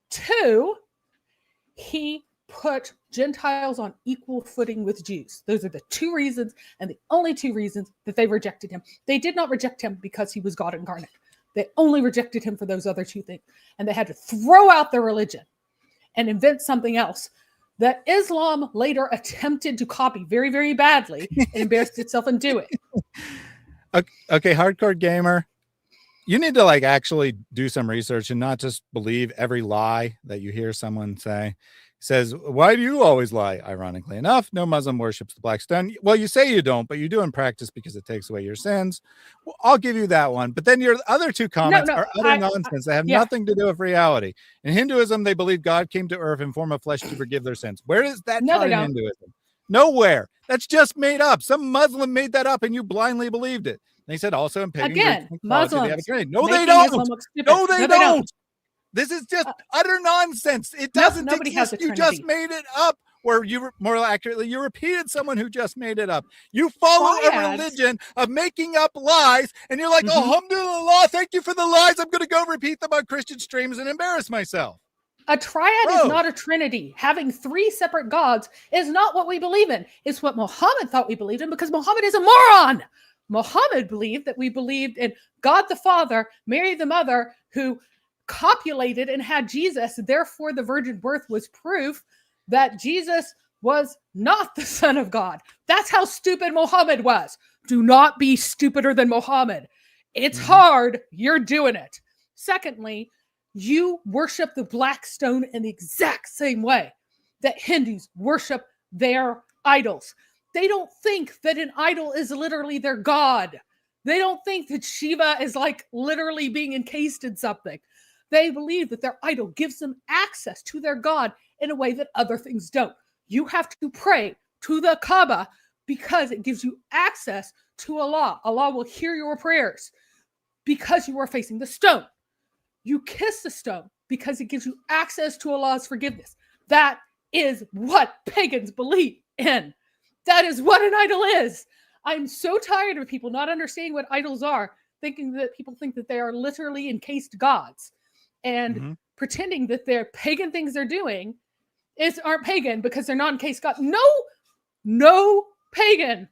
Two, he put Gentiles on equal footing with Jews. Those are the two reasons, and the only two reasons that they rejected him. They did not reject him because he was God incarnate. They only rejected him for those other two things. And they had to throw out their religion and invent something else that Islam later attempted to copy very, very badly and embarrassed itself and do it. Okay, Hardcore Gamer, you need to actually do some research and not just believe every lie that you hear someone say. Says, why do you always lie? Ironically enough, no Muslim worships the black stone. Well, you say you don't, but you do in practice because it takes away your sins. Well, I'll give you that one. But then your other two comments are utter nonsense. They have nothing to do with reality. In Hinduism, they believe God came to earth in form of flesh to forgive their sins. Where is that taught in Hinduism? Nowhere. That's just made up. Some Muslim made that up and you blindly believed it. They said also in pagan Muslims. No, they don't. No, they don't. This is just utter nonsense. It doesn't exist. You just made it up. Or more accurately, you repeated someone who just made it up. You follow a religion of making up lies, and you're like, alhamdulillah, thank you for the lies. I'm going to go repeat them on Christian streams and embarrass myself. A triad is not a trinity. Having three separate gods is not what we believe in. It's what Muhammad thought we believed in because Muhammad is a moron. Muhammad believed that we believed in God the Father, Mary the Mother, who copulated and had Jesus. Therefore, the virgin birth was proof that Jesus was not the Son of God. That's how stupid Muhammad was. Do not be stupider than Muhammad. It's hard. You're doing it. Secondly, you worship the black stone in the exact same way that Hindus worship their idols. They don't think that an idol is literally their god. They don't think that Shiva is literally being encased in something. They believe that their idol gives them access to their God in a way that other things don't. You have to pray to the Kaaba because it gives you access to Allah. Allah will hear your prayers because you are facing the stone. You kiss the stone because it gives you access to Allah's forgiveness. That is what pagans believe in. That is what an idol is. I'm so tired of people not understanding what idols are, thinking that people think that they are literally encased gods. And pretending that their pagan things they're doing aren't pagan because they're not encased God. No pagan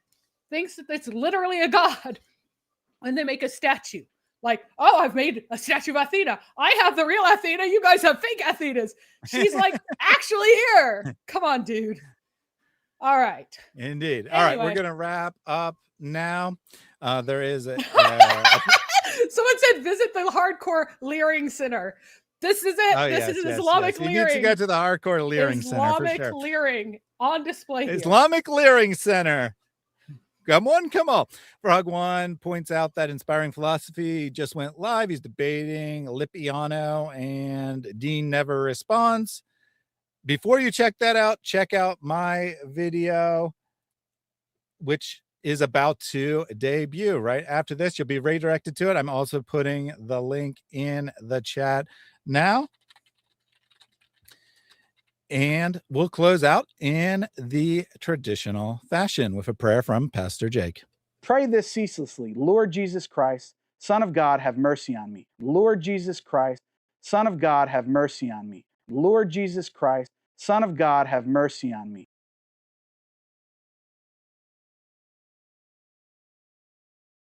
thinks that it's literally a god when they make a statue. I've made a statue of Athena. I have the real Athena. You guys have fake Athenas. She's actually here. Come on, dude. All right. Indeed. All right. We're going to wrap up now. There is a someone said visit the Hardcore Leering Center. This is it. This is Islamic Leering. You need to go to the Hardcore Leering Center for sure. Islamic Leering on display here. Islamic Leering Center. Come on, come on. Frog One points out that Inspiring Philosophy just went live. He's debating Lipiano, and Dean never responds. Before you check that out, check out my video, which is about to debut. Right after this, you'll be redirected to it. I'm also putting the link in the chat now. And we'll close out in the traditional fashion with a prayer from Pastor Jake. Pray this ceaselessly. Lord Jesus Christ, Son of God, have mercy on me. Lord Jesus Christ, Son of God, have mercy on me. Lord Jesus Christ, Son of God, have mercy on me.